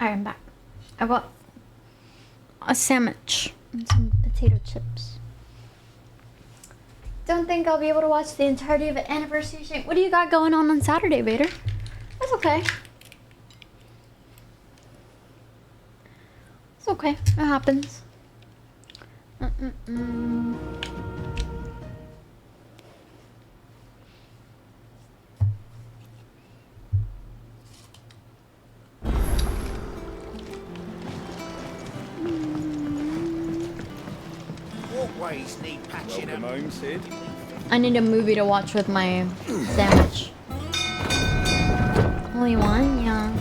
Alright, I'm back. I got a sandwich and some potato chips. Don't think I'll be able to watch the entirety of an anniversary stream. What do you got going on Saturday, Vader? That's okay. It's okay. It happens. Walkways need patching up. Welcome home, Sid. I need a movie to watch with my sandwich. Only one? Yeah.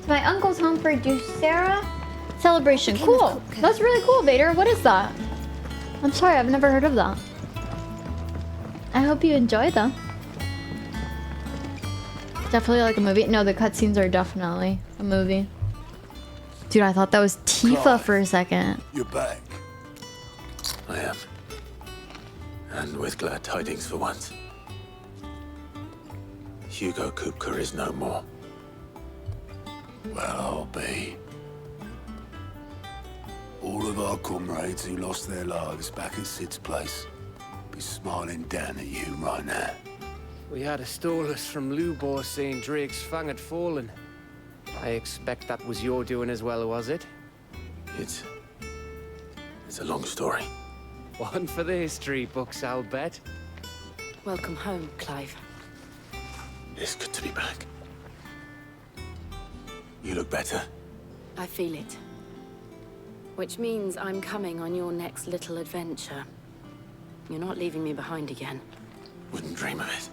So my uncle's home for Dussera celebration. Cool. That's really cool, Vader. What is that? I'm sorry, I've never heard of that. I hope you enjoy them. Definitely like a movie. No, the cutscenes are definitely a movie. Dude, I thought that was Tifa for a second. You're back. I am. And with glad tidings for once. Hugo Kupka is no more. Well, I'll be. All of our comrades who lost their lives back at Sid's place be smiling down at you right now. We had a stolus from Lubor saying Drake's fang had fallen. I expect that was your doing as well, was it? It's a long story. One for the history books, I'll bet. Welcome home, Clive. It's good to be back. You look better. I feel it. Which means I'm coming on your next little adventure. You're not leaving me behind again. Wouldn't dream of it.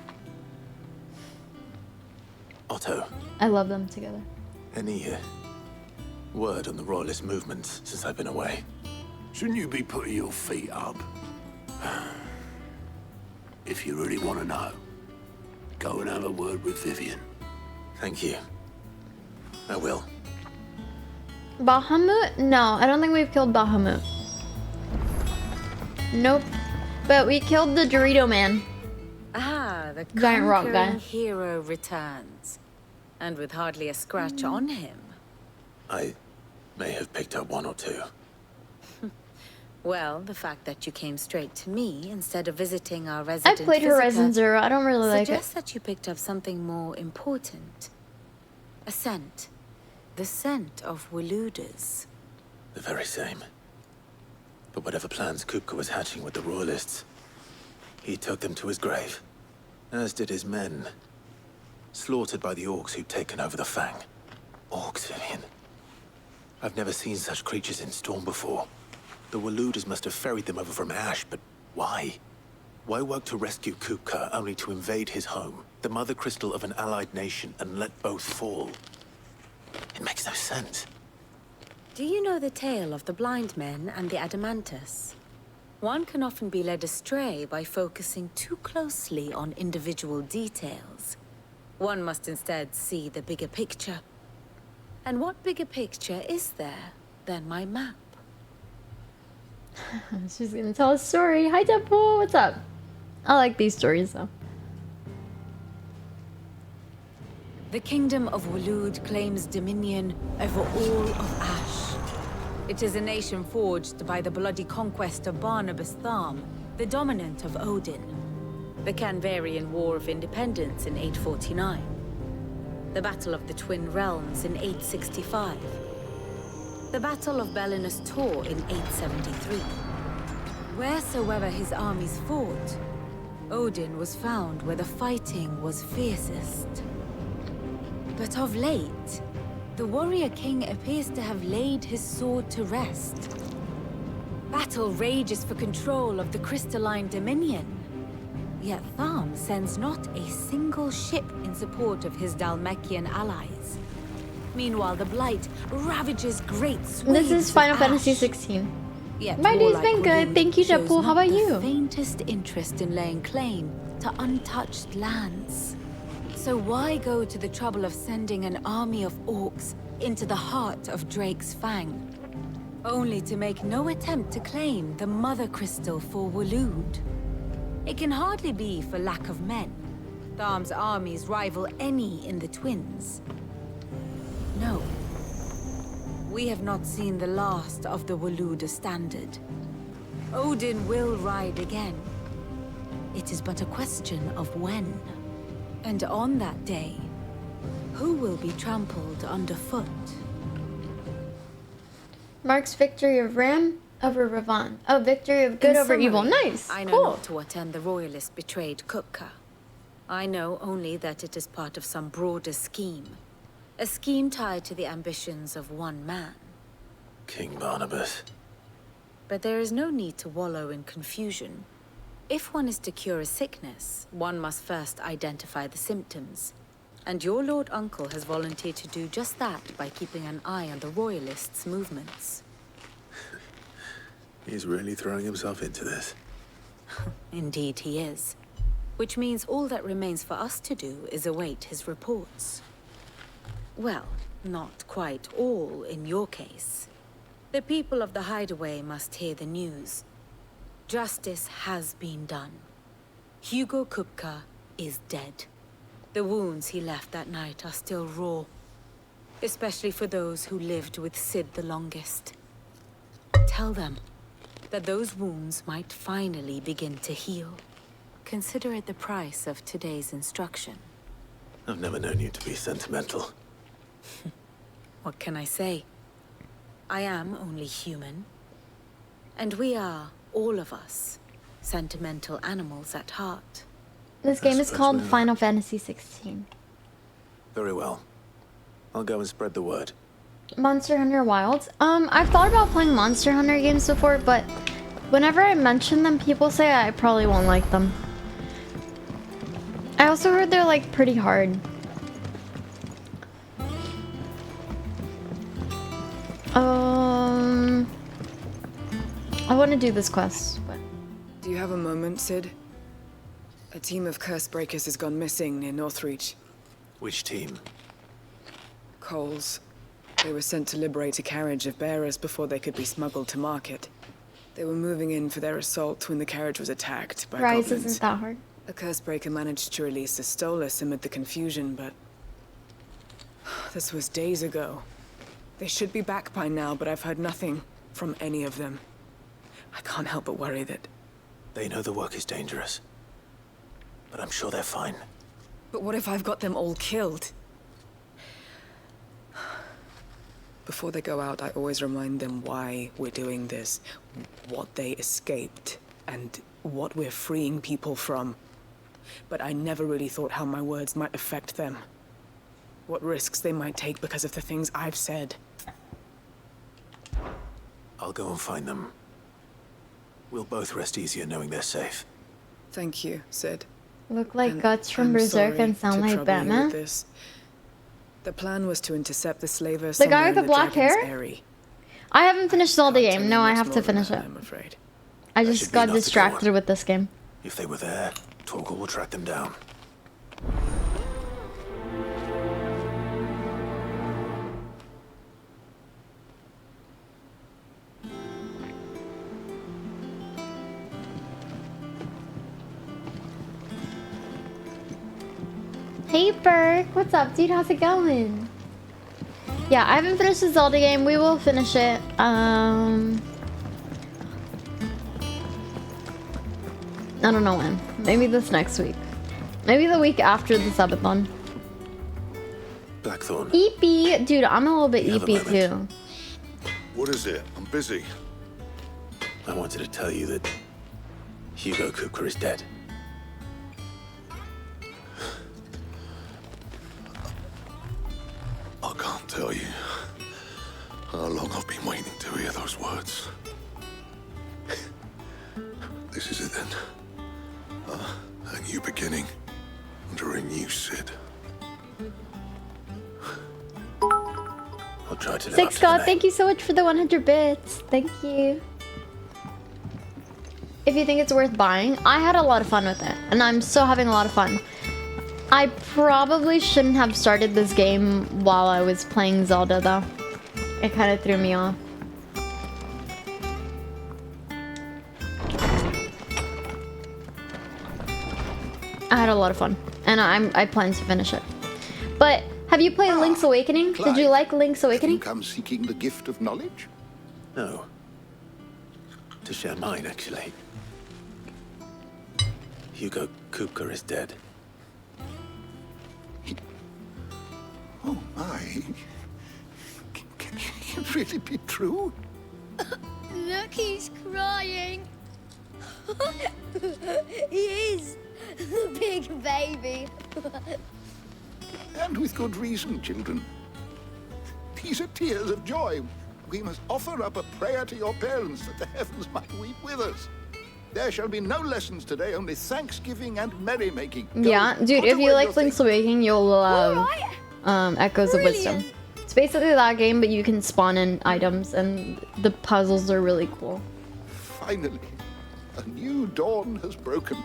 Otto, I love them together. any word on the Royalist movement since I've been away? Shouldn't you be putting your feet up? If you really want to know, go and have a word with Vivian. Thank you. I will. Bahamut? No, I don't think we've killed Bahamut. Nope. But we killed the Dorito man. Ah, the Giant rock guy. conquering hero returns. And with hardly a scratch on him. I may have picked up one or two. Well, the fact that you came straight to me instead of visiting our I resident played Horizon visitor Zero. I don't really like it. suggests that you picked up something more important. A scent. The scent of Waludas. The very same. But whatever plans Kupka was hatching with the Royalists, he took them to his grave. As did his men. Slaughtered by the orcs who'd taken over the Fang. Orcs, Vivian. I've never seen such creatures in Storm before. The Waludas must have ferried them over from Ash, but why? Why work to rescue Kupka only to invade his home, the mother crystal of an allied nation, and let both fall? It makes no sense. Do you know the tale of the blind men and the Adamantus? One can often be led astray by focusing too closely on individual details. One must instead see the bigger picture. And what bigger picture is there than my map? She's gonna tell a story. Hi, Deadpool. What's up? I like these stories, though. The kingdom of Walud claims dominion over all of Ash. It is a nation forged by the bloody conquest of Barnabas Tharm, the dominant of Odin. The Canvarian War of Independence in 849. The Battle of the Twin Realms in 865. The Battle of Belinus Tor in 873. Wheresoever his armies fought, Odin was found where the fighting was fiercest. But of late, the warrior king appears to have laid his sword to rest. Battle rages for control of the crystalline dominion. Yet Tharm sends not a single ship in support of his Dhalmekian allies. Meanwhile, the Blight ravages great swathes This is Final of Fantasy Ash. 16. Yet My day's warlike been good. Walud Thank you, shows Deadpool. How not about the you? faintest interest in laying claim to untouched lands. So why go to the trouble of sending an army of orcs into the heart of Drake's Fang? only to make no attempt to claim the Mother Crystal for Waloed. It can hardly be for lack of men. Tharm's armies rival any in the Twins. No. We have not seen the last of the Waloed standard. Odin will ride again. It is but a question of when. And on that day, who will be trampled underfoot? Marks victory of Ram over Ravan. Oh, victory of good In over evil. summary, Nice. I know Cool. not to what end the Royalists betrayed Kupka. I know only that it is part of some broader scheme. A scheme tied to the ambitions of one man. King Barnabas. But there is no need to wallow in confusion. If one is to cure a sickness, one must first identify the symptoms. And your Lord Uncle has volunteered to do just that by keeping an eye on the Royalists' movements. He's really throwing himself into this. Indeed he is. Which means all that remains for us to do is await his reports. Well, not quite all in your case. The people of the Hideaway must hear the news. Justice has been done. Hugo Kupka is dead. The wounds he left that night are still raw. Especially for those who lived with Sid the longest. Tell them that those wounds might finally begin to heal. Consider it the price of today's instruction. I've never known you to be sentimental. What can I say? I am only human. And we are, all of us, sentimental animals at heart. This game is suppose called we are. Final Fantasy 16. Very well. I'll go and spread the word. Monster Hunter Wilds. I've thought about playing Monster Hunter games before, but whenever I mention them, people say I probably won't like them. I also heard they're like pretty hard. I want to do this quest, but Do you have a moment, Sid? A team of curse breakers has gone missing near Northreach. Which team? Coles. They were sent to liberate a carriage of bearers before they could be smuggled to market. They were moving in for their assault when the carriage was attacked by Rise goblins. isn't that hard. A curse breaker managed to release a Stolas amid the confusion, but... this was days ago. They should be back by now, but I've heard nothing from any of them. I can't help but worry that... They know the work is dangerous. But I'm sure they're fine. But what if I've got them all killed? Before they go out, I always remind them why we're doing this, what they escaped, and what we're freeing people from. But I never really thought how my words might affect them. What risks they might take because of the things I've said. I'll go and find them. We'll both rest easier knowing they're safe. Thank you, Sid. Look like And Guts from I'm Berserk sorry and sound to like trouble you with Batman. this. The plan was to intercept the slaver The guy somewhere with in the black Dragon's hair? Eyrie. I haven't finished Zelda Can't tell game. you No, I much have more to than finish that, it. I'm afraid. I That just should be got enough to go distracted on. with this game. If they were there, Torgal will track them down. Hey Burke, what's up, dude? How's it going? Yeah, I haven't finished the Zelda game. We will finish it. I don't know when. Maybe this next week. Maybe the week after the subathon. Blackthorn. Eepy, dude. I'm a little bit You have a eepy too. moment? What is it? I'm busy. I wanted to tell you that Hugo Kupka is dead. I can't tell you how long I've been waiting to hear those words. This is it then. A new beginning under a new Sid. I'll try to live up Six to God, the thank you so much for the 100 bits. Thank you. If you think it's worth buying, I had a lot of fun with it, and I'm still having a lot of fun. I probably shouldn't have started this game while I was playing Zelda, though. It kind of threw me off. I had a lot of fun, and I plan to finish it. But have you played Link's Awakening? Did you like Link's Have you Awakening? come seeking the gift of knowledge? No. To share mine, actually. Hugo Kupka is dead. Oh my. Can it really be true? Look, he's crying. He is. The big baby. And with good reason, children. These are tears of joy. We must offer up a prayer to your parents that the heavens might weep with us. There shall be no lessons today, only thanksgiving and merrymaking. Go, Yeah, dude, put if you away like your Link's things. Awakening, you'll love Echoes of Wisdom. Brilliant. It's basically that game, but you can spawn in items, and the puzzles are really cool. Finally, a new dawn has broken.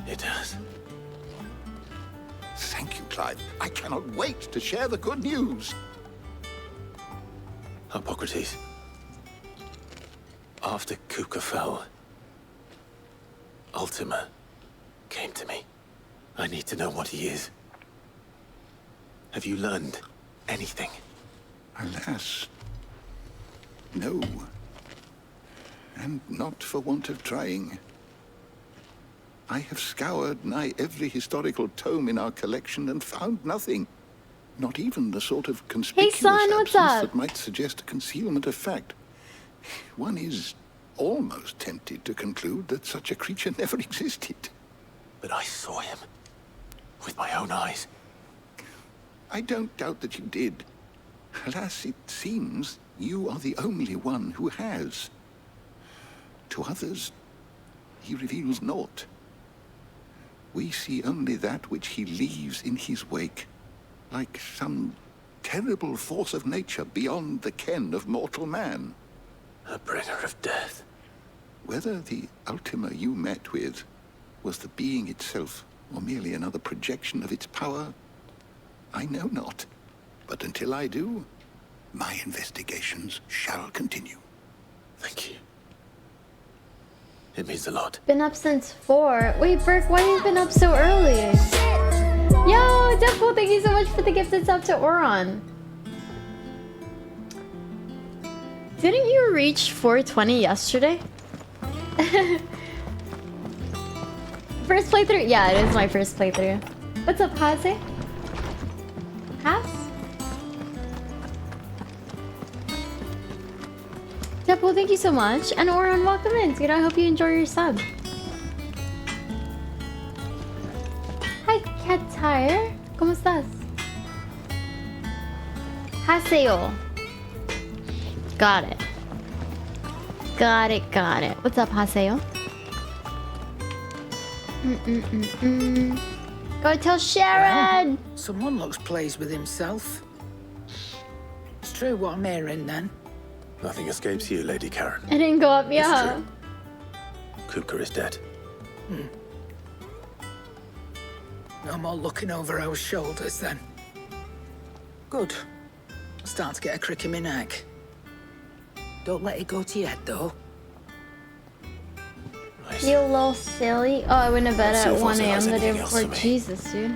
It has. Thank you, Clive. I cannot wait to share the good news. Hippocrates. After Kupka fell, Ultima came to me. I need to know what he is. Have you learned anything? Alas, no. And not for want of trying. I have scoured nigh every historical tome in our collection and found nothing. Not even the sort of conspicuous son, what's absence up? that might suggest a concealment of fact. One is almost tempted to conclude that such a creature never existed. But I saw him. With my own eyes. I don't doubt that you did. Alas, it seems you are the only one who has. To others, he reveals naught. We see only that which he leaves in his wake, like some terrible force of nature beyond the ken of mortal man. A bringer of death. Whether the Ultima you met with was the being itself, or merely another projection of its power, I know not. But until I do, my investigations shall continue. Thank you. It means a lot. Been up since 4. Wait, Burke, why have you been up so early? Yo, Deadpool, thank you so much for the gifted sub to Oron. Didn't you reach 420 yesterday? First playthrough? Yeah, it is my first playthrough. What's up, Haze? Has? Deadpool, thank you so much. And Oron, welcome in, dude. I hope you enjoy your sub. Hi, Katire. ¿Cómo estás? Haseo. Got it. Got it. What's up, Haseo? Go tell Sharon! Someone looks pleased with himself. It's true what I'm hearing then. Nothing escapes you, Lady Karen. I didn't go up, It's yeah. true. Kupka is dead. No more looking over our shoulders then. Good. Start to get a crick in my neck. Don't let it go to your head though. Right. You little silly. Oh, I went to bed Let's see at if 1 a.m. Ozzy the has day anything else before. for me. Jesus, dude.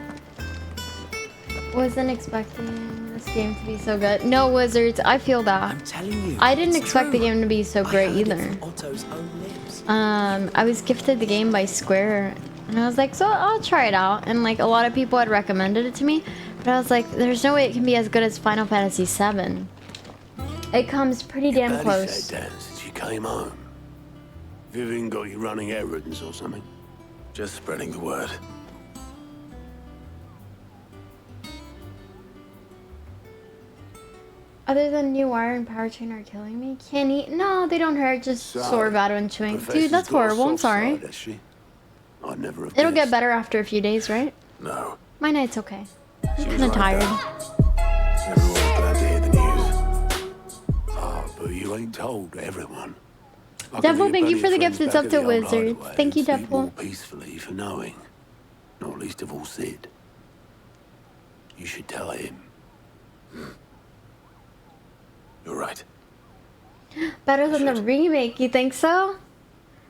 Wasn't expecting this game to be so good. No, Wizards, I feel that. I'm telling you. I didn't it's expect the true. game to be so I great heard it either. from Otto's own lips. I was gifted the game by Square, and I was like, so I'll try it out. And like a lot of people had recommended it to me, but I was like, there's no way it can be as good as Final Fantasy VII. It comes pretty damn Barely close. said Dan since you came home. Vivian got you running errands or something? Just spreading the word. Other than new wire and powertrain are killing me. Can't eat. No, they don't hurt. Just So, sore bad when chewing. Dude, Professor's that's got a horrible. I'm soft sorry. side, has she? I'd never have It'll get guessed. better after a few days, right? No. My night's okay. I'm She was kind of like tired. that. Everyone's glad to hear the news. Ah, but you ain't told everyone. I can Deadpool, hear thank you plenty for of the friends gifts. It's back up at to the old Wizards. hideaway Thank you, who sleep more Deadpool. peacefully for knowing. Not least of all Sid. You should tell him. You're right. Better than the remake, you think so?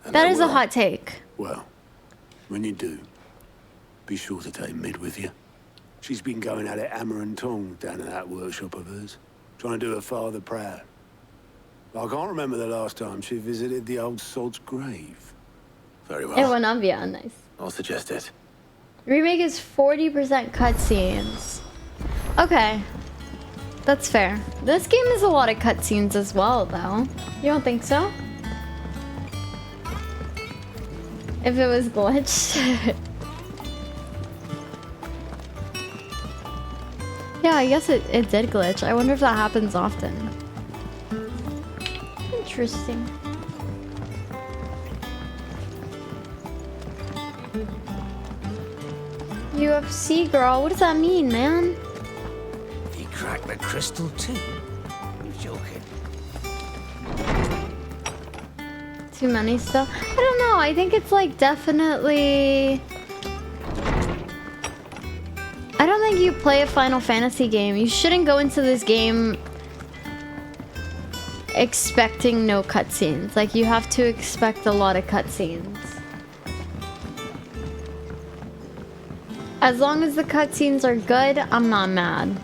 And That I is a will. hot take. Well, when you do, Be sure to take Mid with you. She's been going at it hammer and tong down at that workshop of hers, trying to do her father proud. I can't remember the last time she visited the old sod's grave. Very It well. will not be on nice. I'll suggest it. Remake is 40% cutscenes. Okay. That's fair. This game is a lot of cutscenes as well, though. You don't think so? If it was glitched. Yeah, I guess it did glitch. I wonder if that happens often. Interesting. UFC girl, what does that mean, man? He cracked the crystal too? You joking? Too many stuff? I don't know. I think it's like definitely... I don't think you play a Final Fantasy game. You shouldn't go into this game expecting no cutscenes. Like, you have to expect a lot of cutscenes. As long as the cutscenes are good, I'm not mad.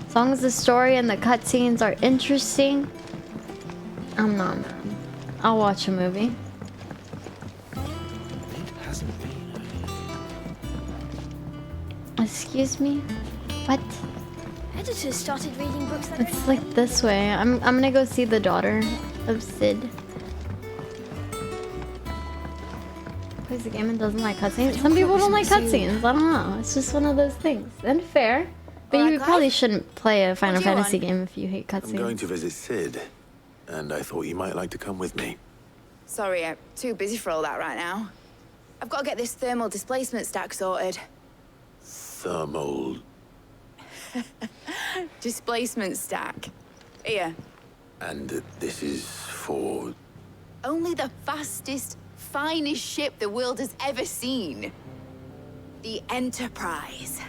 As long as the story and the cutscenes are interesting, I'm not mad. I'll watch a movie. It hasn't been. Excuse me? What? Editors started reading books that It's like this way. I'm gonna go see the daughter of Sid. Plays the game and doesn't like cutscenes. Some people don't like cutscenes. I don't know. It's just one of those things. And fair. But Alright, you Clive? probably shouldn't play a Final What do you Fantasy want? game if you hate I'm going cutscenes. to visit Sid, and I thought you might like to come with me. Sorry, I'm too busy for all that right now. I've got to get this thermal displacement stack sorted. Thermal... Displacement stack. Here. And this is for... Only the fastest, finest ship the world has ever seen. The Enterprise.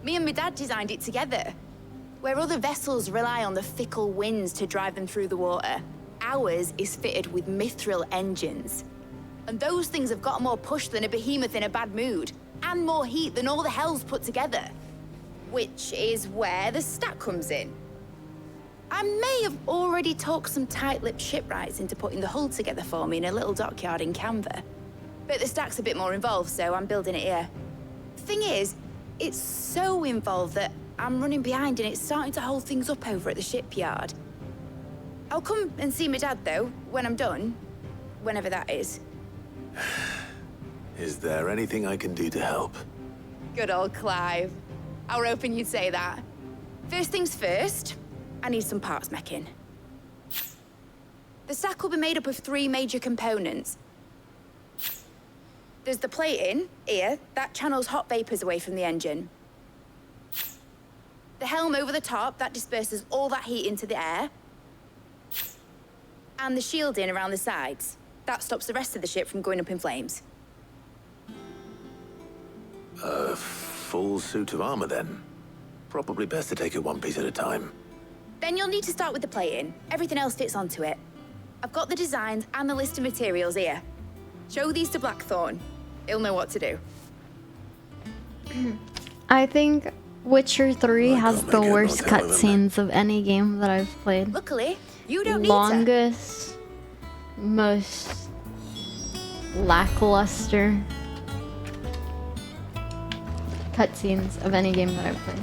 Me and my dad designed it together. Where other vessels rely on the fickle winds to drive them through the water, ours is fitted with mithril engines. And those things have got more push than a behemoth in a bad mood, and more heat than all the hells put together. Which is where the stack comes in. I may have already talked some tight-lipped shipwrights into putting the hull together for me in a little dockyard in Canva. But the stack's a bit more involved, so I'm building it here. Thing is, it's so involved that I'm running behind and it's starting to hold things up over at the shipyard. I'll come and see my dad, though, when I'm done. Whenever that is. Is there anything I can do to help? Good old Clive. I were hoping you'd say that. First things first, I need some parts meching. The stack will be made up of 3 major components. There's the plating, here, that channels hot vapors away from the engine. The helm over the top, that disperses all that heat into the air. And the shielding around the sides. That stops the rest of the ship from going up in flames. A full suit of armor, then. Probably best to take it one piece at a time. Then you'll need to start with the plating. Everything else fits onto it. I've got the designs and the list of materials here. Show these to Blackthorn. He'll know what to do. I think Witcher 3 has can't the make head nor worst tail of him. cutscenes of any game that I've played. Luckily, you don't need Longest, most lackluster cutscenes of any game that I've played.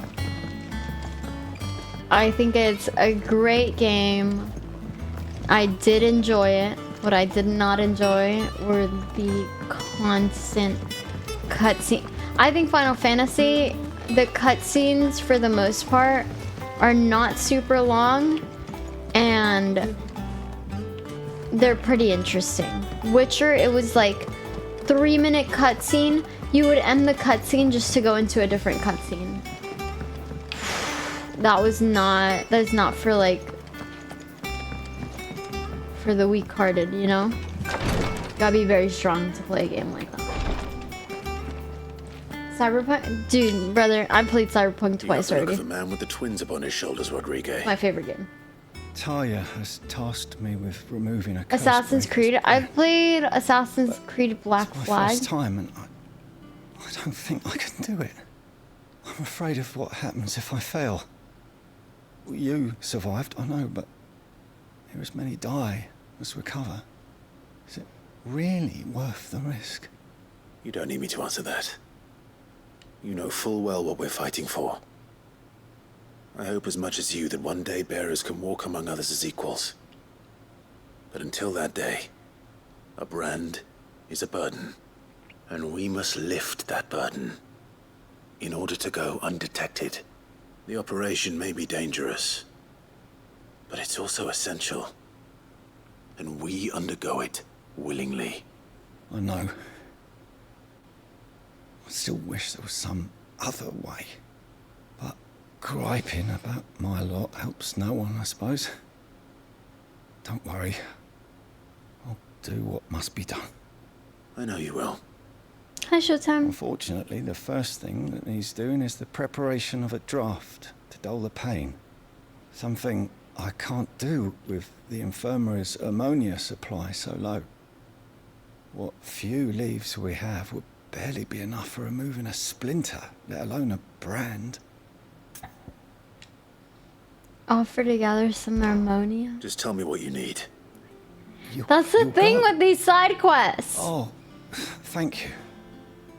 I think it's a great game. I did enjoy it. What I did not enjoy were the constant cutscene. I think Final Fantasy, the cutscenes for the most part are not super long and they're pretty interesting. Witcher, it was like 3-minute cutscene. You would end the cutscene just to go into a different cutscene. That's not for like, for the weak-hearted, you know? Gotta be very strong to play a game like that. Cyberpunk? Dude, brother, I played Cyberpunk twice You have the look already. of a man with the twins upon his shoulders, Rodrigo. My favorite game. Talia has tasked me with removing a curse Assassin's breaker's Creed. brain. I've played Assassin's Creed Black It's my Flag. first time, and I don't think I can do it. I'm afraid of what happens if I fail. You survived, I know, but here as many die as recover. Is it really worth the risk? You don't need me to answer that. You know full well what we're fighting for. I hope as much as you that one day bearers can walk among others as equals. But until that day, a brand is a burden. And we must lift that burden in order to go undetected. The operation may be dangerous, but it's also essential. And we undergo it willingly. I know. I still wish there was some other way. But griping about my lot helps no one, I suppose. Don't worry. I'll do what must be done. I know you will. Hi, Showtime. Unfortunately, the first thing that needs doing is the preparation of a draft to dull the pain. Something I can't do with the infirmary's ammonia supply so low. What few leaves we have would barely be enough for removing a splinter, let alone a brand. Offer to gather some ammonia. Just tell me what you need. That's the thing with these side quests. Oh, thank you.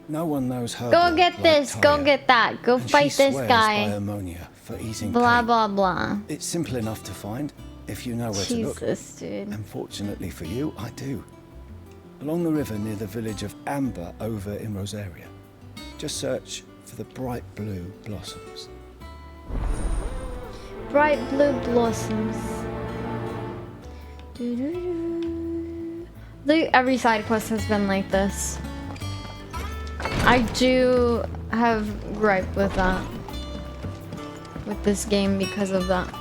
No one knows her. Go get this. Go get that. Go fight this guy. By ammonia for easing Blah pain. blah blah. It's simple enough to find if you know where to look. Jesus, dude. Unfortunately for you, I do. Along the river near the village of Amber over in Rosaria. Just search for the bright blue blossoms. Bright blue blossoms. Doo-doo-doo. Every side quest has been like this. I do have gripe with that. With this game because of that.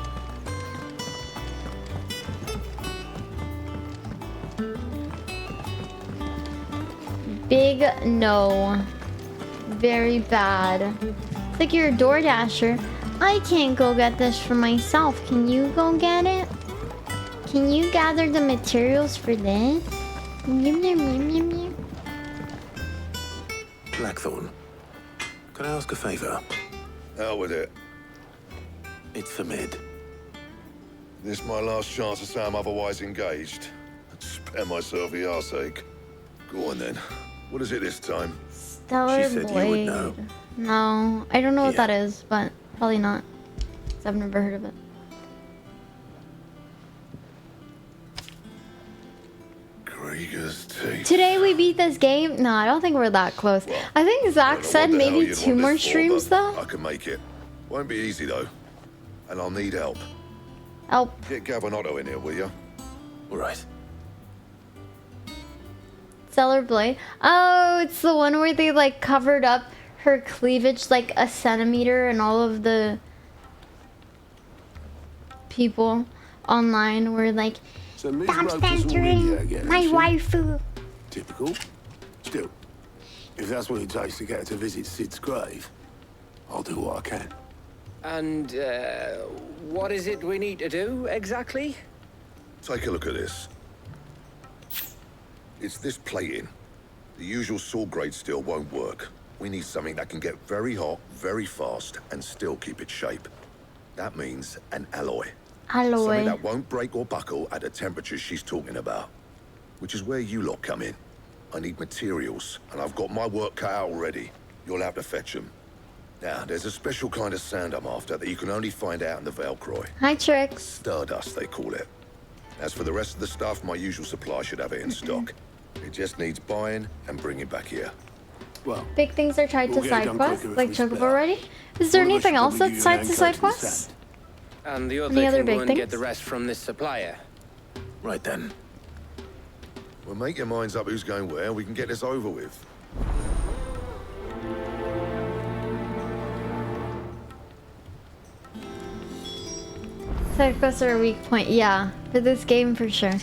Big no. Very bad. It's like you're a DoorDasher. I can't go get this for myself. Can you go get it? Can you gather the materials for this? Yum, yum, yum, yum, yum. Blackthorn, can I ask a favor? Out with it. It's for Mid. This my last chance to say I'm otherwise engaged. Spare myself the arseache. Go on then. What is it this time? Stellar She said Blade. you would know. No, I don't know what that is, but probably not. 'Cause I've never heard of it. Krieger's teeth. Today we beat this game. No, I don't think we're that close. I think Zach said What the hell maybe you'd 2 want more this for, streams but though. I can make it. Won't be easy though. And I'll need help. Help. Get Gavin in here, will you? All right. Stellar Blade. Oh, it's the one where they like covered up her cleavage like a centimeter, and all of the people online were like, So Miss "Stop Roper's all in censoring there again, my is she? waifu." Typical. Still, if that's what it takes to get her to visit Sid's grave, I'll do what I can. And, what is it we need to do, exactly? Take a look at this. It's this plating. The usual sword grade steel won't work. We need something that can get very hot, very fast, and still keep its shape. That means an alloy. Alloy. Something that won't break or buckle at the temperatures she's talking about. Which is where you lot come in. I need materials, and I've got my work cut out already. You'll have to fetch them. Now, there's a special kind of sand I'm after that you can only find out in the Velcroy. Hi, Trix. Stardust, they call it. As for the rest of the stuff, my usual supply should have it in stock. It just needs buying and bringing back here. Well, Big things are tied We'll to get it side done quests, quicker if like we Chocobo split. already. Is there One of us anything should else probably that's give tied you to an side anchor to the quests? sand. And the other Any other can big go and get things? the rest from this supplier. Right then. Well, make your minds up who's going where, and we can get this over with. Side quests are a weak point. Yeah, for this game for sure.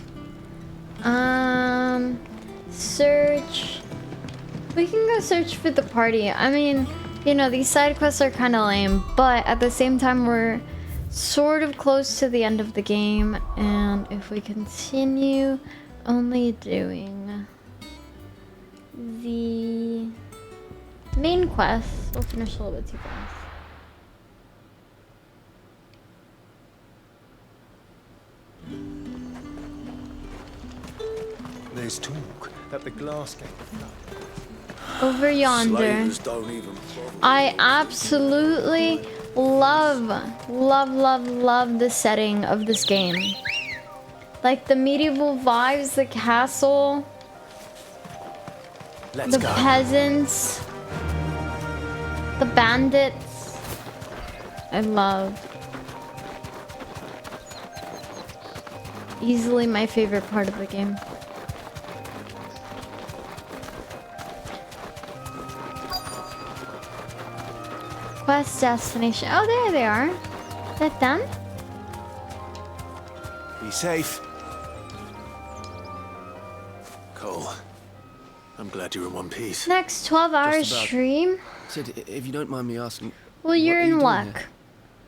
Search. We can go search for the party. I mean, you know, these side quests are kind of lame, but at the same time, we're sort of close to the end of the game, and if we continue only doing the main quest, we'll finish a little bit too fast. There's talk that the glass gate. Over yonder. Slavers don't even I absolutely love the setting of this game. Like the medieval vibes, the castle, the peasants, the bandits. I love. Easily my favorite part of the game. Quest destination. Oh, there they are. Is that them? Be safe. Cole, I'm glad you're in one piece. Next 12-hour Just about. stream. Sid, if you don't mind me asking, Well, you're what are you in doing luck. here?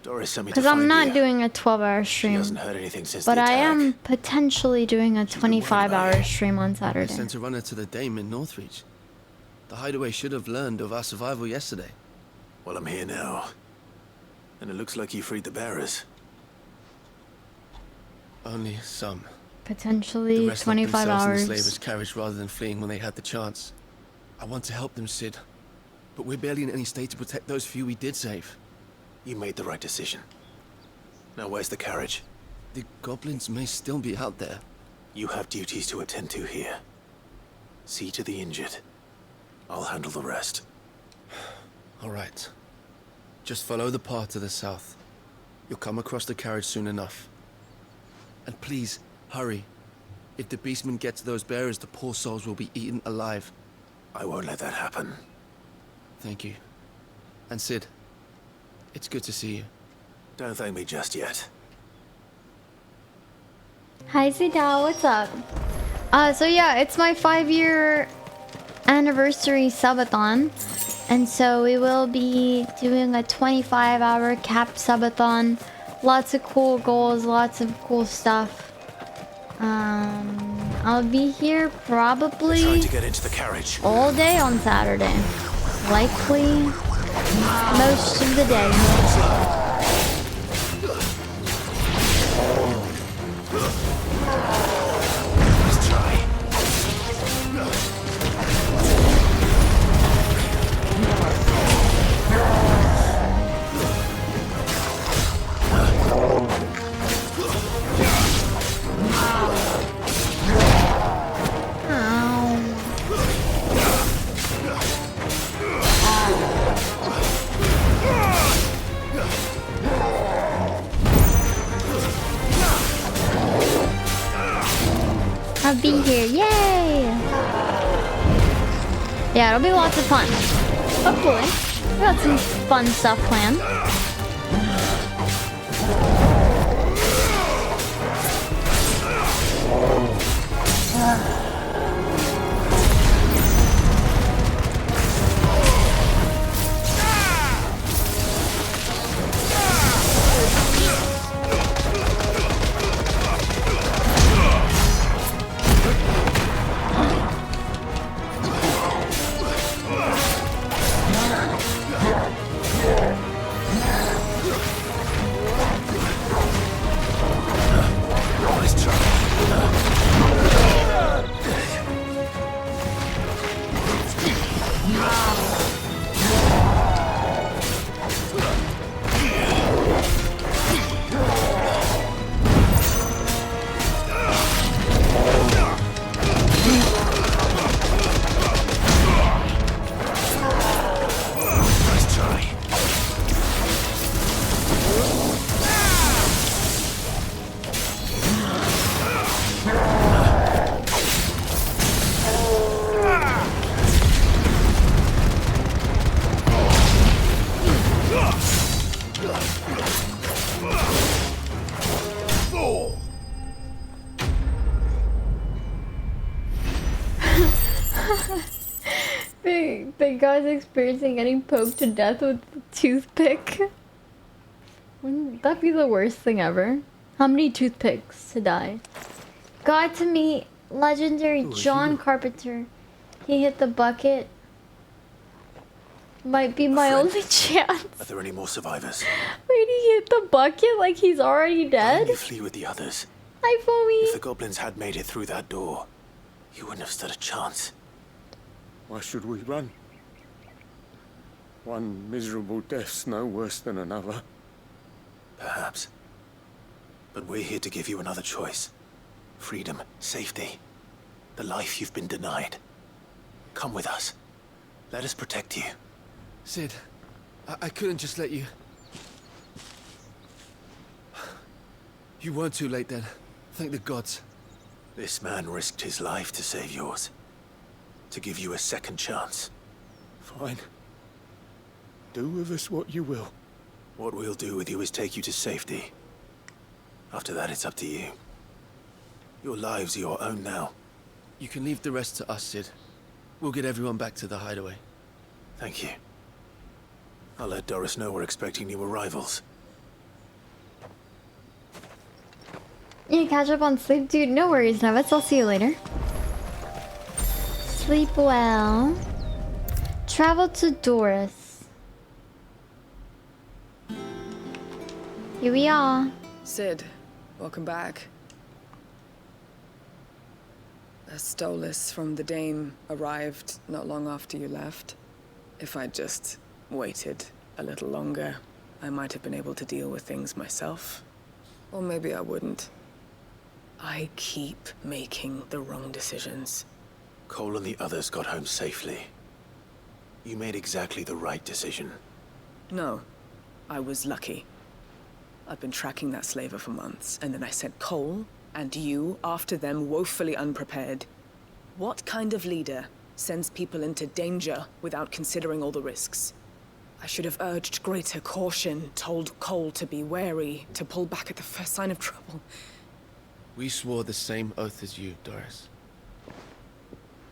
Doris sent me to Because I'm find not you. doing a 12-hour She stream. hasn't heard anything since But the I attack. am potentially doing a 25-hour stream on I Saturday. sent a runner to the Dame in Northreach. The hideaway should have learned of our survival yesterday. Well, I'm here now. And it looks like you freed the bearers. Only some. The Potentially rest locked 25 themselves in the hours. slaver's carriage rather than fleeing when they had the chance. I want to help them, Sid. But we're barely in any state to protect those few we did save. You made the right decision. Now where's the carriage? The goblins may still be out there. You have duties to attend to here. See to the injured. I'll handle the rest. All right. Just follow the path to the south. You'll come across the carriage soon enough. And please, hurry. If the beastmen get to those bearers, the poor souls will be eaten alive. I won't let that happen. Thank you. And Sid, it's good to see you. Don't thank me just yet. Hi Zidao, what's up? So yeah, it's my 5-year anniversary subathon. And so we will be doing a 25-hour cap subathon. Lots of cool goals, lots of cool stuff. I'll be here probably Trying to get into the carriage. all day on Saturday. Likely most of the day. Let's try. I'll be here, yay! Yeah, it'll be lots of fun. Hopefully. We got some fun stuff planned. Let's try. Let's try. Big guy's experiencing getting poked to death with a toothpick. Wouldn't that be the worst thing ever? How many toothpicks to die? Got to meet legendary John Carpenter. He hit the bucket. Might be my only chance. Are there any more survivors? Wait, he hit the bucket like he's already Why dead? don't you flee with the others? Hi, Foamy. If the goblins had made it through that door, you wouldn't have stood a chance. Why should we run? One miserable death's no worse than another. Perhaps. But we're here to give you another choice. Freedom, safety, the life you've been denied. Come with us. Let us protect you. Sid, I couldn't just let you... You weren't too late then. Thank the gods. This man risked his life to save yours. To give you a second chance. Fine. Do with us what you will. What we'll do with you is take you to safety. After that, it's up to you. Your lives are your own now. You can leave the rest to us, Sid. We'll get everyone back to the hideaway. Thank you. I'll let Doris know we're expecting new arrivals. You catch up on sleep? Dude, no worries, Nevitz. I'll see you later. Sleep well. Travel to Doris. Here we are. Sid, welcome back. A Stolas from the Dame arrived not long after you left. If I'd just waited a little longer, I might have been able to deal with things myself. Or maybe I wouldn't. I keep making the wrong decisions. Cole and the others got home safely. You made exactly the right decision. No, I was lucky. I've been tracking that slaver for months, and then I sent Cole and you after them woefully unprepared. What kind of leader sends people into danger without considering all the risks? I should have urged greater caution, told Cole to be wary, to pull back at the first sign of trouble. We swore the same oath as you, Doris.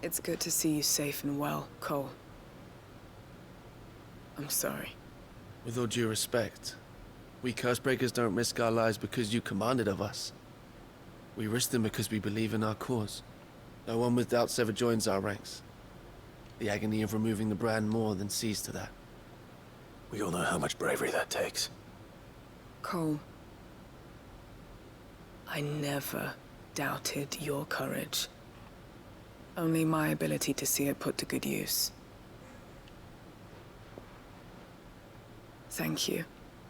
It's good to see you safe and well, Cole. I'm sorry. With all due respect, we Cursebreakers don't risk our lives because you commanded of us. We risk them because we believe in our cause. No one with doubts ever joins our ranks. The agony of removing the brand more than sees to that. We all know how much bravery that takes. Cole, I never doubted your courage. Only my ability to see it put to good use. Thank you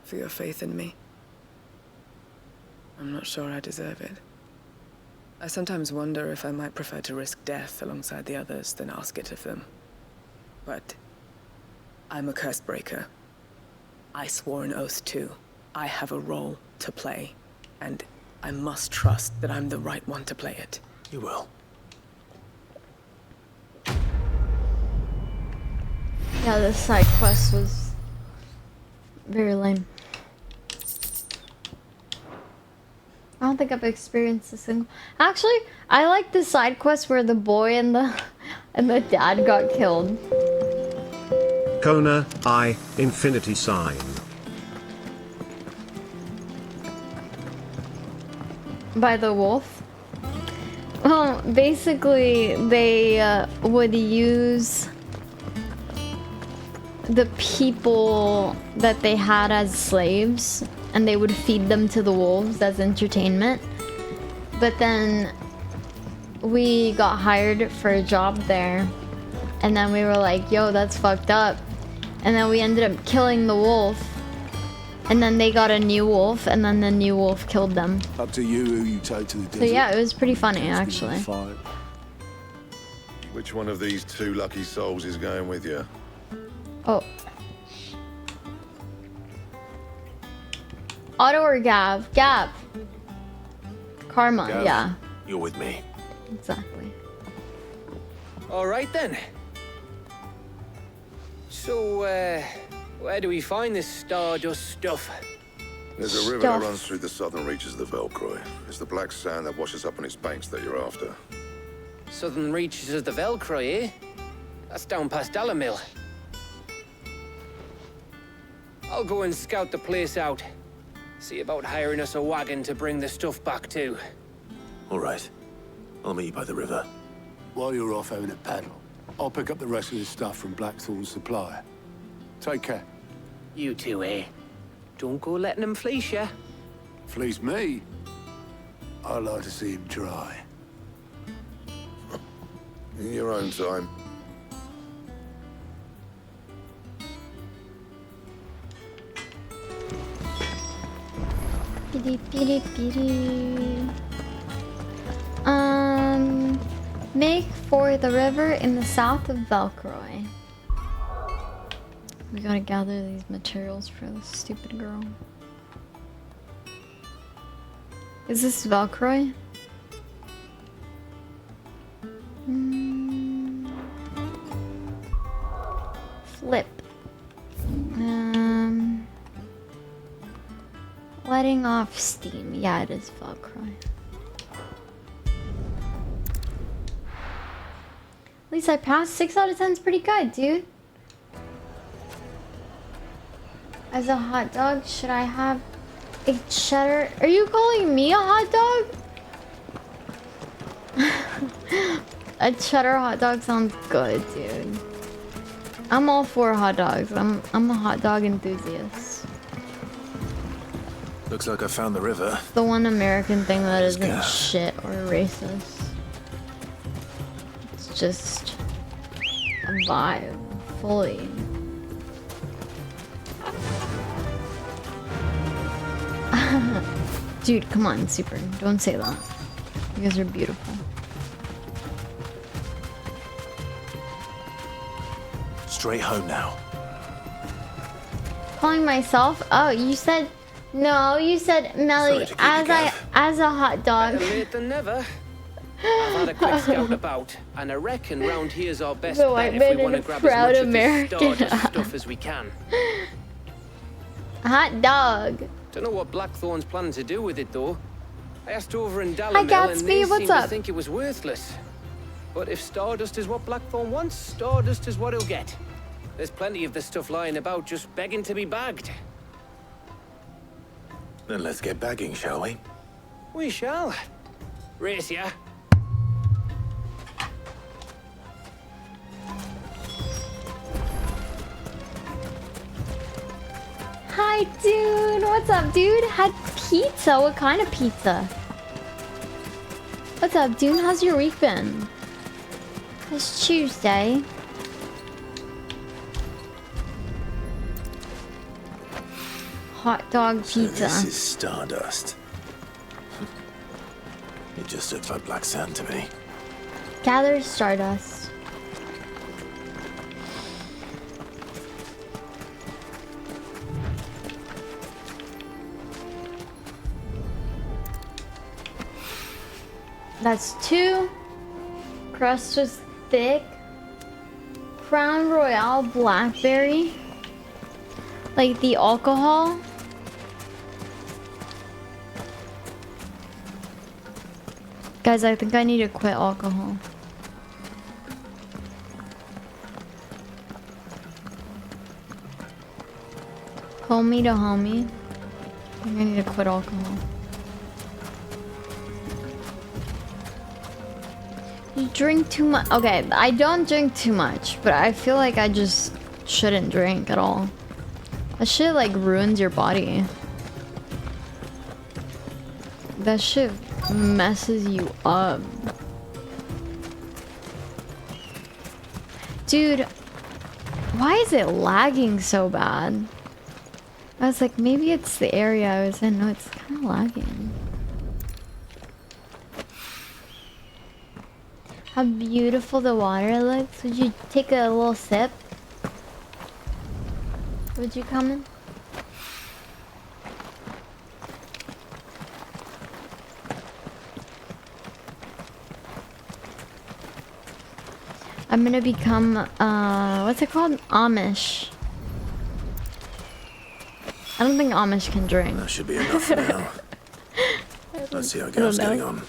for your faith in me. I'm not sure I deserve it. I sometimes wonder if I might prefer to risk death alongside the others than ask it of them. But I'm a Cursebreaker. I swore an oath too. I have a role to play, and I must trust that I'm the right one to play it. You will. Yeah, this side quest was very lame. I don't think I've experienced a single. Actually, I like the side quest where the boy and the dad got killed. Kona, I, infinity sign. By the wolf. Well, basically, they would use the people that they had as slaves, and they would feed them to the wolves as entertainment. But then we got hired for a job there, and then we were like, yo, that's fucked up. And then we ended up killing the wolf, and then they got a new wolf, and then the new wolf killed them. Up to you who you take to the desert. So yeah, it was pretty funny, actually. Which one of these two lucky souls is going with you? Oh. Otto or Gav? Gav. Karma, Gav, yeah. You're with me. Exactly. All right then. So, where do we find this Stardust stuff? There's a river that runs through the southern reaches of the Velcroy. It's the black sand that washes up on its banks that you're after. Southern reaches of the Velcroy, eh? That's down past Alamill. I'll go and scout the place out. See about hiring us a wagon to bring the stuff back to. All right. I'll meet you by the river. While you're off having a paddle, I'll pick up the rest of this stuff from Blackthorn's supplier. Take care. You two, eh? Don't go letting them fleece ya. Fleece me? I like to see him try. In your own time. Piri piri piri. Make for the river in the south of Velcroy. We gotta gather these materials for this stupid girl. Is this Velcroy? Flip. Letting off steam. Yeah, it is Velcroy. At least I passed. 6 out of 10 is pretty good, dude. As a hot dog, should I have a cheddar? Are you calling me a hot dog? A cheddar hot dog sounds good, dude. I'm all for hot dogs. I'm a hot dog enthusiast. Looks like I found the river. It's the one American thing that isn't shit or racist. It's just a vibe, fully. Dude, come on, Super. Don't say that. You guys are beautiful. Straight home now. Calling myself? Oh, you said no. You said Melly as a hot dog. Better late than never. I've had a quick scout about, and I reckon round here's our best The bet white if we man want to and a grab proud as much American. of this Stardust stuff as we can. Hot dog. Don't know what Blackthorn's planning to do with it though. I asked over in Hi, Dallamil and Gatsby, they what's seem up? to think it was worthless. But if Stardust is what Blackthorn wants, Stardust is what he'll get. There's plenty of this stuff lying about just begging to be bagged. Then let's get bagging, shall we? We shall. Race ya. Hi, dude. What's up, dude? Had pizza. What kind of pizza? What's up, dude? How's your week been? It's Tuesday. Hot dog So pizza. this is Stardust. It just looks like black sand to me. Gather stardust. That's 2. Crust was thick. Crown Royale blackberry. Like the alcohol. Guys, I think I need to quit alcohol. Homie to homie. I think I need to quit alcohol. You drink too much. Okay, I don't drink too much, but I feel like I just shouldn't drink at all. That shit like ruins your body. That shit messes you up. Dude, why is it lagging so bad? I was like, maybe it's the area I was in. No, it's kind of lagging. How beautiful the water looks. Would you take a little sip? Would you come in? I'm gonna become, what's it called? Amish. I don't think Amish can drink. That should be enough for now. Let's see how Gav's getting on.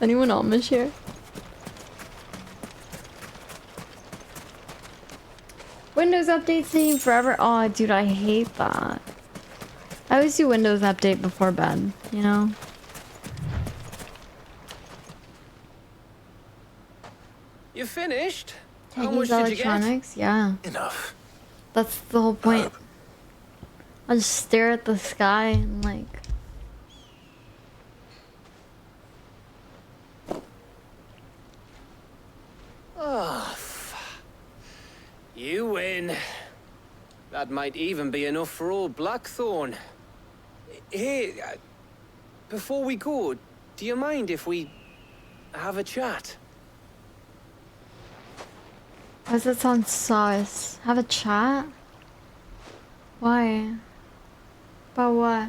Anyone Amish here? Windows updates taking forever. Oh, dude, I hate that. I I always do Windows Update before bed, you know? You finished? How Can't much use did you get? electronics? Yeah. Enough. That's the whole point. I'll just stare at the sky and like... Oh, you win. That might even be enough for old Blackthorn. Hey, before we go, do you mind if we have a chat? Why does that sound sus? Have a chat? Why? About what?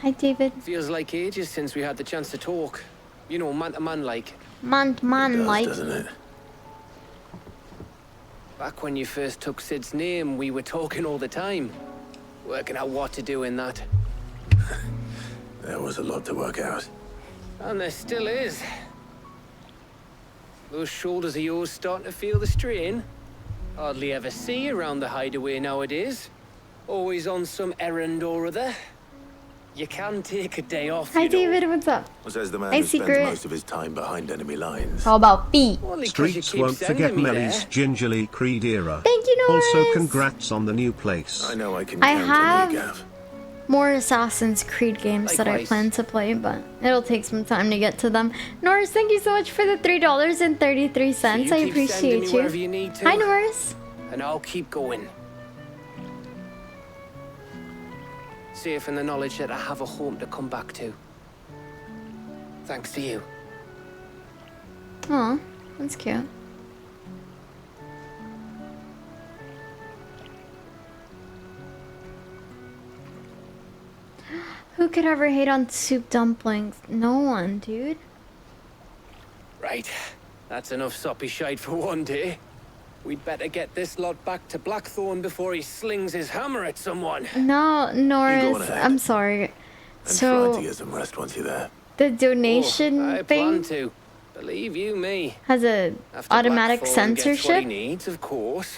Hi, David. Feels like ages since we had the chance to talk. You know, man to man like. Man to man like. Doesn't it? Back when you first took Sid's name, we were talking all the time. Working out what to do in that. There was a lot to work out. And there still is. Those shoulders of yours starting to feel the strain. Hardly ever see you around the hideaway nowadays. Always on some errand or other. You can take a day off. Hi, David. What's up? Says the man Hey, who spends Secret. most of his time behind enemy lines. How about feet? Streets won't forget Melly's gingerly Creed era. Thank you, Norris. Also, congrats on the new place. I know I can I count on you, have Gav. more Assassin's Creed games that I Likewise. plan to play, but it'll take some time to get to them. Norris, thank you so much for the $3.33. You I keep appreciate sending me you. wherever you need to. Hi, Norris. And I'll keep going. Safe in the knowledge that I have a home to come back to. Thanks to you. Aw, that's cute. Who could ever hate on soup dumplings? No one, dude. Right. That's enough soppy shite for one day. We'd better get this lot back to Blackthorn before he slings his hammer at someone. No, Norris, ahead. I'm sorry. And try So, to get some rest once you're there. the donation I thing plan to. Believe you me. has a After automatic Blackthorn gets what he censorship. needs, of course.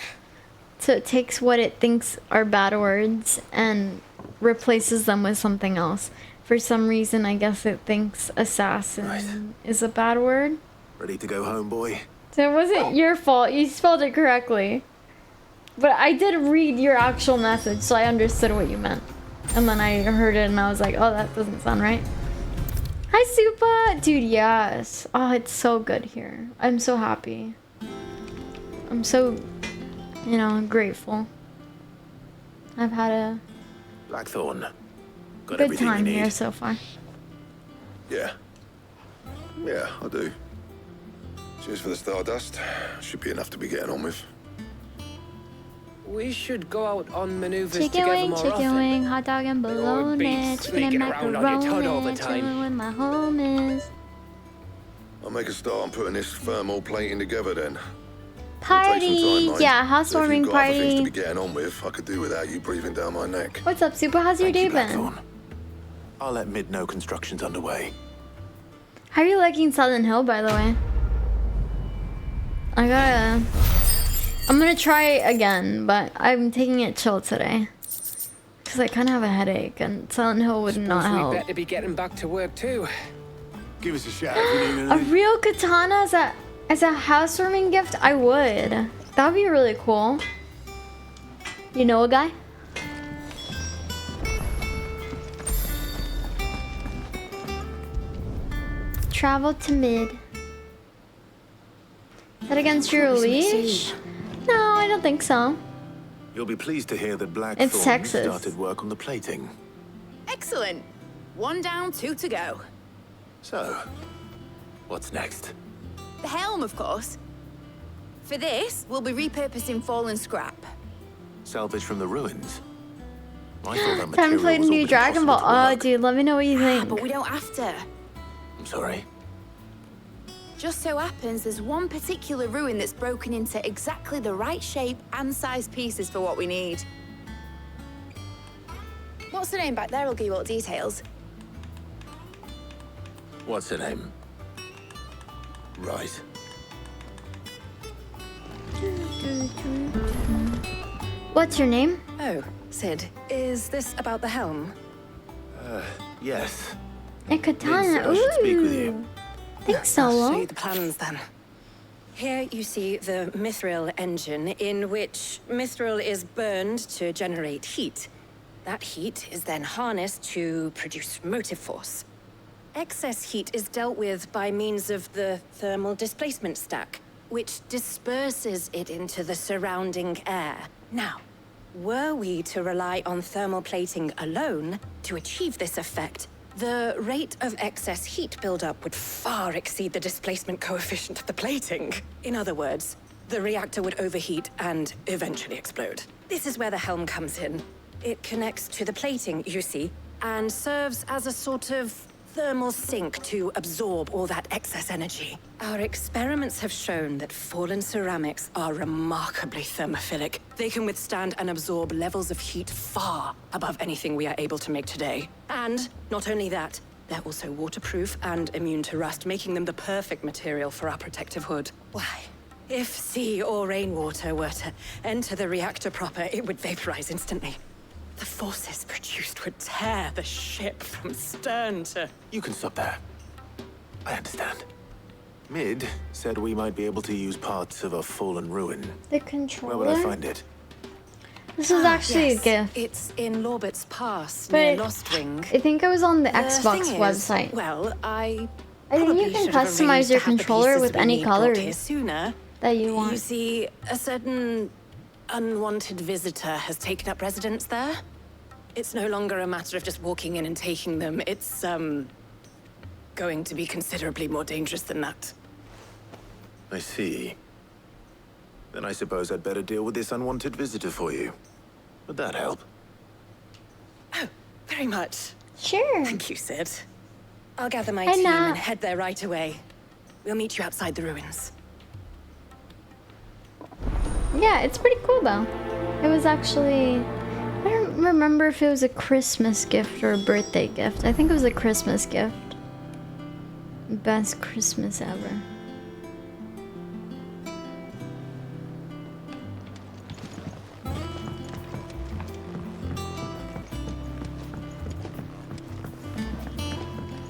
So it takes what it thinks are bad words and replaces them with something else. For some reason, I guess it thinks assassin is a bad word. Ready to go home, boy? So it wasn't your fault. You spelled it correctly. But I did read your actual message, so I understood what you meant. And then I heard it and I was like, oh, that doesn't sound right. Hi, Supa! Dude, yes. Oh, it's so good here. I'm so happy. I'm so, you know, grateful. I've had a Blackthorn. Got good everything time you need. here so far. Yeah. Yeah, I do. Cheers for the Stardust. Should be enough to be getting on with. We should go out on maneuvers Chicken together wing, more chicken often. wing, hot dog and bologna, chicken and sneaking around on your tongue all the macaroni, time. chilling with my homies. I'll make a start on putting this thermal plating together then. Party! Yeah, housewarming If you've got other things to party. be getting on with, I could do without you breathing down my neck. What's up, Super? How's your day been? I'll let Mid know construction's underway. How are you liking Silent Hill, by the way? I'm gonna try again, but I'm taking it chill today. Because I kind of have a headache, and Silent Hill would not We help. better be getting back to work too. Give us a shout if you need A anything. real katana as a housewarming gift? I would. That would be really cool. You know a guy? Travel to Mid. Is that against your leash? No, I don't think so. You'll be pleased to hear that Blackthorn It's Texas. started work on the plating. Excellent. 1 down, 2 to go. So, what's next? The helm, of course. For this, we'll be repurposing fallen scrap. Salvage from the ruins. I thought that Time material played a was new all Dragon Ball. impossible to Oh, work. dude, let me know what you think. But we don't have to. I'm sorry. Just so happens there's one particular ruin that's broken into exactly the right shape and size pieces for what we need. What's the name back there? I'll give you all the details. What's her name? Right. What's your name? Oh, Sid, is this about the helm? Yes. A katana. Mid said I should speak with you. Ooh. Thanks, I'll show Solo. you the plans then. Here you see the mithril engine, in which mithril is burned to generate heat. That heat is then harnessed to produce motive force. Excess heat is dealt with by means of the thermal displacement stack, which disperses it into the surrounding air. Now, were we to rely on thermal plating alone to achieve this effect, the rate of excess heat buildup would far exceed the displacement coefficient of the plating. In other words, the reactor would overheat and eventually explode. This is where the helm comes in. It connects to the plating, you see, and serves as a sort of thermal sink to absorb all that excess energy. Our experiments have shown that fallen ceramics are remarkably thermophilic. They can withstand and absorb levels of heat far above anything we are able to make today. And not only that, they're also waterproof and immune to rust, making them the perfect material for our protective hood. Why? If sea or rainwater were to enter the reactor proper, it would vaporize instantly. The forces produced would tear the ship from stern to... You can stop there. I understand. Mid said we might be able to use parts of a fallen ruin. The Where controller? would I find it? This is actually yes. a gift. It's in Lorbert's Pass, But near Lost Wing. I think it was on the The Xbox thing is, website. Well, I think you probably can should have customize arranged your to have the controller pieces with we any need brought colors here sooner. that you want. You see, a certain unwanted visitor has taken up residence there. It's no longer a matter of just walking in and taking them. It's, going to be considerably more dangerous than that. I see. Then I suppose I'd better deal with this unwanted visitor for you. Would that help? Oh, very much. Sure. Thank you, Sid. I'll gather my Hi, team Nat. and head there right away. We'll meet you outside the ruins. Yeah, it's pretty cool though. It was actually... I don't remember if it was a Christmas gift or a birthday gift. I think it was a Christmas gift. Best Christmas ever.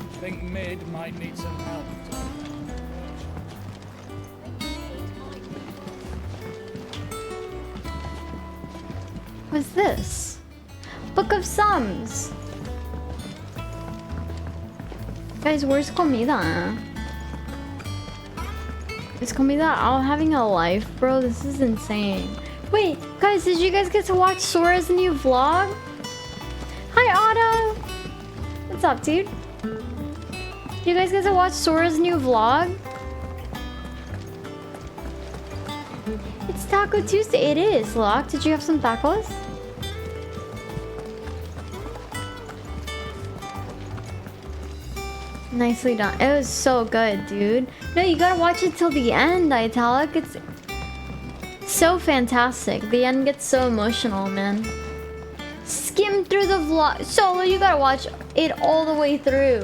I think Mid might need some help. What's this? Book of Sums. Guys, where's comida? Is comida out having a life, bro? This is insane. Wait, guys, did you guys get to watch Sora's new vlog? Hi, Otto. What's up, dude? You guys get to watch Sora's new vlog? It's Taco Tuesday. It is, Locke. Did you have some tacos? Nicely done. It was so good, dude. No, you gotta watch it till the end, Italic. It's so fantastic. The end gets so emotional, man. Skim through the vlog. Solo, you gotta watch it all the way through.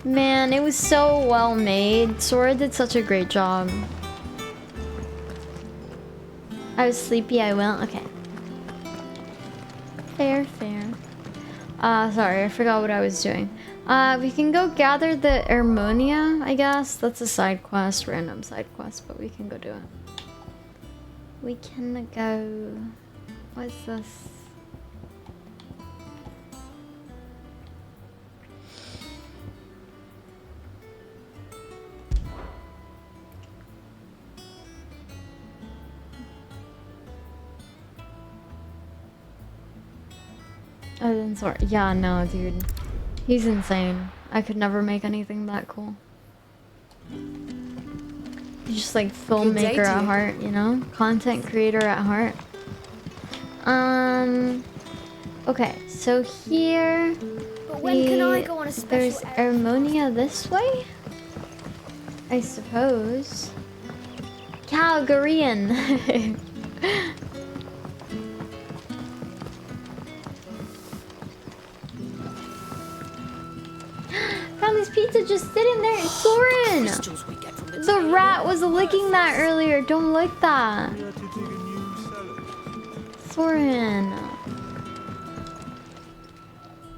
Man, it was so well made. Sora did such a great job. I was sleepy, I will. Okay. Fair, fair. Sorry, I forgot what I was doing. We can go gather the Harmonia, I guess. That's a side quest, random side quest, but we can go do it. We can go... What's this? Oh, then sorry. Yeah, no, dude. He's insane. I could never make anything that cool. He's just like filmmaker at heart, you know? Content creator at heart. Okay, so here... But when can I go on a special... There's Harmonia this way? I suppose. Calgarian! Family's pizza just sitting there. Soren! The rat was licking that earlier. Don't lick that. Thorin.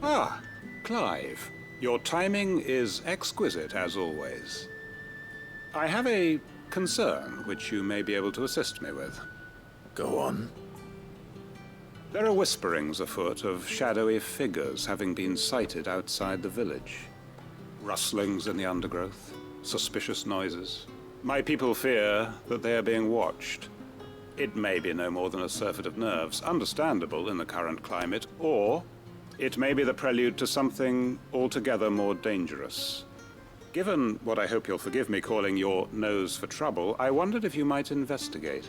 Ah, Clive. Your timing is exquisite, as always. I have a concern which you may be able to assist me with. Go on. There are whisperings afoot of shadowy figures having been sighted outside the village. Rustlings in the undergrowth, suspicious noises. My people fear that they are being watched. It may be no more than a surfeit of nerves, understandable in the current climate, or it may be the prelude to something altogether more dangerous. Given what I hope you'll forgive me calling your nose for trouble, I wondered if you might investigate.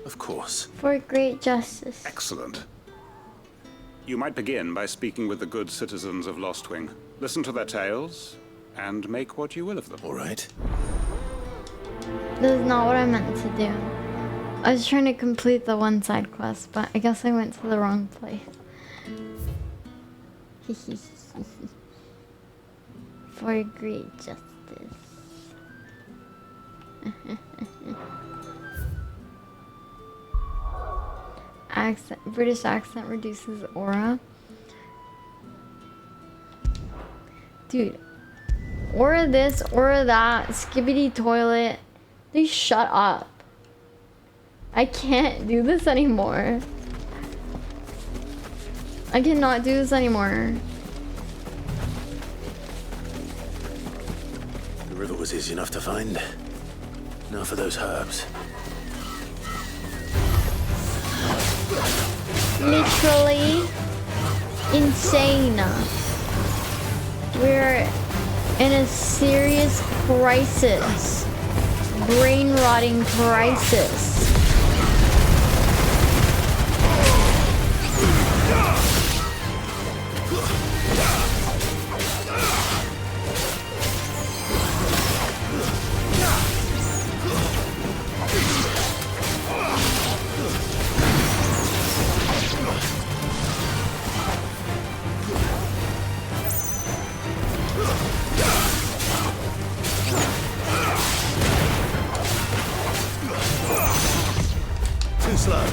Of course. For great justice. Excellent. You might begin by speaking with the good citizens of Lostwing. Listen to their tales, and make what you will of them. All right. This is not what I meant to do. I was trying to complete the one side quest, but I guess I went to the wrong place. For great justice. British accent reduces aura. Dude. Aura this, aura that, skibbity toilet. Please shut up. I can't do this anymore. I cannot do this anymore. The river was easy enough to find. Now for those herbs. Literally insane. We're in a serious crisis. Brain rotting crisis. Too slow.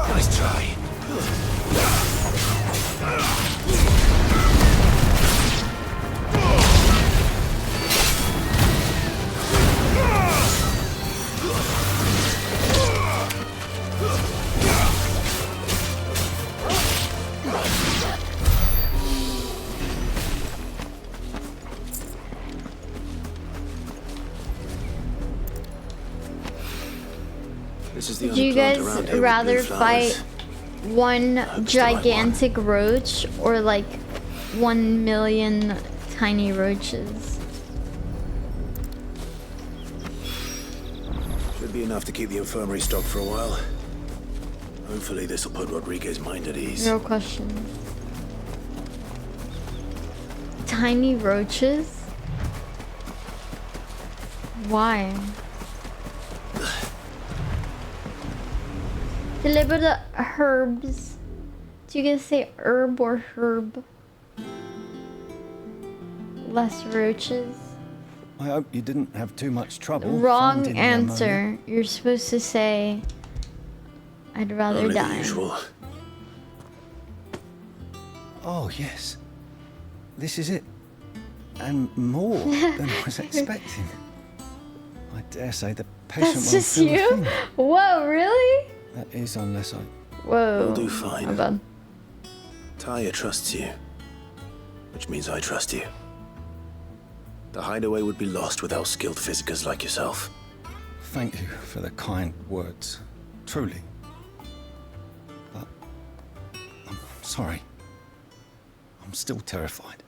Nice try. Would you guys rather fight one gigantic roach or like 1 million tiny roaches? Should be enough to keep the infirmary stocked for a while. Hopefully this will put Rodriguez's mind at ease. No question. Tiny roaches? Why? Deliver the herbs. Do you guys say herb or herb? Less roaches. I hope you didn't have too much trouble. Wrong finding the answer. ammonia. You're supposed to say, I'd rather Only the die. usual. Oh, yes. This is it. And more than I was expecting. I dare say the patient That's won't just feel a you? thing. Whoa, really? That is unless I... Whoa. We'll do fine. My bad. Talia trusts you, which means I trust you. The hideaway would be lost without skilled physicers like yourself. Thank you for the kind words. Truly. But... I'm sorry. I'm still terrified.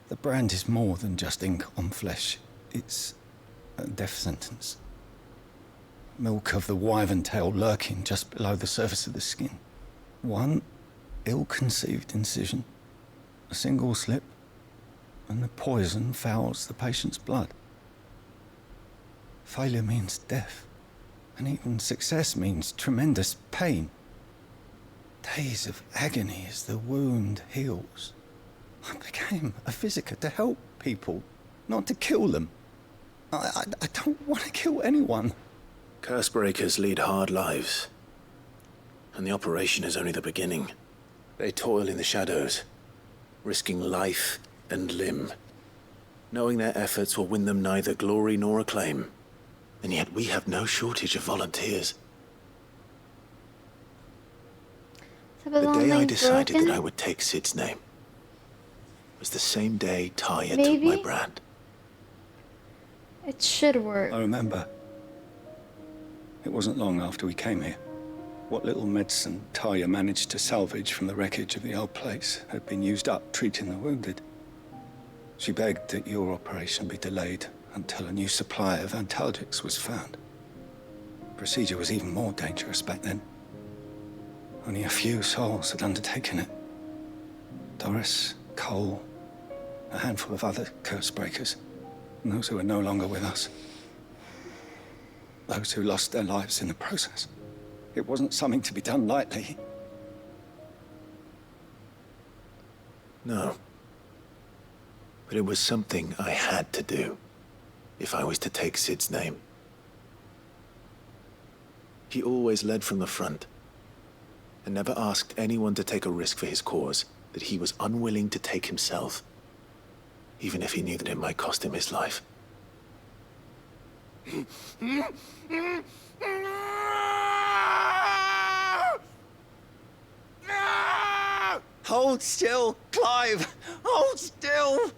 The brand is more than just ink on flesh. It's a death sentence. Milk of the wyvern tail lurking just below the surface of the skin. One ill-conceived incision, a single slip, and the poison fouls the patient's blood. Failure means death, and even success means tremendous pain. days of agony as the wound heals. I became a visitor to help people, not to kill them. I don't want to kill anyone. Cursebreakers lead hard lives. And the operation is only the beginning. They toil in the shadows, risking life and limb, knowing their efforts will win them neither glory nor acclaim. And yet we have no shortage of volunteers. The day I decided that I would take Sid's name was the same day Taya took my brand. It should work. I remember. It wasn't long after we came here. What little medicine Taya managed to salvage from the wreckage of the old place had been used up treating the wounded. She begged that your operation be delayed until a new supply of antalgics was found. Procedure was even more dangerous back then. Only a few souls had undertaken it. Doris, Cole, a handful of other Cursebreakers, and those who are no longer with us. Those who lost their lives in the process. It wasn't something to be done lightly. No. But it was something I had to do, if I was to take Sid's name. He always led from the front, and never asked anyone to take a risk for his cause that he was unwilling to take himself, even if he knew that it might cost him his life. Hold still, Clive! Hold still!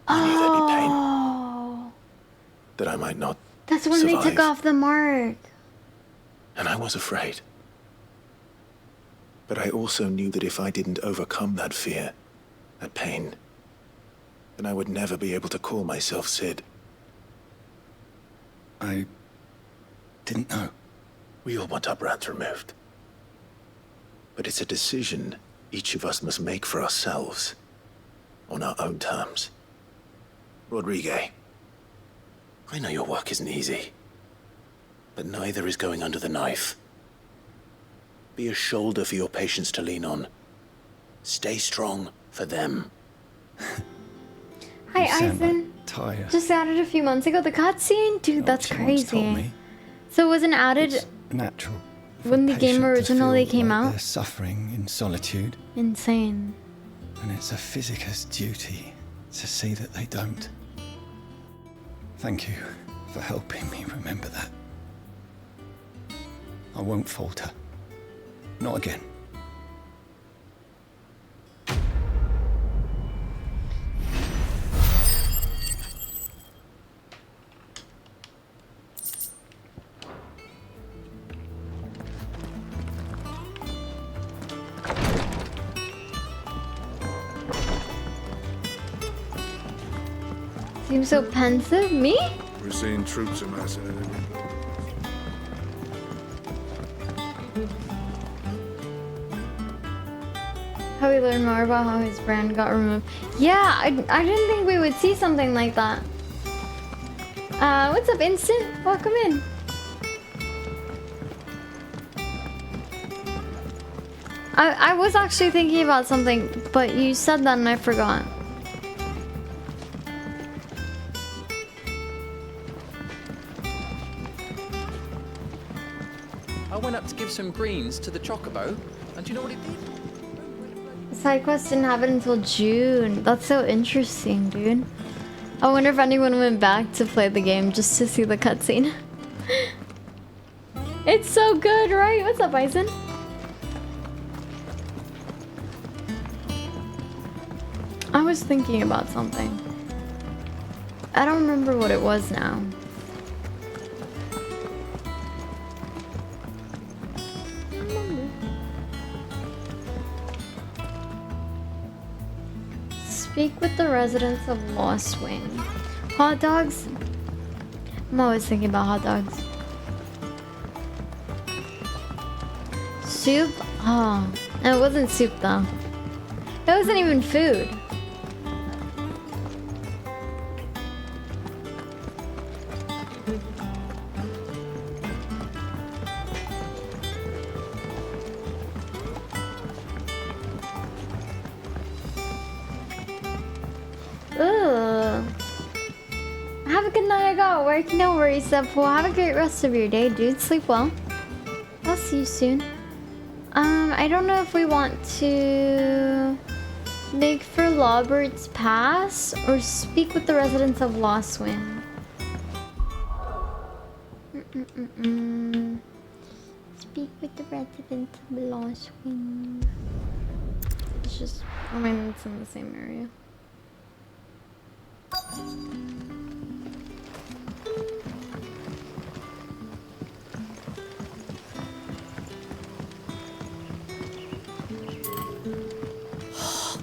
I knew there'd be pain. That I might not That's when survive. they took off the mark. And I was afraid. But I also knew that if I didn't overcome that fear, that pain, then I would never be able to call myself Sid. I didn't know. We all want our brands removed. But it's a decision each of us must make for ourselves, on our own terms. Rodrigue, I know your work isn't easy, but neither is going under the knife. Be a shoulder for your patients to lean on. Stay strong for them. Hi, Eisen. Taya. Just added a few months ago. The cutscene? Dude, that's crazy. So it wasn't added Natural. when the game originally came out? They're suffering in solitude. Insane. And it's a physicist's duty to see that they don't. Thank you for helping me remember that. I won't falter. Not again. Seems so pensive. Me? We're seeing troops amassing again. How we learn more about how his brand got removed. Yeah, I didn't think we would see something like that. What's up, Instant? Welcome in. I was actually thinking about something, but you said that and I forgot. I went up to give some greens to the chocobo, and do you know what it did? The side quest didn't happen until June. That's so interesting, dude. I wonder if anyone went back to play the game just to see the cutscene. It's so good, right? What's up, Bison? I was thinking about something. I don't remember what it was now. Speak with the residents of Lost Wing. Hot dogs? I'm always thinking about hot dogs. Soup? Oh, it wasn't soup though. It wasn't even food. a good night. I got work. No worries, Well, have a great rest of your day, dude. Sleep well. I'll see you soon. I don't know if we want to make for Lawbird's Pass or speak with the residents of Lost Wind. Speak with the residents of Lost Wind. It's just, I mean, it's in the same area.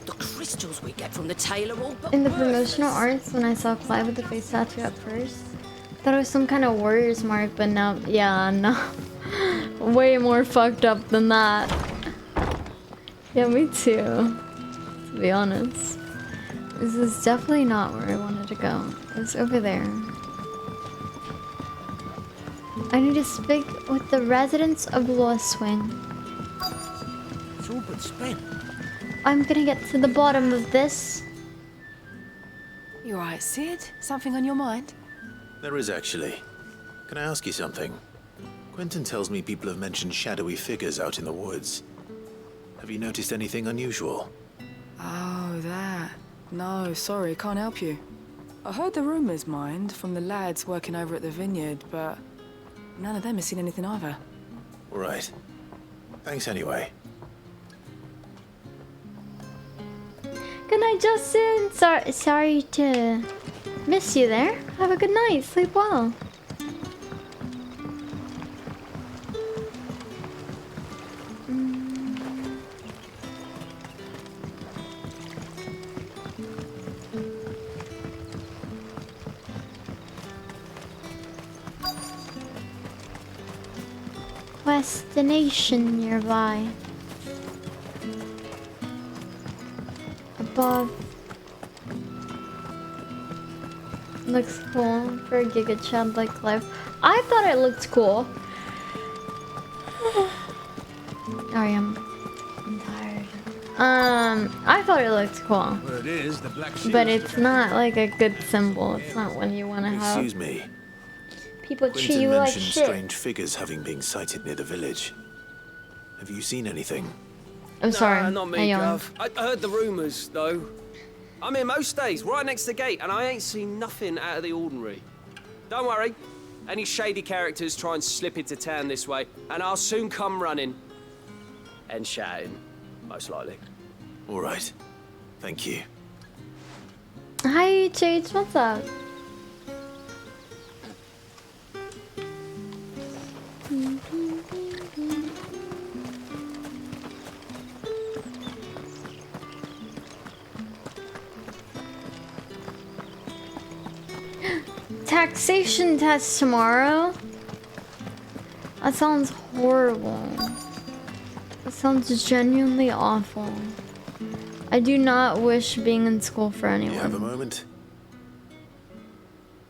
The crystals we get from the tailor all but In the promotional arts, when I saw Clive with the face tattoo at first, I thought it was some kind of warrior's mark, but now, yeah, no. Way more fucked up than that. Yeah, me too. To be honest. This is definitely not where I wanted to go. It's over there. I need to speak with the residents of Lostwind. It's all but spent. I'm gonna get to the bottom of this. You alright, Sid? Something on your mind? There is actually. Can I ask you something? Quentin tells me people have mentioned shadowy figures out in the woods. Have you noticed anything unusual? Oh, that. No, sorry, can't help you. I heard the rumors, mind, from the lads working over at the vineyard, but none of them has seen anything either. All right. Thanks anyway. Good night, Justin. Sorry to miss you there. Have a good night. Sleep well. Destination nearby. Above. Looks cool for a Giga Chad like life. I thought it looked cool. I'm tired. I thought it looked cool. Well, it is, the black shield. But it's not like a good symbol. It's not one you want to have. Excuse me. People treat Quentin you like mentioned shit. strange figures having been sighted near the village. Have you seen anything? I'm sorry. Nah, not I me, yawned. Gov. I heard the rumours, though. I'm here most days, right next to the gate, and I ain't seen nothing out of the ordinary. Don't worry. Any shady characters try and slip into town this way, and I'll soon come running. And shouting, most likely. All right. Thank you. Hi, Jades. What's up? Taxation test tomorrow? That sounds horrible. That sounds genuinely awful. I do not wish being in school for anyone. You have a moment?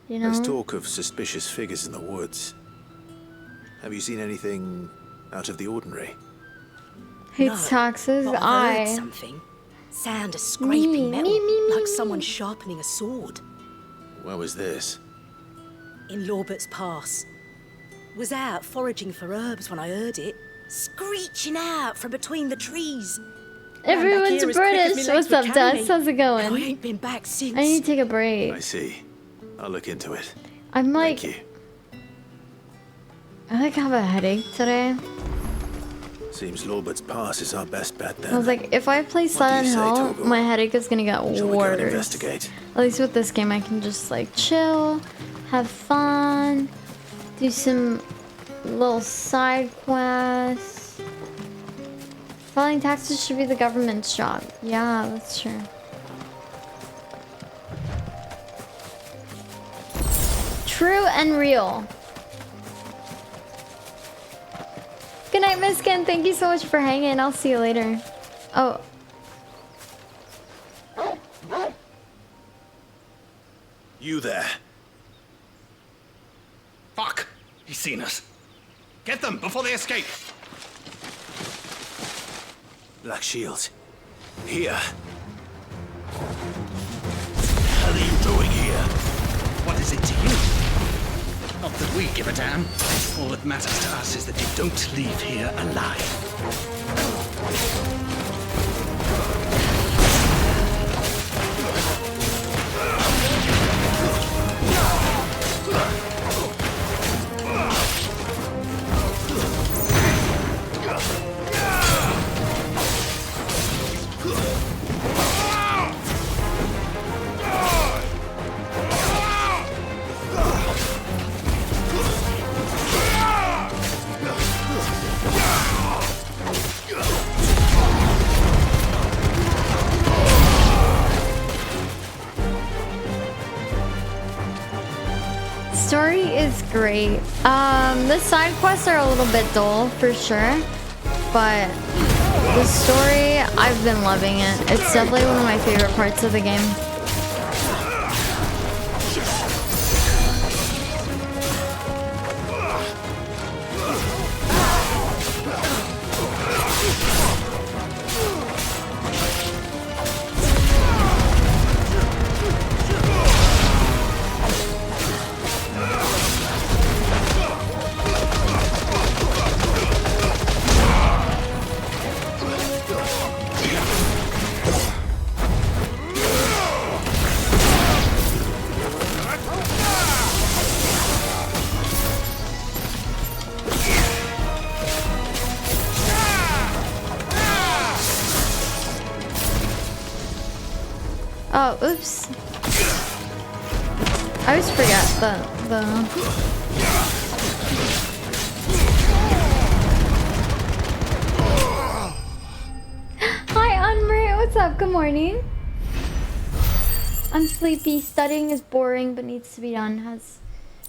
You know? Let's talk of suspicious figures in the woods. Have you seen anything out of the ordinary? Hates taxes. But I've heard something. Sound of scraping metal, like someone sharpening a sword. Where was this? In Lawbert's Pass. Was out foraging for herbs when I heard it, screeching out from between the trees. Everyone's British. What's up, Dust? How's it going? I ain't been back since. I need to take a break. I see. I'll look into it. I'm like, Thank you. I have a headache today. Seems Lawbert's Pass is our best bet then. I was like, if I play Silent Hill, my headache is gonna get Shall we go and worse. investigate? At least with this game, I can just like chill, have fun, do some little side quests. Filing taxes should be the government's job. Yeah, that's true. True and real. Good night, Miss Ken. Thank you so much for hanging. I'll see you later. Oh. You there. Fuck! He's seen us. Get them before they escape. Black Shield. Here. What are you doing here? What is it to you? Not that we give a damn. All that matters to us is that you don't leave here alive. Story is great. The side quests are a little bit dull for sure, but the story, I've been loving it. It's definitely one of my favorite parts of the game. Oh, oops. I always forget the... Hi, Anne-Marie. What's up? Good morning. I'm sleepy. Studying is boring, but needs to be done. Has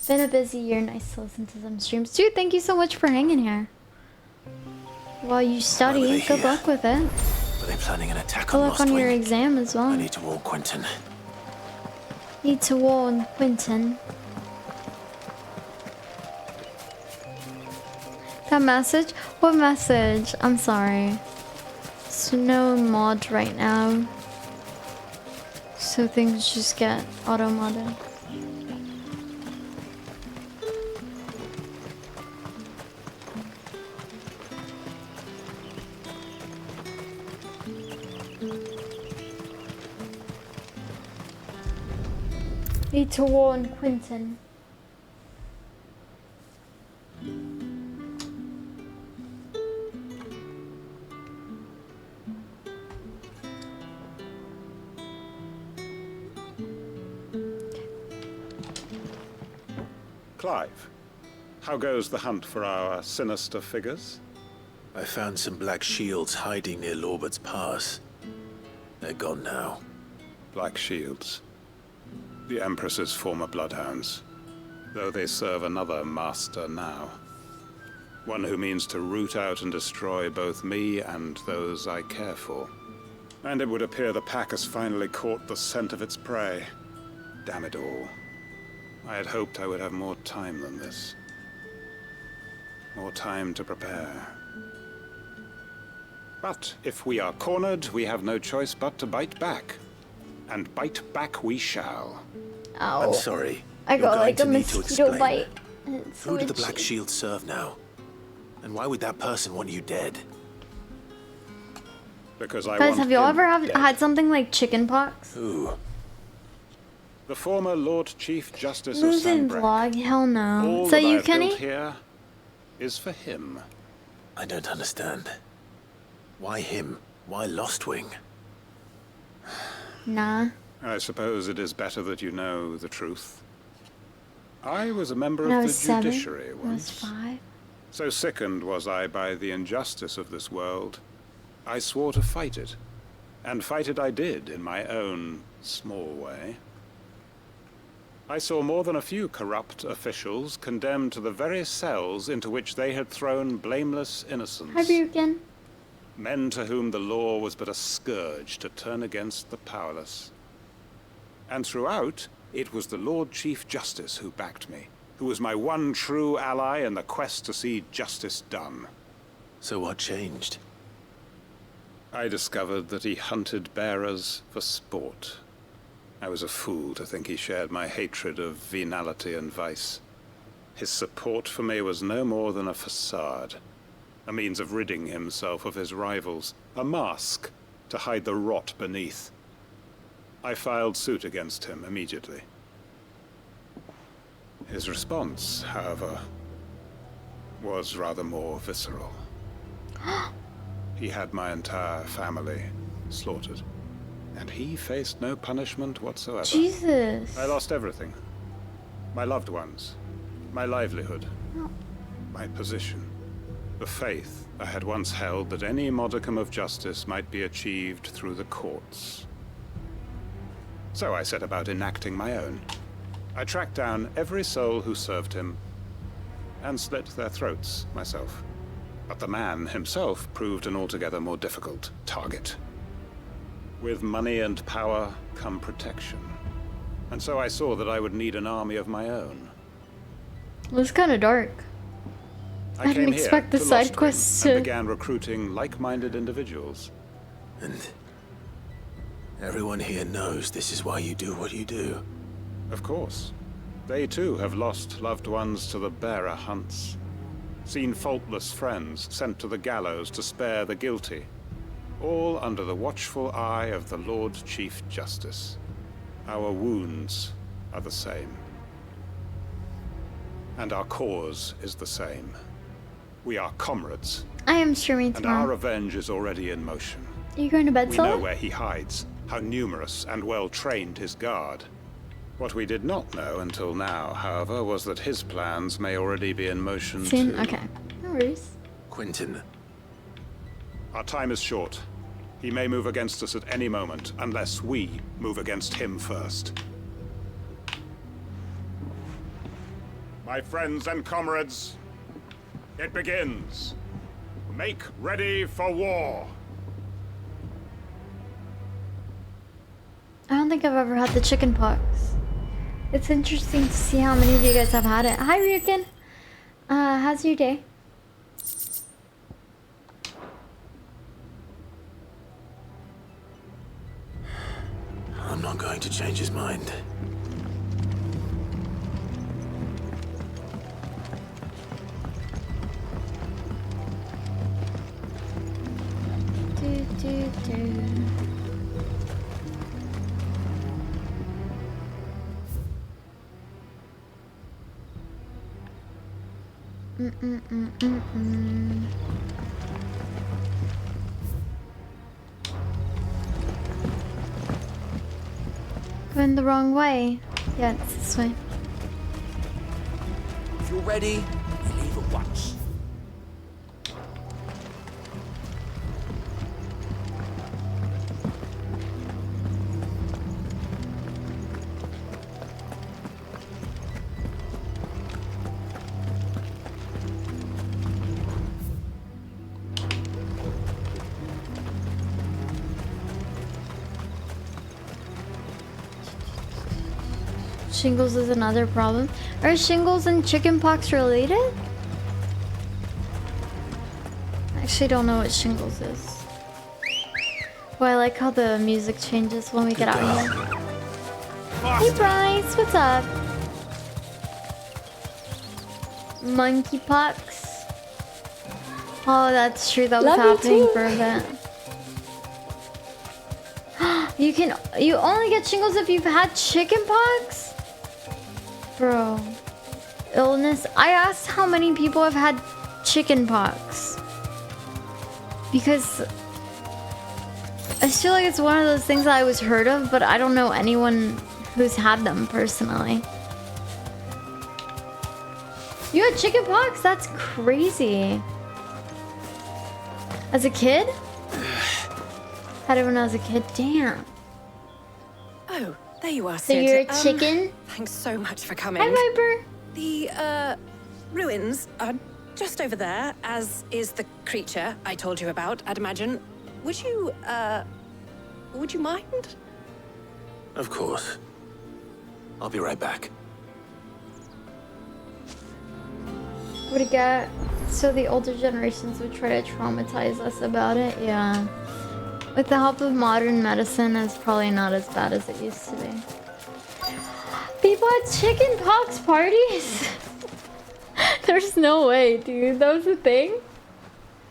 been a busy year. Nice to listen to some streams. Dude, thank you so much for hanging here. While you study, good luck with it. Are they planning an attack Good on luck on your Lostwing? exam as well. I need to warn Quentin. Need to warn Quentin. That message? What message? I'm sorry. It's no mod right now. So things just get auto-modded. Need to warn Quentin. Clive, how goes the hunt for our sinister figures? I found some black shields hiding near Lorbert's Pass. They're gone now. Black shields. The Empress's former bloodhounds, though they serve another master now. One who means to root out and destroy both me and those I care for. And it would appear the pack has finally caught the scent of its prey. Damn it all. I had hoped I would have more time than this. More time to prepare. But if we are cornered, we have no choice but to bite back. And bite back we shall. Ow. I'm sorry. I got like a need to mosquito explain. bite. And it's Who do the itchy. Black Shields serve now? And why would that person want you dead? Because I Guys, want have y'all him ever dead. had something like chicken pox? Who? The former Lord Chief Justice of Moving Sanbreque. vlog? Hell no. All Is that that you, I've Kenny? built here is for him. I don't understand. Why him? Why Lostwing? Nah. I suppose it is better that you know the truth. I was a member When I of the was 7, judiciary I was once. 5. So sickened was I by the injustice of this world, I swore to fight it. And fight it I did in my own small way. I saw more than a few corrupt officials condemned to the very cells into which they had thrown blameless innocents. Hi, Buchan. Men to whom the law was but a scourge to turn against the powerless. And throughout, it was the Lord Chief Justice who backed me, who was my one true ally in the quest to see justice done. So what changed? I discovered that he hunted bearers for sport. I was a fool to think he shared my hatred of venality and vice. His support for me was no more than a facade, a means of ridding himself of his rivals, a mask to hide the rot beneath. I filed suit against him immediately. His response, however, was rather more visceral. He had my entire family slaughtered, and he faced no punishment whatsoever. Jesus. I lost everything. My loved ones, my livelihood, my position, the faith I had once held that any modicum of justice might be achieved through the courts. So I set about enacting my own. I tracked down every soul who served him and slit their throats myself. But the man himself proved an altogether more difficult target. With money and power come protection. And so I saw that I would need an army of my own. It was kind of dark. I didn't expect the side quests to... and began recruiting like-minded individuals. And everyone here knows this is why you do what you do. Of course. They too have lost loved ones to the bearer hunts. Seen faultless friends sent to the gallows to spare the guilty. All under the watchful eye of the Lord Chief Justice. Our wounds are the same. And our cause is the same. We are comrades. I am streaming and tomorrow. our revenge is already in motion. Are you going to bed, We Solo? know where he hides, how numerous and well-trained his guard. What we did not know until now, however, was that his plans may already be in motion Seen? too. Okay. No worries. Quentin. Our time is short. He may move against us at any moment, unless we move against him first. My friends and comrades, it begins. Make ready for war. I don't think I've ever had the chicken pox. It's interesting to see how many of you guys have had it. Hi, Ryukin. How's your day? I'm not going to change his mind. Do. Going the wrong way. Yeah, it's this way. If you're ready, you leave at once. Shingles is another problem. Are shingles and chickenpox related? I actually don't know what shingles is. Well, I like how the music changes when we get out of here. Hey Bryce, what's up? Monkeypox. Oh, that's true. That was happening for a bit. You only get shingles if you've had chickenpox? Bro. Illness. I asked how many people have had chickenpox. Because I feel like it's one of those things that I was heard of, but I don't know anyone who's had them personally. You had chickenpox? That's crazy. As a kid? Had it when I was a kid. Damn. Oh, there you are, So Sid. you're a chicken? Thanks so much for coming. Hi, Viper. The, ruins are just over there, as is the creature I told you about, I'd imagine. Would you mind? Of course. I'll be right back. Would it get... So the older generations would try to traumatize us about it? Yeah. With the help of modern medicine, it's probably not as bad as it used to be. People had chicken pox parties? There's no way, dude. That was a thing?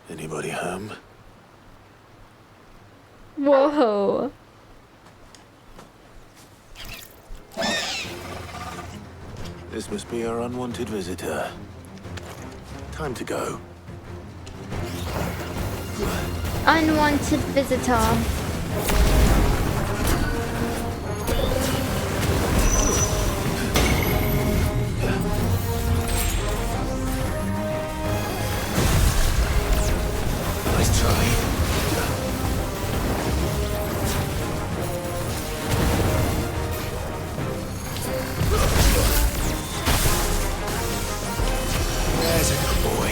Anybody home? Whoa. This must be our unwanted visitor. Time to go. Unwanted visitor. Nice try. There's a good boy.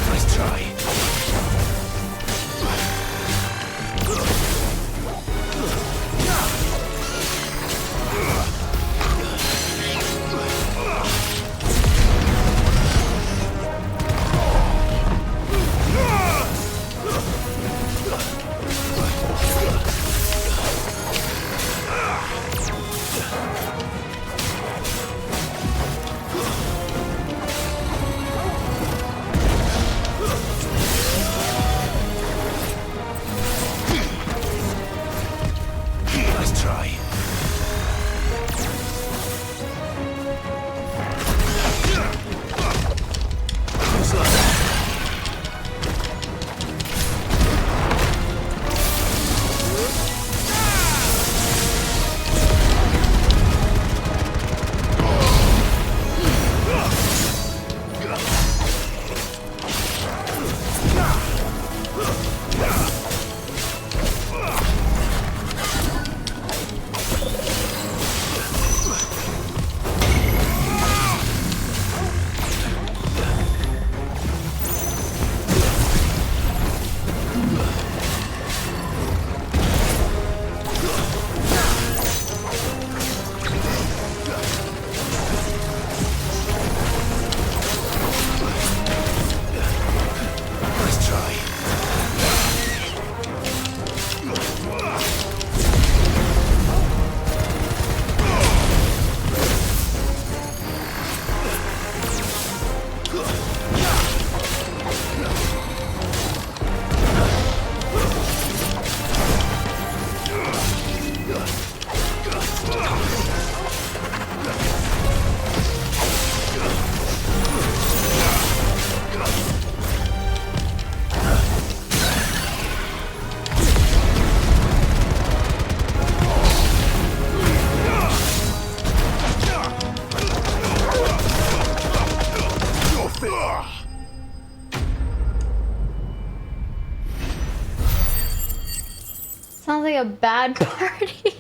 Nice try. Nice try. Looks like that. Nice try. Sounds like a bad party.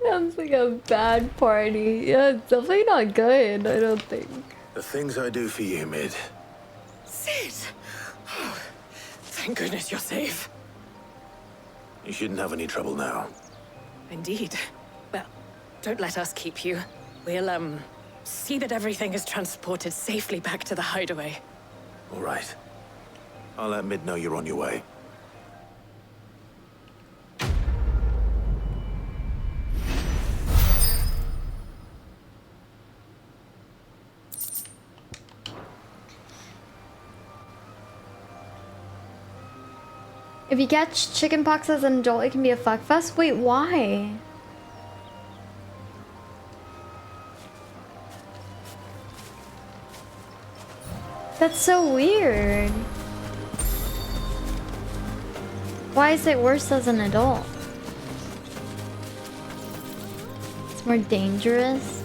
Sounds like a bad party. Yeah, it's definitely not good, I don't think. The things I do for you, Mid. Sid! Oh, thank goodness you're safe. You shouldn't have any trouble now. Indeed. Well, don't let us keep you. We'll, see that everything is transported safely back to the hideaway. All right. I'll let Mid know you're on your way. If you catch chickenpox as an adult, it can be a fuckfest? Wait, why? That's so weird. Why is it worse as an adult? It's more dangerous?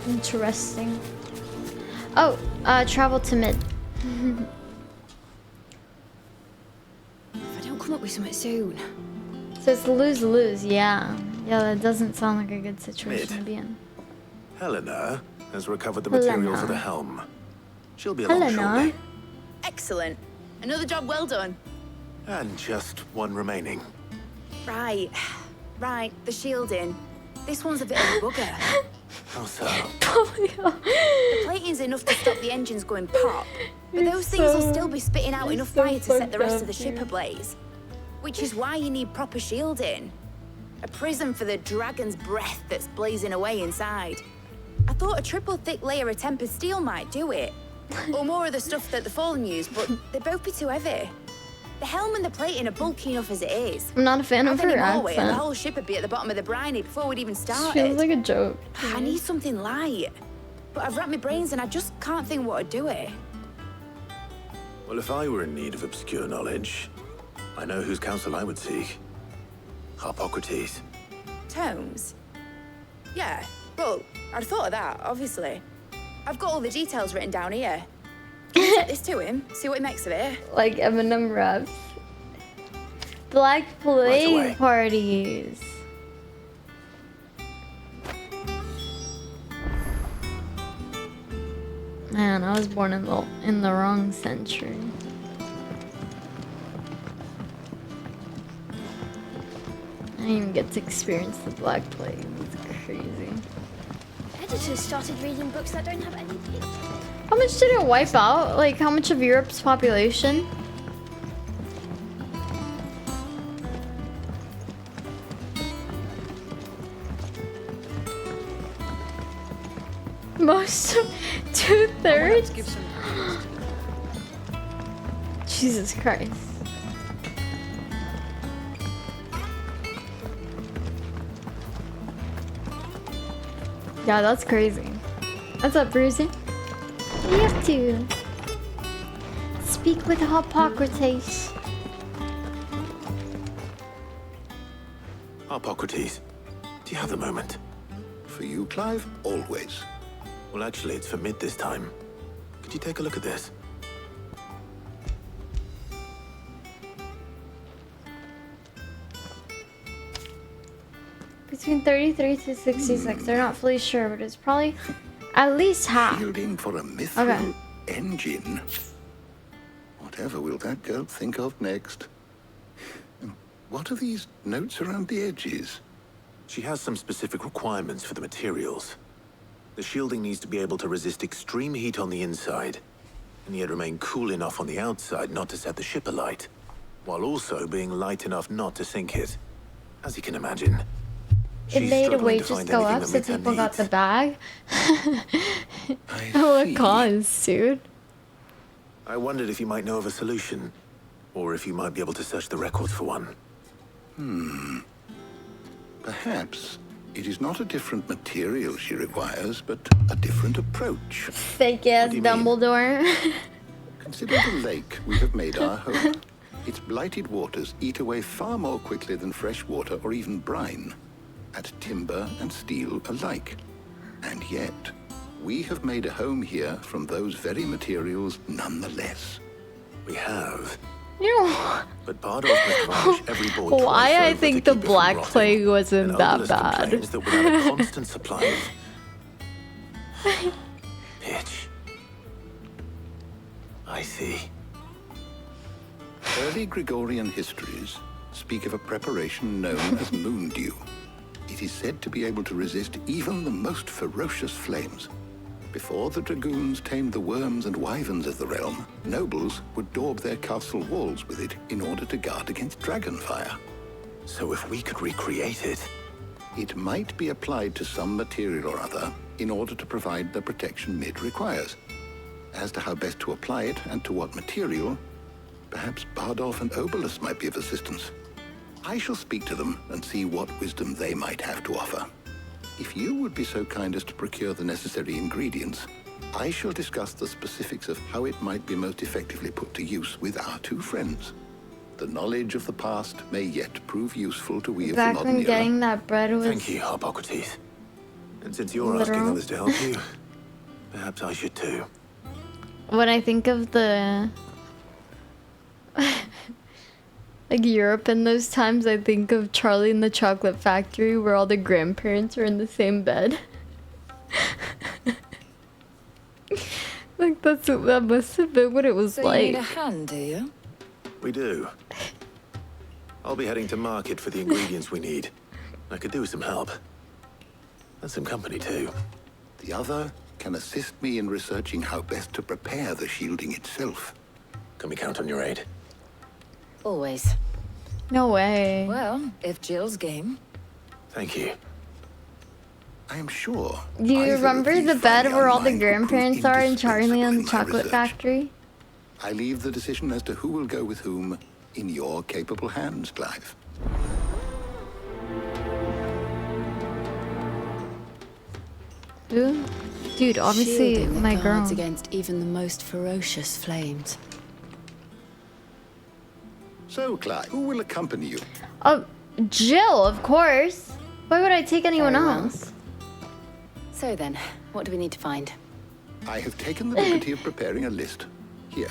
Interesting. Oh, travel to Mid. If I don't come up with something soon. So it's lose-lose, yeah. Yeah, that doesn't sound like a good situation to be in. Helena has recovered the material for the helm. She'll be along Helena? shortly. Excellent. Another job well done. And just one remaining. Right. Right, the shielding. This one's a bit of a bugger. How so? The plating's enough to stop the engines going pop, but those things will still be spitting out enough fire to set the rest of the ship ablaze. Which is why you need proper shielding. A prison for the dragon's breath that's blazing away inside. I thought a triple thick layer of tempered steel might do it. Or more of the stuff that the Fallen use, but they'd both be too heavy. The helm and the plating are bulky enough as it is. I'm not a fan of her The accent. whole ship would be at the bottom of the briny before we'd even started. Feels like a joke. I need something light. But I've racked my brains and I just can't think what to do it. Well, if I were in need of obscure knowledge, I know whose counsel I would seek. Harpocrates. Tomes? Yeah, well, I'd thought of that, obviously. I've got all the details written down here. Can you take this to him? See what he makes of it? Like Eminem raps. Black Plague parties. Man, I was born in the wrong century. I didn't even get to experience the Black Plague. It's crazy. Editors started reading books that don't have any pictures. How much did it wipe out? Like, how much of Europe's population? Most of 2/3? Jesus Christ. Yeah, that's crazy. What's up, Brucey? You have to speak with Harpocrates. Harpocrates, do you have a moment? For you, Clive? Always. Well, actually, it's for mid this time. Could you take a look at this? Between 33 to 66. They're not fully sure, but it's probably at least half. Shielding for a mithril engine. Whatever will that girl think of next? What are these notes around the edges? She has some specific requirements for the materials. The shielding needs to be able to resist extreme heat on the inside, and yet remain cool enough on the outside not to set the ship alight, while also being light enough not to sink it. As you can imagine. It made a wages go up so people got the bag. What cause, dude? I wondered if you might know of a solution, or if you might be able to search the records for one. Perhaps it is not a different material she requires, but a different approach. Fake ass Dumbledore. Consider the lake we have made our home. Its blighted waters eat away far more quickly than fresh water or even brine, at timber and steel alike. And yet, we have made a home here from those very materials nonetheless. We have. No. But Bardolph must varnish every board Why twice I over think to the keep it Black from rotting. Plague wasn't And that Obelisk bad. complains that without a constant supply of pitch. I see. Early Gregorian histories speak of a preparation known as moon dew. It is said to be able to resist even the most ferocious flames. Before the dragoons tamed the worms and wyverns of the realm, nobles would daub their castle walls with it in order to guard against dragon fire. So if we could recreate it... It might be applied to some material or other in order to provide the protection Mid requires. As to how best to apply it and to what material, perhaps Bardolph and Obelisk might be of assistance. I shall speak to them and see what wisdom they might have to offer. If you would be so kind as to procure the necessary ingredients, I shall discuss the specifics of how it might be most effectively put to use with our two friends. The knowledge of the past may yet prove useful to we of the Back modern when era. getting that bread was Thank you, Harpocrates. And since you're asking literal. others to help you, perhaps I should too. When I think of the like Europe in those times, I think of Charlie and the Chocolate Factory where all the grandparents are in the same bed. Like That must have been what it was So like. you need a hand, do you? We do. I'll be heading to market for the ingredients we need. I could do with some help. And some company, too. The other can assist me in researching how best to prepare the shielding itself. Can we count on your aid? Always. No way. Well, if Jill's game. Thank you. I am sure. Do you remember the bed where all the grandparents are in Charlie and the Chocolate Factory? I leave the decision as to who will go with whom in your capable hands, Clive. Dude, obviously Shielding my that girl. guards against even the most ferocious flames. So, Clive, who will accompany you? Oh, Jill, of course. Why would I take anyone Very well. else? So then, what do we need to find? I have taken the liberty of preparing a list. Here.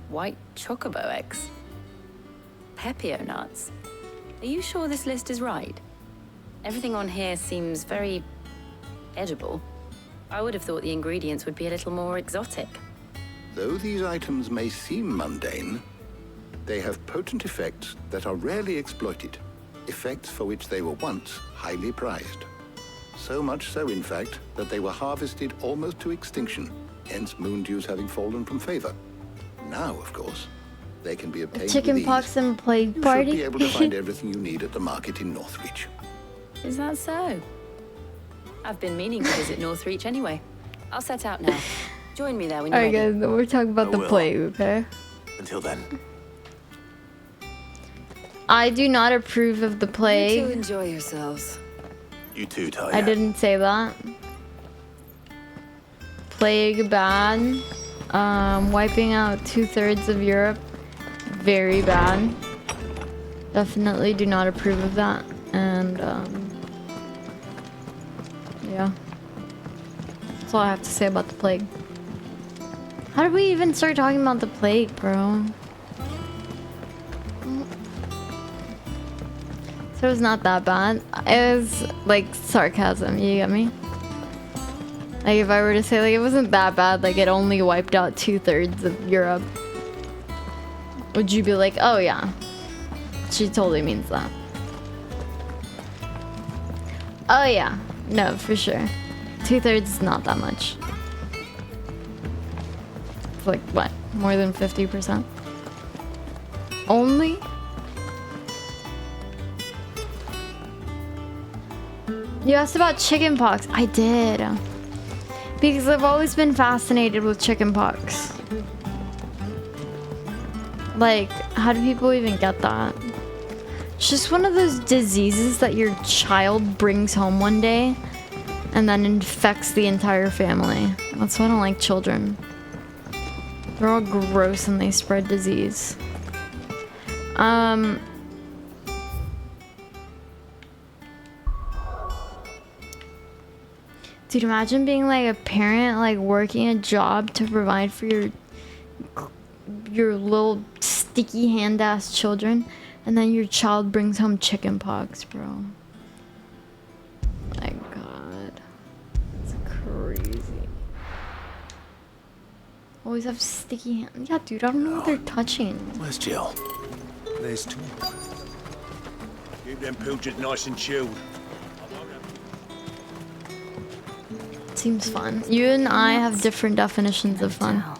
White chocobo eggs. Pepio nuts. Are you sure this list is right? Everything on here seems very edible. I would have thought the ingredients would be a little more exotic. Though these items may seem mundane, they have potent effects that are rarely exploited. Effects for which they were once highly prized. So much so, in fact, that they were harvested almost to extinction, hence moon dews having fallen from favor. Now, of course, they can be obtained Chicken with pox ease. and plague You party. should be able to find everything you need at the market in Northreach. Is that so? I've been meaning to visit Northreach anyway. I'll set out now. Join me there when you're Alright ready. guys, we're talking about I the will. plague, okay? Until then. I do not approve of the You two plague. enjoy yourselves. You too, Talia. I didn't say that. Plague bad. Wiping out 2/3 of Europe. Very bad. Definitely do not approve of that. And yeah. That's all I have to say about the plague. How did we even start talking about the plague, bro? So it's not that bad. It was like sarcasm, you get me? Like if I were to say like it wasn't that bad, like it only wiped out 2/3 of Europe. Would you be like, oh yeah, she totally means that. Oh yeah, no, for sure. 2/3 is not that much. It's like what, more than 50%? Only? You asked about chickenpox. I did. Because I've always been fascinated with chickenpox. Like, how do people even get that? It's just one of those diseases that your child brings home one day and then infects the entire family. That's why I don't like children. They're all gross and they spread disease. Dude, imagine being like a parent, like working a job to provide for your little sticky hand-ass children, and then your child brings home chickenpox, bro. My God, it's crazy. Always have sticky hands. Yeah, dude, I don't know what they're touching. Where's Jill? There's two. Keep them pilchards nice and chilled. Seems fun. You and I have different definitions of fun. How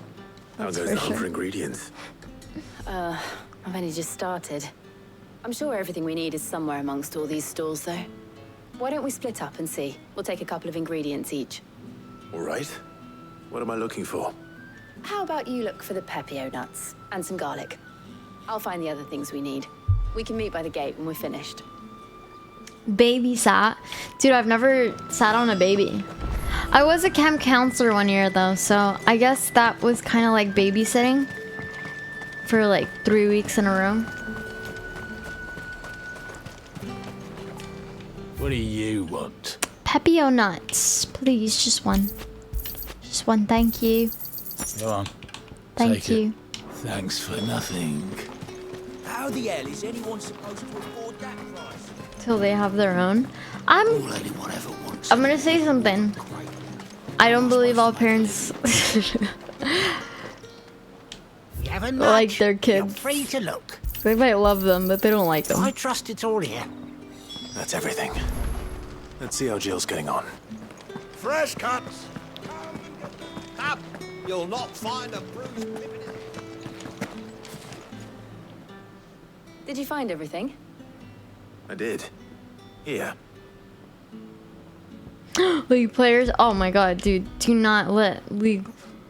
That's goes for the hunt sure. for ingredients? I've only just started. I'm sure everything we need is somewhere amongst all these stalls, though. Why don't we split up and see? We'll take a couple of ingredients each. All right. What am I looking for? How about you look for the pepio nuts and some garlic? I'll find the other things we need. We can meet by the gate when we're finished. Baby sat. Dude, I've never sat on a baby. I was a camp counselor one year though, so I guess that was kind of like babysitting for like 3 weeks in a row. What do you want? Pepio nuts, please, just one. Just one, thank you. Go on. Thank Take it. you. Thanks for nothing. How the hell is anyone supposed to afford that price? Till they have their own. I'm gonna say something. I don't believe all parents You have a like nudge. their You're kids. free to look. They might love them, but they don't like them. I trust it's all here. That's everything. Let's see how Jill's getting on. Fresh cuts. Up. You'll not find a bruised pippin. Did you find everything? I did. Here. League players? Oh my god, dude. Do not let League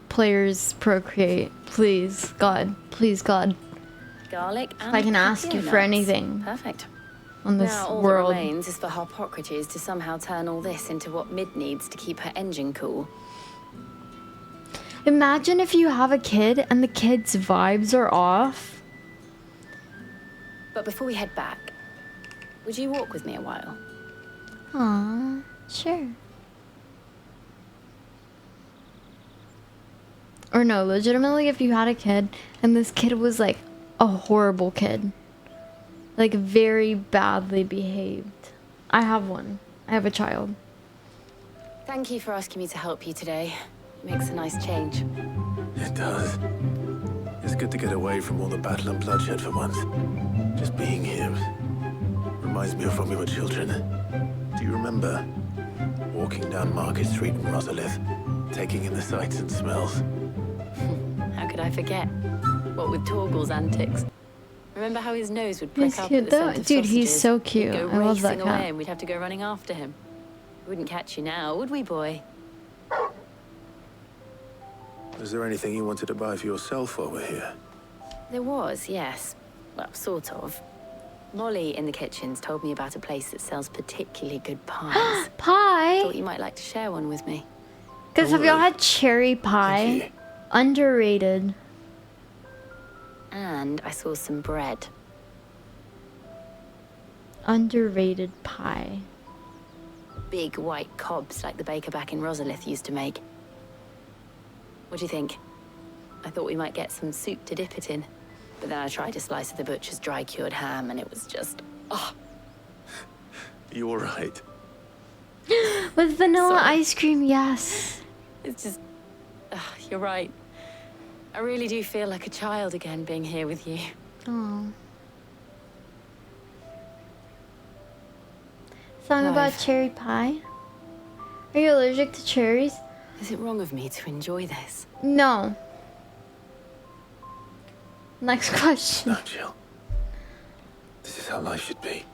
players procreate. Please, God. Please, God. Garlic and If I can ask you nuts. for anything. Perfect. On this now, all world. that remains is for Harpocrates to somehow turn all this into what Mid needs to keep her engine cool. Imagine if you have a kid and the kid's vibes are off. But before we head back, would you walk with me a while? Aww, sure. Or no, legitimately, if you had a kid and this kid was like a horrible kid, like very badly behaved. I have one. I have a child. Thank you for asking me to help you today. It makes a nice change. It does. It's good to get away from all the battle and bloodshed for once. Just being here reminds me of when we were children. Do you remember walking down Market Street in Rosalith, taking in the sights and smells? How could I forget? What with Torgal's antics. Remember how his nose would prick He's up cute at the though. scent of Dude, he's sausages? so He'd cute. go I love that racing away cat. and we'd have to go running after him. We wouldn't catch you now, would we, boy? Was there anything you wanted to buy for yourself while we're here? There was, yes. Well, sort of. Molly in the kitchens told me about a place that sells particularly good pies. Pie? Thought you might like to share one with me. Because have y'all had cherry pie? Underrated. And I saw some bread. Underrated pie. Big white cobs like the baker back in Rosalith used to make. What do you think? I thought we might get some soup to dip it in. But then I tried a slice of the butcher's dry-cured ham and it was just... oh. You all right? With vanilla ice cream, yes. It's just... you're right. I really do feel like a child again being here with you. Oh. Song about cherry pie? Are you allergic to cherries? Is it wrong of me to enjoy this? No. Next question. No, Jill. This is how life should be.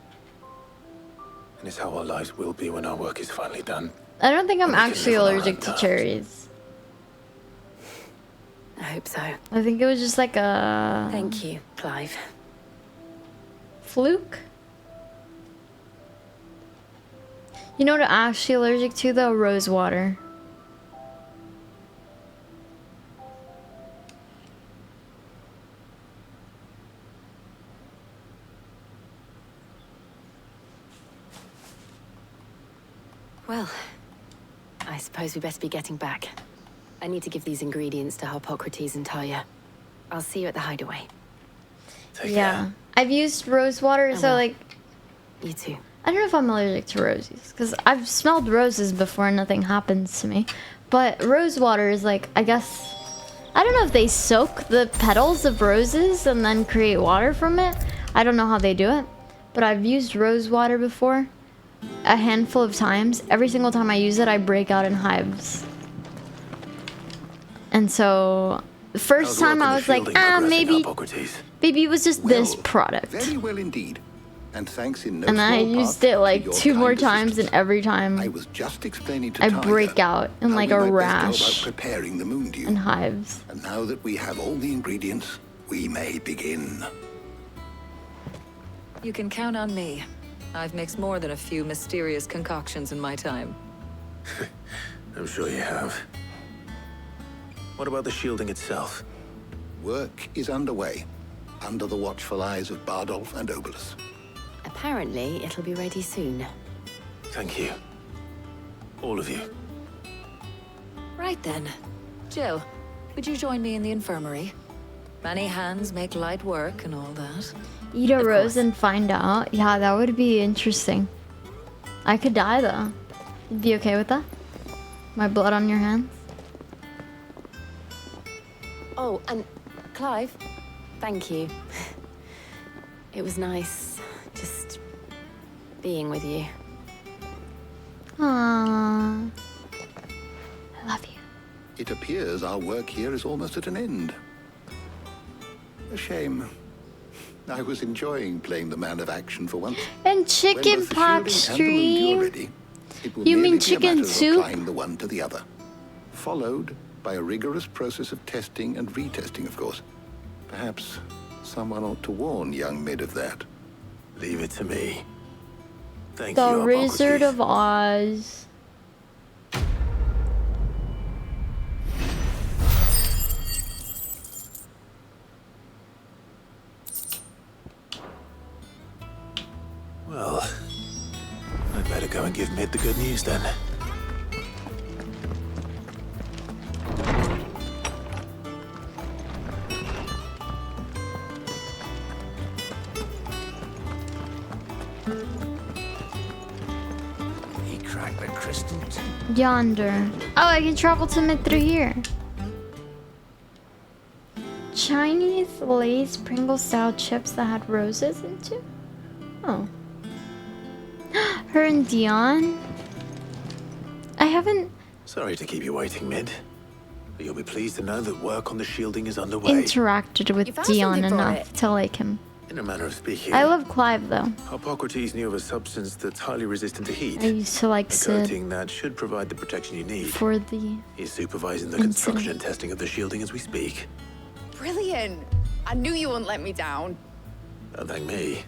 And it's how our lives will be when our work is finally done. I don't think I'm And we can actually live on our allergic own to terms. cherries. I hope so. I think it was just like a... Thank you, Clive. Fluke? You know what I'm actually allergic to though? Rose water. Well, I suppose we better be getting back. I need to give these ingredients to Harpocrates and Talia. I'll see you at the hideaway. Yeah. I've used rose water, so will. like... You too. I don't know if I'm allergic to roses, because I've smelled roses before and nothing happens to me. But rose water is like, I guess... I don't know if they soak the petals of roses and then create water from it. I don't know how they do it. But I've used rose water before. A handful of times. Every single time I use it, I break out in hives. And so... The first time I was like, maybe it was just this product. Very well indeed. And thanks in no And I small used part it like to your 2 more kind times, and every time I was just explaining to I Talia break out in how like we a might best go rash about preparing the moon dew. and hives. And now that we have all the ingredients, we may begin. You can count on me. I've mixed more than a few mysterious concoctions in my time. I'm sure you have. What about the shielding itself? Work is underway, under the watchful eyes of Bardolph and Obolus. Apparently, it'll be ready soon. Thank you. All of you. Right then. Jill, would you join me in the infirmary? Many hands make light work and all that. Eat a rose and find out. Yeah, that would be interesting. I could die though. You'd be okay with that? My blood on your hands? Oh, and Clive, thank you. It was nice just being with you. Aww. I love you. It appears our work here is almost at an end. A shame. I was enjoying playing the man of action for once. And chicken pox stream. You mean chicken soup? Applying the one to the other, followed by a rigorous process of testing and retesting, of course. Perhaps someone ought to warn young Mid of that. Leave it to me. Thank The you, Wizard of Oz. Well, I'd better go and give Mid the good news then. He cracked the crystals. Yonder. Oh, I can travel to Mid through here. Chinese Lay's Pringle style chips that had roses into? Oh. Her and Dion? I haven't Sorry to keep you waiting, Mid. But you'll be pleased to know that work on the shielding is underway. interacted with Dion enough to like him. In a manner of speaking. I love Clive though. Hippocrates knew of a substance that's highly resistant to heat. I used to like a Sid coating that should provide the protection you need. for the He's supervising the construction and testing of the shielding as we speak. Brilliant. I knew you wouldn't let me down. Don't thank me.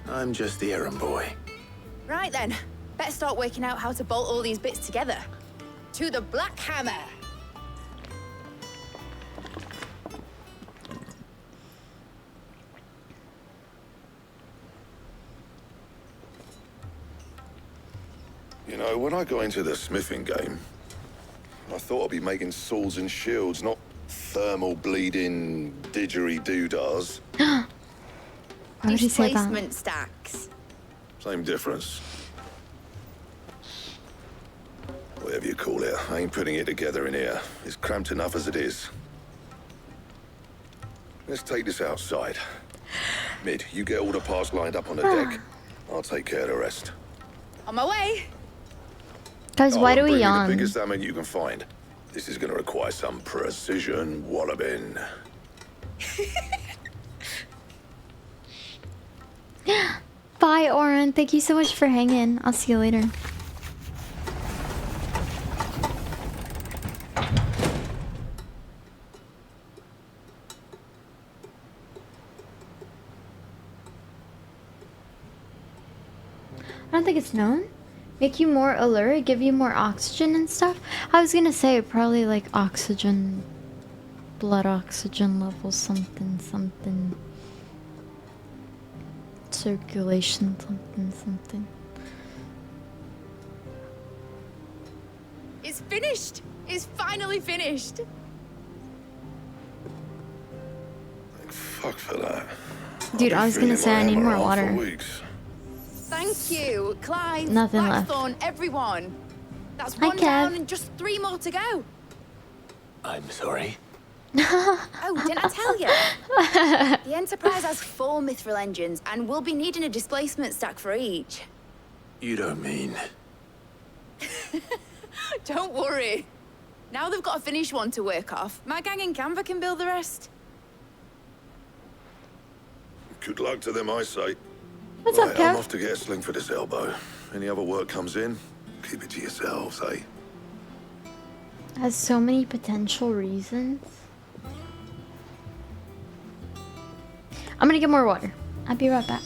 I'm just the errand boy. Right then. Better start working out how to bolt all these bits together. To the Black Hammer. You know, when I got into the smithing game, I thought I'd be making swords and shields, not thermal bleeding didgeridoo-dahs. Why would he say that? Displacement stacks. Same difference. Whatever you call it, I ain't putting it together in here. It's cramped enough as it is. Let's take this outside. Mid, you get all the parts lined up on the deck. I'll take care of the rest. On my way. Guys, why do we Bring me yawn? the biggest salmon you can find. This is gonna require some precision walloping. Bye, Oren. Thank you so much for hanging. I'll see you later. I don't think it's known. Make you more alert, give you more oxygen and stuff. I was gonna say probably like oxygen, blood oxygen levels, something. Circulation, something. It's finished. It's finally finished. Fuck for that. Dude, I was gonna say I need more water. Thank you, Clive, Nothing left. Blackthorn, everyone. That's Hi, one Kev. down and just 3 more to go. I'm sorry. Oh, didn't I tell you? The Enterprise has 4 mithril engines, and we'll be needing a displacement stack for each. You don't mean... Don't worry. Now they've got a finished one to work off. My gang in Canva can build the rest. Good luck to them, I say. What's right, up, Kev? I'm off to get a sling for this elbow. Any other work comes in, keep it to yourselves, eh? Has so many potential reasons. I'm gonna get more water. I'll be right back.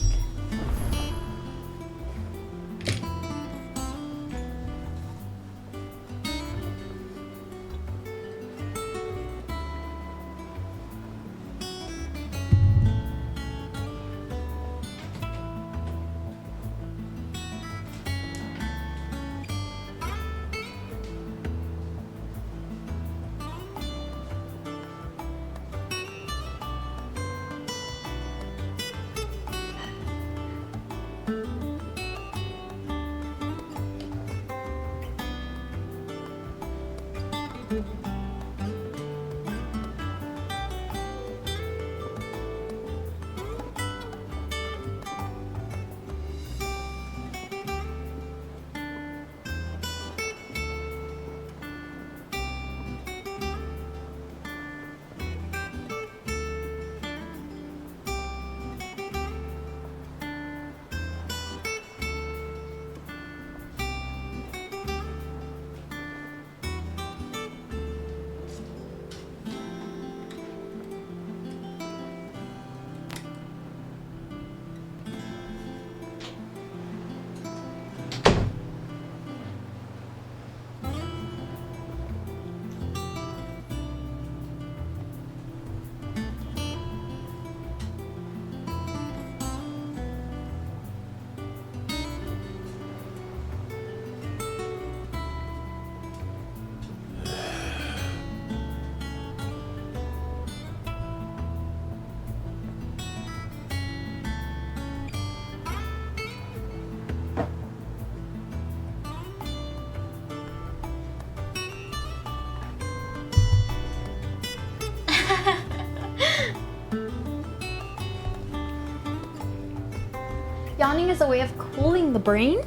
Yawning is a way of cooling the brain?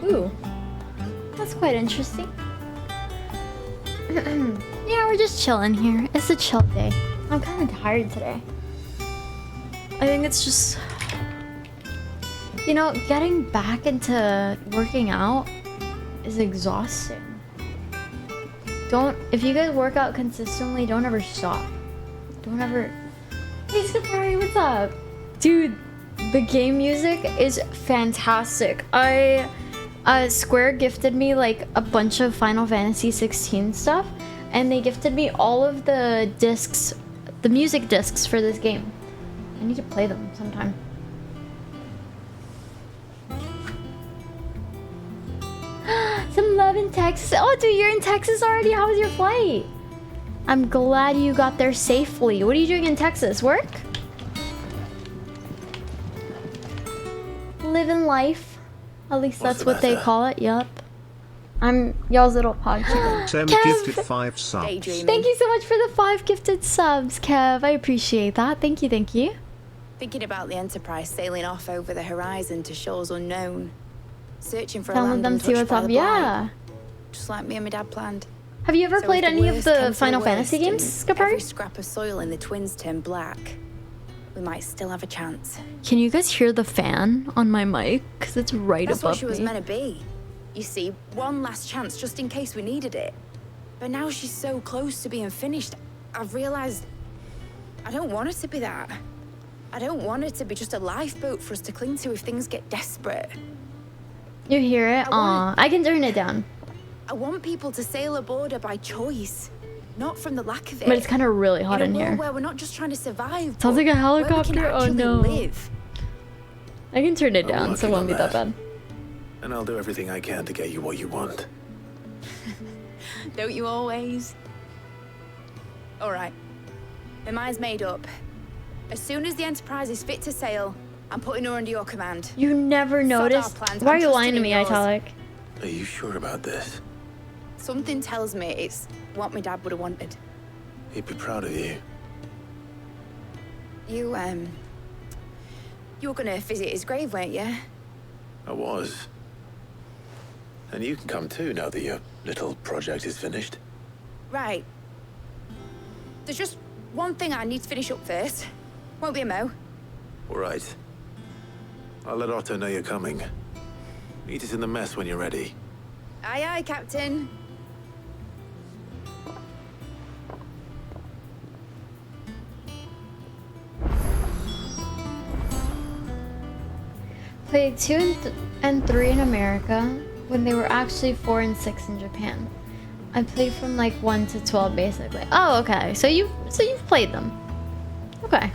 Ooh. That's quite interesting. Yeah, we're just chilling here. It's a chill day. I'm kind of tired today. I think it's just... You know, getting back into working out is exhausting. If you guys work out consistently, don't ever stop. Don't ever... Hey, Skipari, what's up? Dude, the game music is fantastic. Square gifted me like a bunch of Final Fantasy 16 stuff, and they gifted me all of the discs, the music discs for this game. I need to play them sometime. Some love in Texas. Oh, dude, you're in Texas already? How was your flight? I'm glad you got there safely. What are you doing in Texas? Work? Living life. At least that's what they call it. Yup. I'm y'all's little pod chicken. Sam Kev, gifted 5 subs. thank you so much for the 5 gifted subs, Kev. I appreciate that. Thank you, thank you. Thinking about the Enterprise sailing off over the horizon to shores unknown. Searching for a Telling land them to see untouched what's by up. the Yeah. blight. Just like me and my dad planned. Have you ever So played if the any of worst the came to Final the Fantasy worst games, and every Skipari? scrap of soil in the twins turned black, we might still have a chance. Can you guys hear the fan on my mic? Because it's right That's what above she was me. meant to be. You see, one last chance just in case we needed it. But now she's so close to being finished, I've realized I don't want her to be that. I don't want her to be just a lifeboat for us to cling to if things get desperate. You hear it? Aw, I can turn it down. I want people to sail aboard her by choice, not from the lack of it. But it's kind of really hot in a world here. where we're not just trying to survive. Sounds like a but helicopter. Where we Oh can actually no. live. I can turn it down, so it working won't be on that that. bad. And I'll do everything I can to get you what you want. Don't you always? All right. My mind's made up. As soon as the Enterprise is fit to sail, I'm putting her under your command. You never Sod our noticed? plans, Why are I'm you lying trusting to in me, yours. Italic? Are you sure about this? Something tells me it's what my dad would have wanted. He'd be proud of you. You were gonna visit his grave, weren't you? I was. And you can come too now that your little project is finished. Right. There's just one thing I need to finish up first. Won't be a mo. All right. I'll let Otto know you're coming. Meet us in the mess when you're ready. Aye, aye, Captain. Played 2 and 3 in America when they were actually 4 and 6 in Japan. I played from like 1 to 12 basically. Oh, okay. So you've played them. Okay.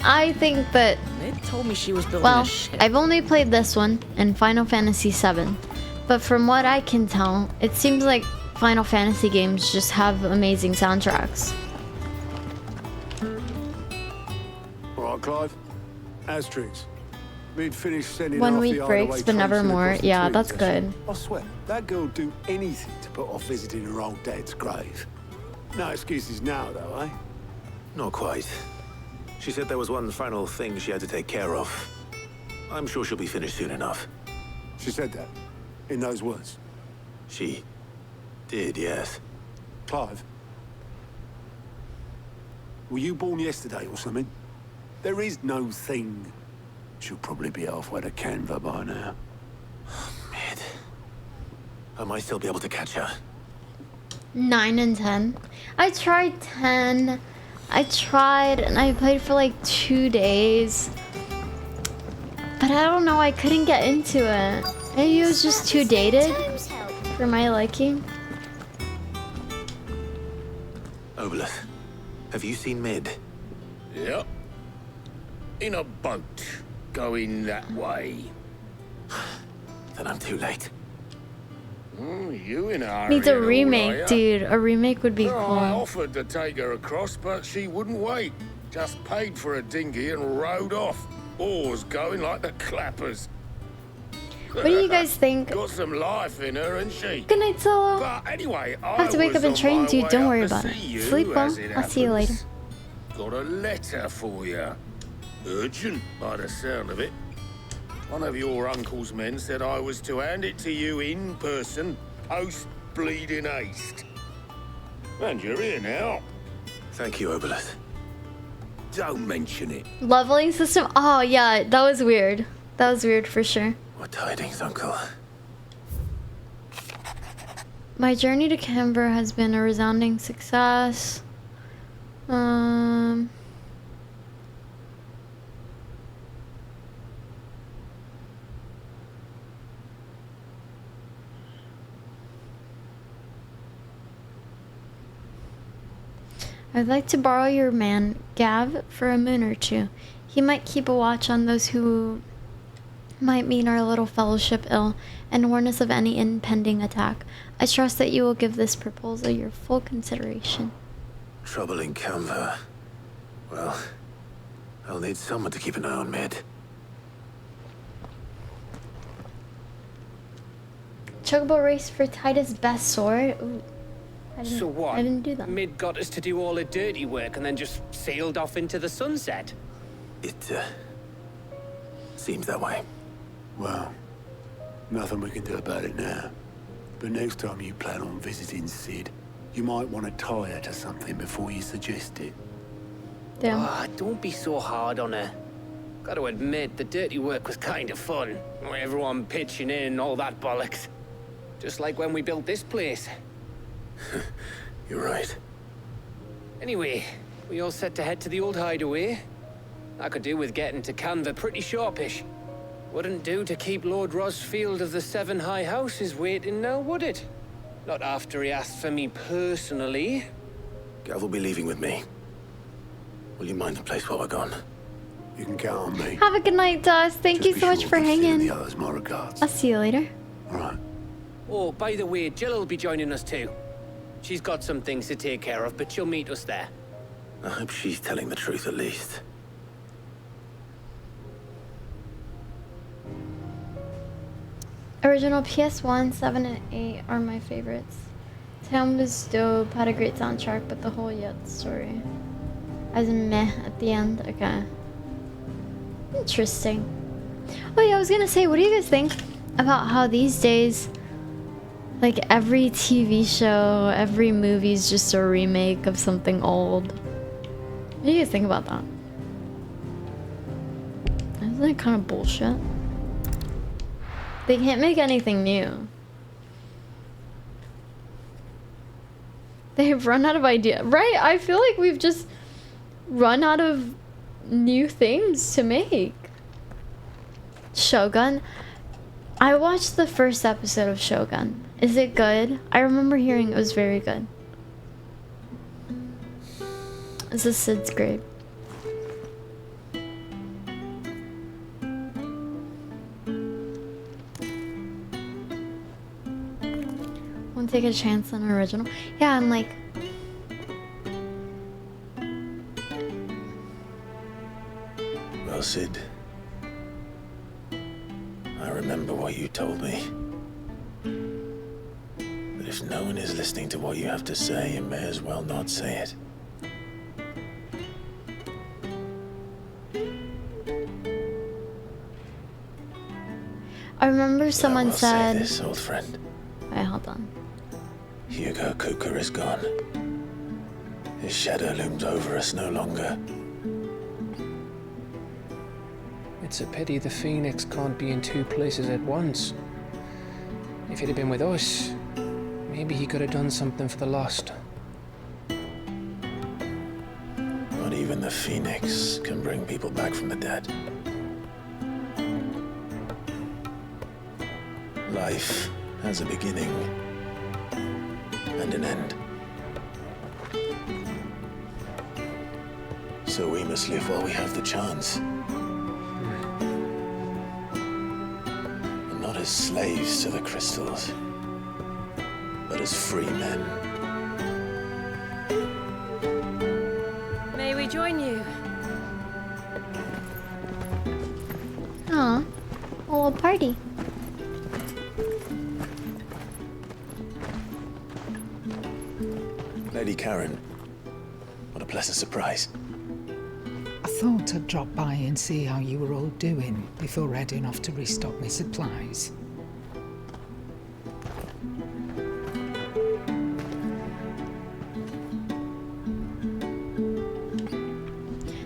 I think that They told me she was building well, a ship. I've only played this one and Final Fantasy VII, but from what I can tell, it seems like Final Fantasy games just have amazing soundtracks. All right, Clive. How's trees? We'd finished sending 1 half week the breaks, hideaway but never tracing more. across the Yeah, trees, that's has good. she? I swear, that girl'd do anything to put off visiting her old dad's grave. No excuses now, though, eh? Not quite. She said there was one final thing she had to take care of. I'm sure she'll be finished soon enough. She said that? In those words? She did, yes. Clive? Were you born yesterday or something? There is no thing. She'll probably be halfway to Canva by now. Mid. I might still be able to catch her. 9 and 10. I tried 10. I tried and I played for like 2 days. But I don't know, I couldn't get into it. Maybe it was just too dated for my liking. Obeleth, have you seen Mid? Yep. In a boat, going that way. Then I'm too late. You in a hurry Needs a and all, are remake, ya? dude. A remake would be I cool. offered to take her across, but she wouldn't wait. Just paid for a dinghy and rowed off. Oars going like the clappers. What do you guys think? Got some life in her, and she. Good night, Solo. But anyway, I have to wake up and train, dude. Don't worry about it. You, Sleep well. as it I'll see you later. happens. Got a letter for you. Urgent, by the sound of it. One of your uncle's men said I was to hand it to you in person, post-bleeding haste. And you're here now. Thank you, Obeleth. Don't mention it. Leveling system? Oh, yeah. That was weird. That was weird for sure. What tidings, Uncle? My journey to Canberra has been a resounding success. I'd like to borrow your man, Gav, for a moon or two. He might keep a watch on those who might mean our little fellowship ill and warn us of any impending attack. I trust that you will give this proposal your full consideration. Trouble in Canva. Well, I'll need someone to keep an eye on Mid. Chocobo race for Titus' best sword? Ooh. So what? I didn't do that. Mid got us to do all the dirty work and then just sailed off into the sunset. It, seems that way. Well, nothing we can do about it now. But next time you plan on visiting Sid, you might want to tie her to something before you suggest it. Damn. Ah, don't be so hard on her. Gotta admit, the dirty work was kind of fun. Everyone pitching in and all that bollocks. Just like when we built this place. You're right. Anyway, we all set to head to the old hideaway. I could do with getting to Canva pretty sharpish. Wouldn't do to keep Lord Rosfield of the Seven High Houses waiting now, would it? Not after he asked for me personally. Gav will be leaving with me. Will you mind the place while we're gone? You can count on me. Have a good night, Dust. Thank you so much for hanging. The others, my regards. I'll see you later. All right. Oh, by the way, Jill will be joining us too. She's got some things to take care of, but she'll meet us there. I hope she's telling the truth at least. Original PS1, 7, and 8 are my favorites. 10 was dope, had a great soundtrack, but the whole Yet story. As in meh at the end. Okay. Interesting. Oh yeah, I was gonna say, what do you guys think about how these days, like every TV show, every movie is just a remake of something old? What do you guys think about that? Isn't that kind of bullshit? They can't make anything new. They've run out of ideas, right? I feel like we've just run out of new things to make. Shogun. I watched the first episode of Shogun. Is it good? I remember hearing it was very good. This is Sid's grave. Won't take a chance on original. Yeah, I'm like... Well, Sid, remember what you told me. But if no one is listening to what you have to say, you may as well not say it. I remember someone I will said. say this, old friend. Wait, hold on. Hugo Kuka is gone. His shadow looms over us no longer. It's a pity the Phoenix can't be in two places at once. If he'd have been with us, maybe he could have done something for the lost. Not even the Phoenix can bring people back from the dead. Life has a beginning and an end. So we must live while we have the chance. And not as slaves to the crystals, but as free men. May we join you? Aw, a little party. Lady Karen, what a pleasant surprise. I thought I'd drop by and see how you were all doing before heading off to restock my supplies.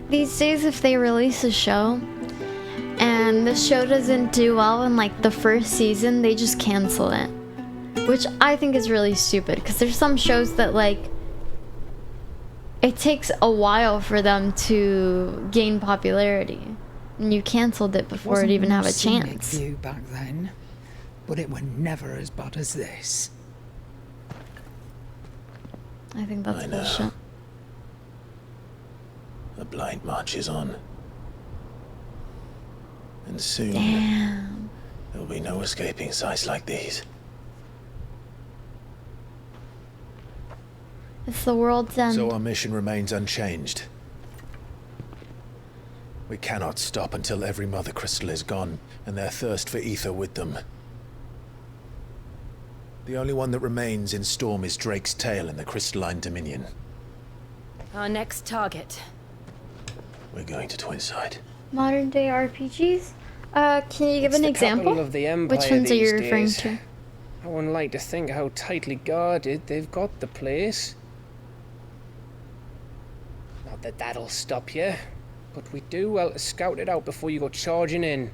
These days, if they release a show and the show doesn't do well in like the first season, they just cancel it. Which I think is really stupid, because there's some shows that like it takes a while for them to gain popularity, and you canceled it before it even have a chance. View back then, but it were never as bad as this. I think that's I know. bullshit. The blind march is on. And soon, Damn. there'll be no escaping sights like these. It's the world's end. So our mission remains unchanged. We cannot stop until every Mother Crystal is gone, and their thirst for ether with them. The only one that remains in Storm is Drake's tail in the Crystalline Dominion. Our next target. We're going to Twinside. Modern day RPGs? Can you give It's an the example? capital of the Empire Which ones are you these referring days. to? I wouldn't like to think how tightly guarded they've got the place. Not that that'll stop you, but we do well to scout it out before you go charging in.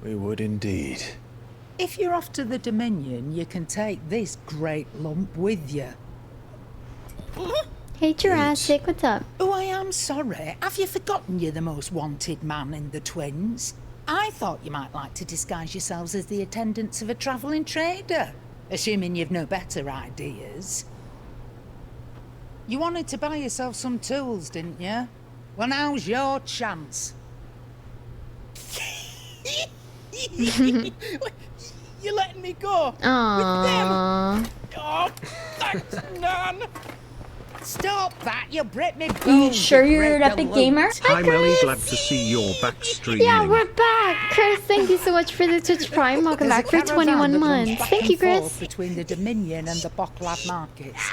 We would indeed. If you're off to the Dominion, you can take this great lump with you. Hey Jurassic, what's up? Oh, I am sorry. Have you forgotten you're the most wanted man in the Twins? I thought you might like to disguise yourselves as the attendants of a travelling trader, assuming you've no better ideas. You wanted to buy yourself some tools, didn't you? Well, now's your chance. You're letting me go. Aww. With them. Oh, thanks, Nan. Stop that! You break me Are you bones, sure you you're an great epic galoot. gamer? Hi, Melly. Glad to see you're back streaming. Yeah, we're back! Chris, thank you so much for the Twitch Prime. Welcome There's back a for caravan 21 that runs months. back Thank and you, Chris. forth between the Dominion and the Bocklad markets.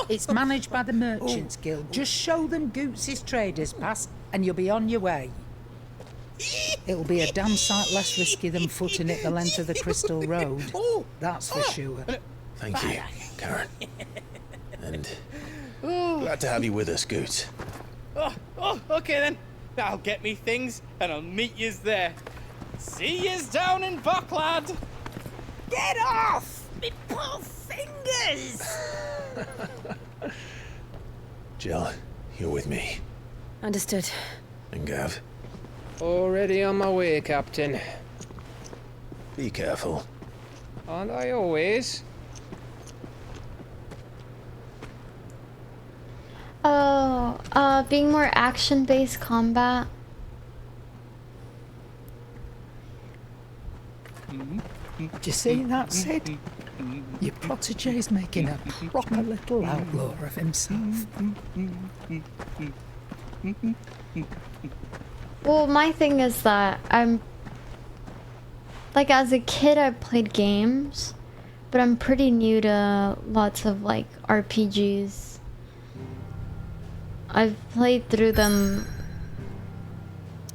It's managed by the Merchants Guild. Just show them Goots' traders pass, and you'll be on your way. It'll be a damn sight less risky than footing it the length of the Crystal Road. That's for sure. Thank you, Karen. And glad to have you with us, Goots. Oh, okay then. I'll get me things and I'll meet yous there. See yous down in Bocklad. Get off! Me poor fingers! Jill, you're with me. Understood. And Gav, Already on my way, Captain. be careful. Aren't I always? Oh, being more action-based combat. Do you see that, Sid? Your protege's making a proper little outlaw of himself. Well, my thing is that like as a kid I played games, but I'm pretty new to lots of like RPGs. I've played through them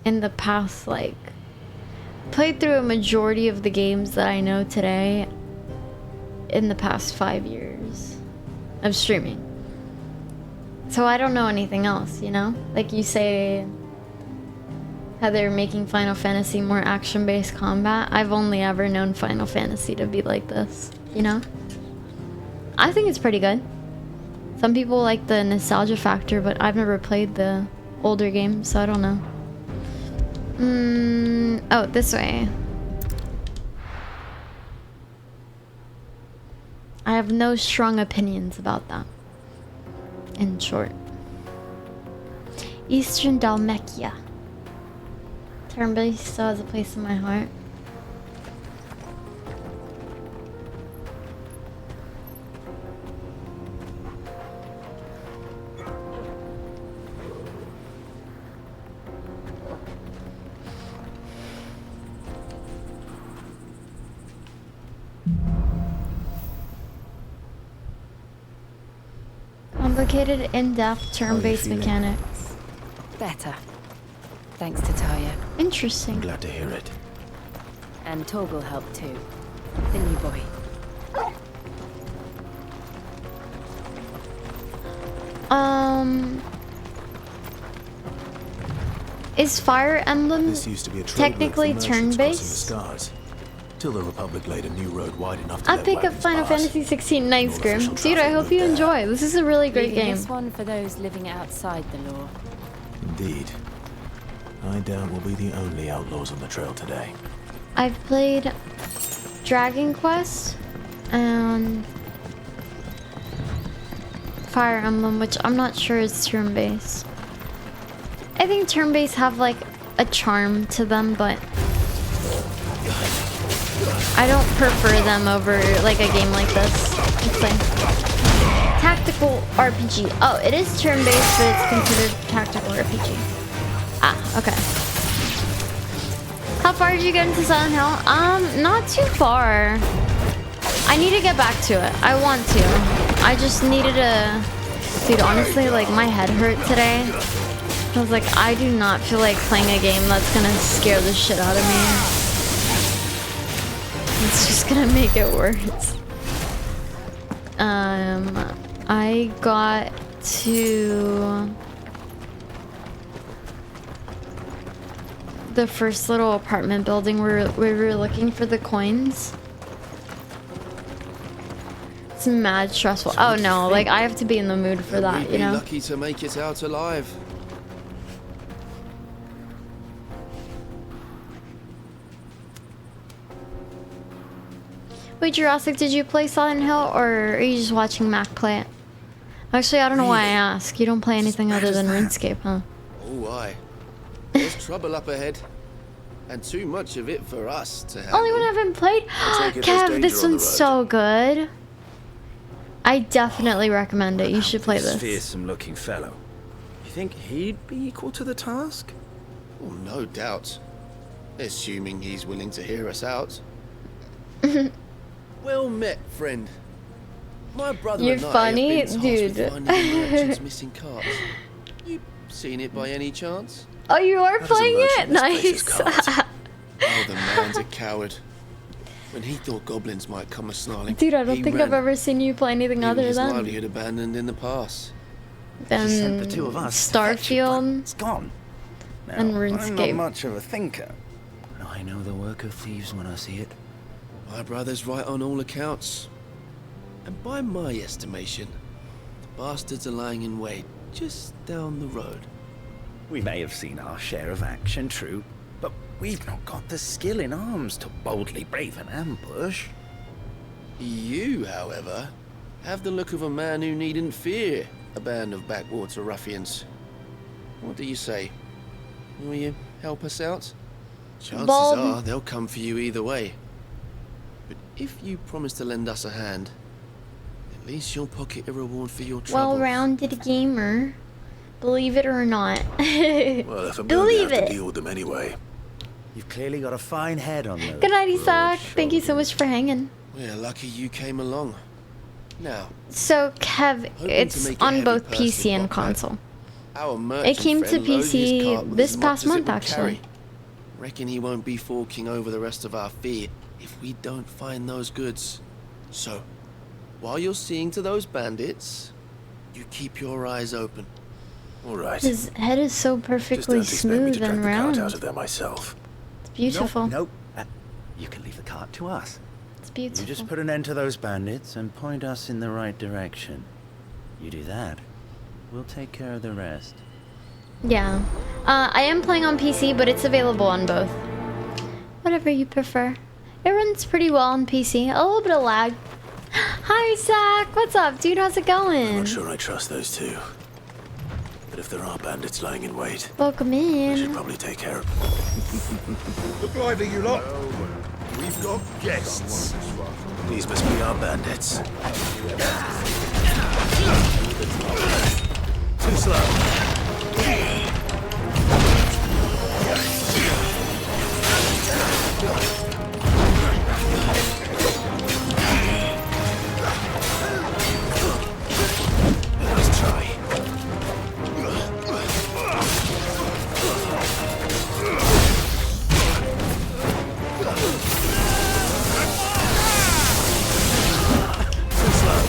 in the past, like played through a majority of the games that I know today in the past 5 years of streaming. So I don't know anything else, you know? Like you say how they're making Final Fantasy more action-based combat. I've only ever known Final Fantasy to be like this, you know? I think it's pretty good. Some people like the nostalgia factor, but I've never played the older games, so I don't know. Oh, this way. I have no strong opinions about that. In short. Eastern Dalmatia. Turn-based still has a place in my heart. Complicated, in-depth, turn-based mechanics. Better. Thanks to Taya. Interesting. I'm glad to hear it. And Torgal helped too. The new boy. Is Fire Emblem This used to be a trade technically route for merchants crossing the turn-based? scars, till the Republic laid a new road wide enough to I let pick up wagons Final pass. Fantasy 16 Night Scrim. official Dude, I traffic hope you moved there. enjoy. This is a really great Leaving game. this one for those living outside the law. Indeed. I doubt we'll be the only outlaws on the trail today. I've played Dragon Quest and Fire Emblem, which I'm not sure is turn-based. I think turn-based have like a charm to them, but I don't prefer them over like a game like this. It's like tactical RPG. Oh, it is turn-based, but it's considered tactical RPG. Ah, okay. How far did you get into Silent Hill? Not too far. I need to get back to it. I want to. I just needed a... Dude, honestly, like, my head hurt today. I was like, I do not feel like playing a game that's gonna scare the shit out of me. It's just gonna make it worse. I got to... the first little apartment building where we were looking for the coins. It's mad stressful. Oh no, like I have to be in the mood for that, you know? Lucky to make it out alive. Wait, Jurassic, did you play Silent Hill or are you just watching Mac play it? Actually, I don't know why I ask. You don't play anything other than RuneScape, huh? Oh, aye. There's trouble up ahead. And too much of it for us to handle. Only one I haven't played? take it there's Kev, danger this on the one's road. so good. I definitely recommend it. You should play this. Fearsome-looking fellow. You think he'd be equal to the task? Well, no doubt. Assuming he's willing to hear us out. Well met, friend. My brother You're and I funny, have been tasked with dude. finding the merchant's missing carts. You seen it by any chance? Oh, you are How does a playing it? merchant misplace his Nice. carts? Oh, the man's a coward. When he thought goblins might come a-snarling, Dude, I don't he think ran. I've ever seen you play anything Leaving other his than livelihood abandoned in the pass. than the two of us to fetch it, Starfield It's gone. Now, and I'm not RuneScape. much of a thinker. I know the work of thieves when I see it. My brother's right on all accounts. And by my estimation, the bastards are lying in wait just down the road. We may have seen our share of action, true, but we've not got the skill in arms to boldly brave an ambush. You, however, have the look of a man who needn't fear a band of backwater ruffians. What do you say? Will you help us out? Chances Bold. are they'll come for you either way. But if you promise to lend us a hand, at least you'll pocket a reward for your trouble. Well-rounded gamer. Believe it or not. Well, if I'm going to Believe have to it. deal with them anyway. You've clearly got a fine head on those. Good night, Isaac. Thank you so much for hanging. We're lucky you came along. Now, So, Kev, hoping to it's make a on heavy both purse PC in and Bokpat, console. our It merchant came to friend loaded his PC cart with this as much past as it month, would actually. carry. Reckon he won't be forking over the rest of our fee if we don't find those goods. So, while you're seeing to those bandits, you keep your eyes open. All right. His head is so perfectly Just don't expect me to smooth drag and the cart round. out of there myself. It's beautiful. Nope. You can leave the cart to us. It's beautiful. You just put an end to those bandits and point us in the right direction. You do that, we'll take care of the rest. Yeah. I am playing on PC, but it's available on both. Whatever you prefer. It runs pretty well on PC. A little bit of lag. Hi, Zach. What's up, dude? How's it going? I'm not sure I trust those two. But if there are bandits lying in wait, Welcome I should in. probably take care of Look lively, you lot. We've got guests. These must be our bandits. Too slow. Let's try. Too slow.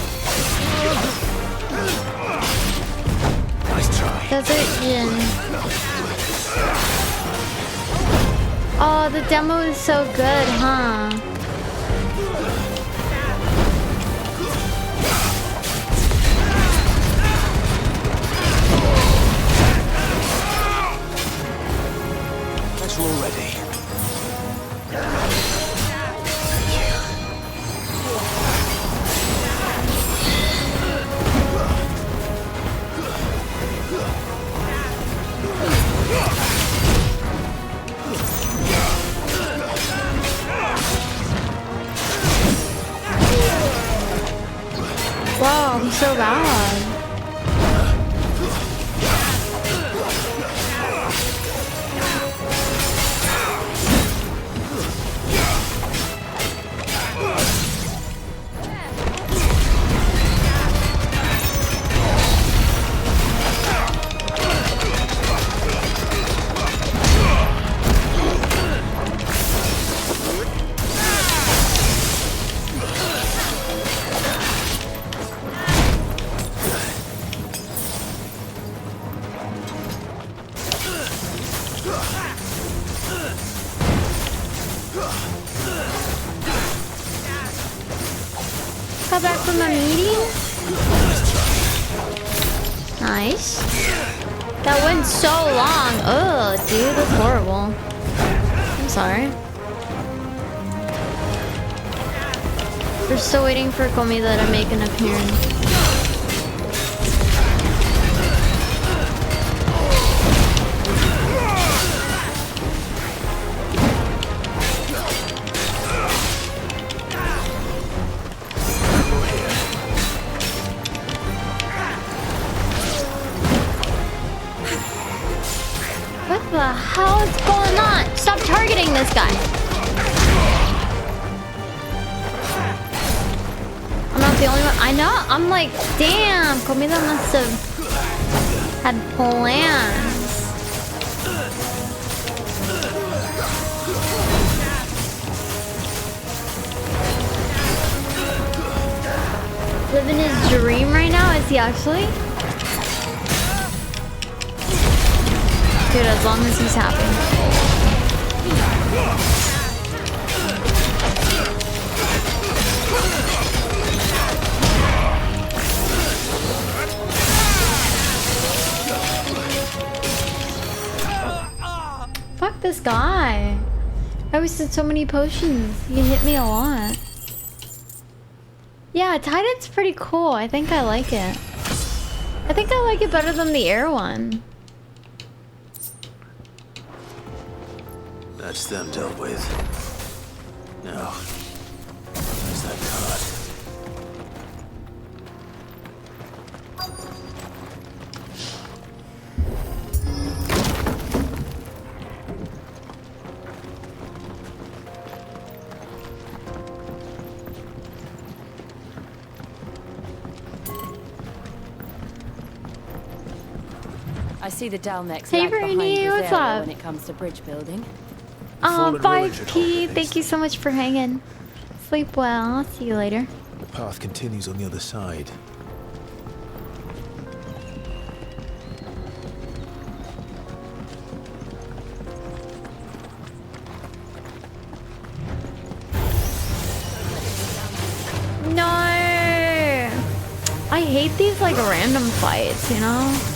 Nice try. Desert Yin. Oh, the demo is so good, huh? Let's roll ready. Wow, I'm so bad. Got back from a meeting? Nice. That went so long. Ugh, dude, that's horrible. I'm sorry. We're still waiting for comida to make an appearance. What the hell is going on? Stop targeting this guy. I'm not the only one. I know. I'm like, damn. Comida must have had plans. Living his dream right now? Is he actually? Dude, as long as he's happy. Fuck this guy. I wasted so many potions. He hit me a lot. Yeah, Titan's pretty cool. I think I like it. I think I like it better than the air one. That's them dealt with. Now, where's that card? I see the Dalmex Hey, lag behind Bernie, what's Rosera up? when it comes to bridge building. Oh, 5P, thank you so much for hanging. Sleep well. I'll see you later. The path continues on the other side. No! I hate these like random fights, you know?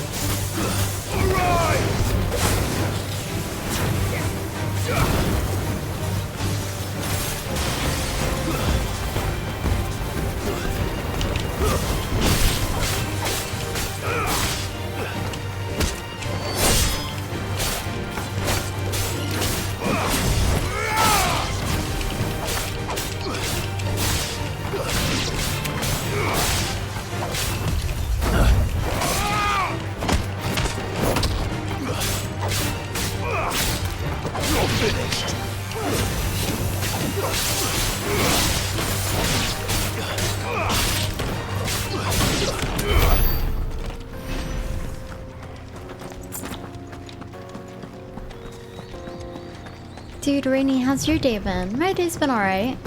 Dude, Rainy, how's your day been? My day's been alright.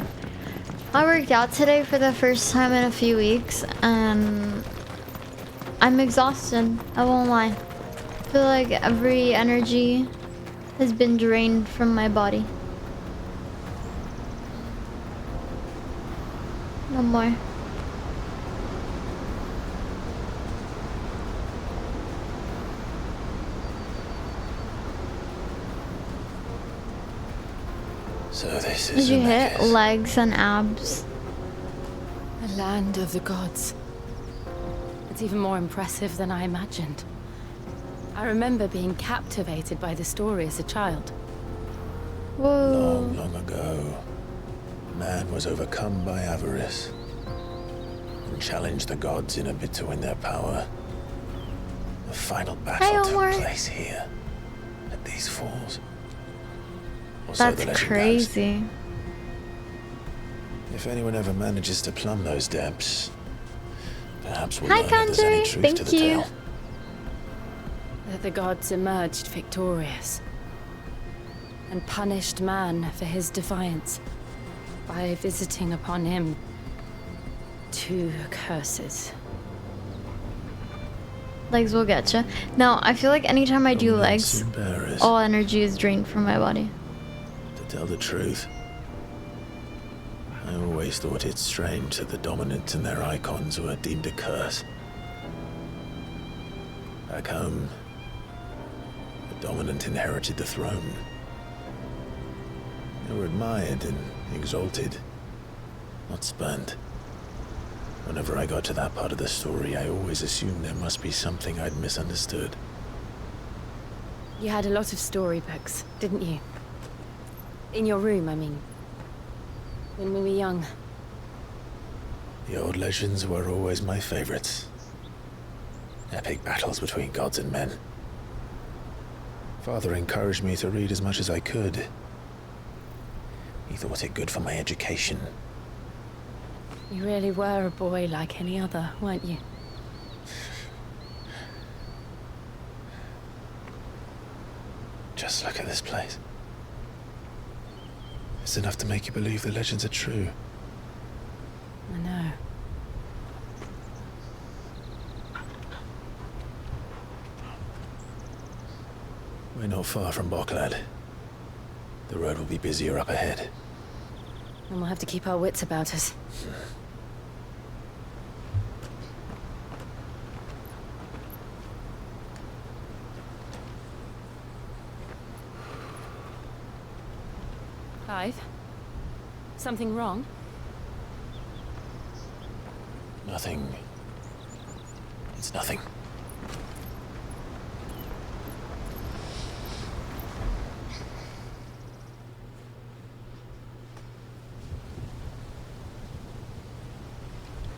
I worked out today for the first time in a few weeks, and I'm exhausted. I won't lie. I feel like every energy has been drained from my body. No more. So this Did is you a hit necklace. legs and abs? The land of the gods. It's even more impressive than I imagined. I remember being captivated by the story as a child. Whoa. Long ago, man was overcome by avarice and challenged the gods in a bid to win their power. The final battle took place here, at these falls. Or so the That's legend crazy. goes. If anyone ever manages to plumb those depths, perhaps we'll Hi, learn if there's any Kanji. truth Thank to the you. tale. That the gods emerged victorious and punished man for his defiance by visiting upon him 2 curses. Legs will get you. No, I feel like anytime I do legs, Embarrassed. all energy is drained from my body. To tell the truth, I always thought it strange that the dominant and their icons were deemed a curse. Back home, the dominant inherited the throne. They were admired and exalted, not spurned. Whenever I got to that part of the story, I always assumed there must be something I'd misunderstood. You had a lot of storybooks, didn't you? In your room, I mean. When we were young. The old legends were always my favorites. Epic battles between gods and men. Father encouraged me to read as much as I could. He thought it good for my education. You really were a boy like any other, weren't you? Just look at this place. It's enough to make you believe the legends are true. I know. We're not far from Boklad. The road will be busier up ahead. And we'll have to keep our wits about us. Clive? Something wrong? Nothing. It's nothing.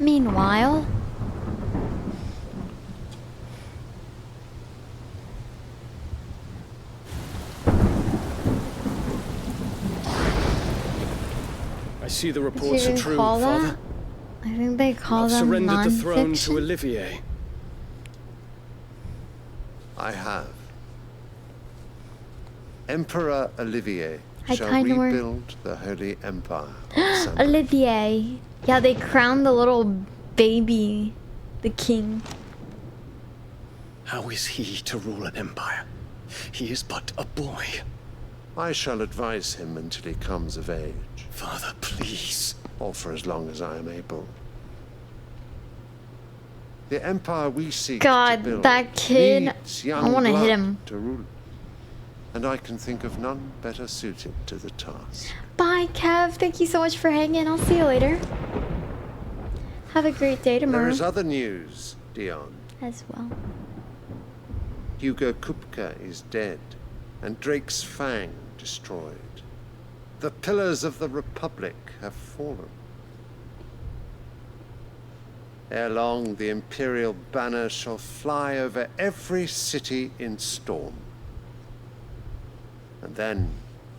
Meanwhile, I see the did reports you are true, call Father. that? I think they call I've them surrendered the throne non-fiction. to Olivier. I have. Emperor Olivier I shall kinda were- rebuild the Holy Empire of Saint. Olivier. Yeah, they crowned the little baby the king. How is he to rule an empire? He is but a boy. I shall advise him until he comes of age. Father, please. Or for as long as I am able. The empire we seek God, to build that kid. needs young I want to hit blood him. to rule. And I can think of none better suited to the task. Bye, Kev. Thank you so much for hanging. I'll see you later. Have a great day tomorrow. There is other news, Dion. As well. Hugo Kupka is dead, and Drake's Fang destroyed. The pillars of the Republic have fallen. Ere long, the Imperial banner shall fly over every city in Storm. And then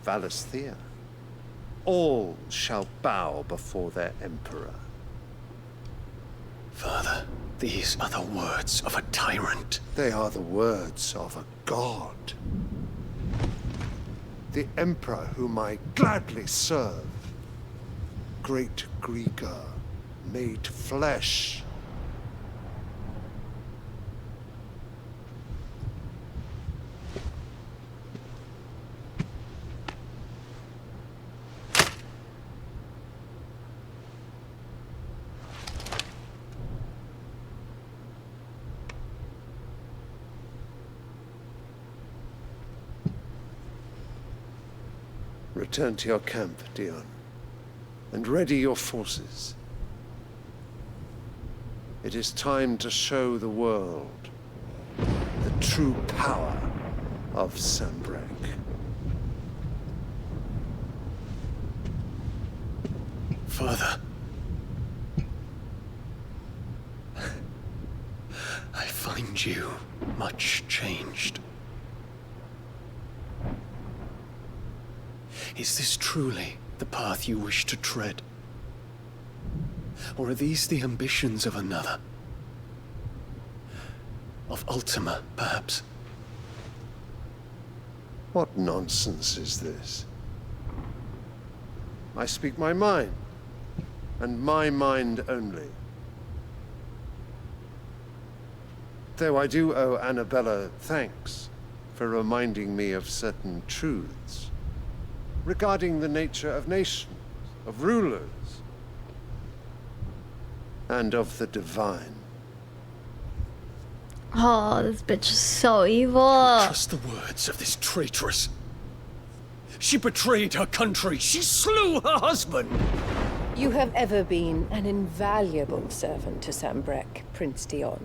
Valisthea. All shall bow before their Emperor. Father, these are the words of a tyrant. They are the words of a god. The Emperor whom I gladly serve. Great Grieger, made flesh. Return to your camp, Dion, and ready your forces. It is time to show the world the true power of Sanbreque. Father. I find you much changed. Is this truly the path you wish to tread? Or are these the ambitions of another? Of Ultima, perhaps? What nonsense is this? I speak my mind, and my mind only. Though I do owe Annabella thanks for reminding me of certain truths regarding the nature of nations, of rulers, and of the divine. Oh, this bitch is so evil. Trust the words of this traitress. She betrayed her country. She slew her husband. You have ever been an invaluable servant to Sanbreque, Prince Dion.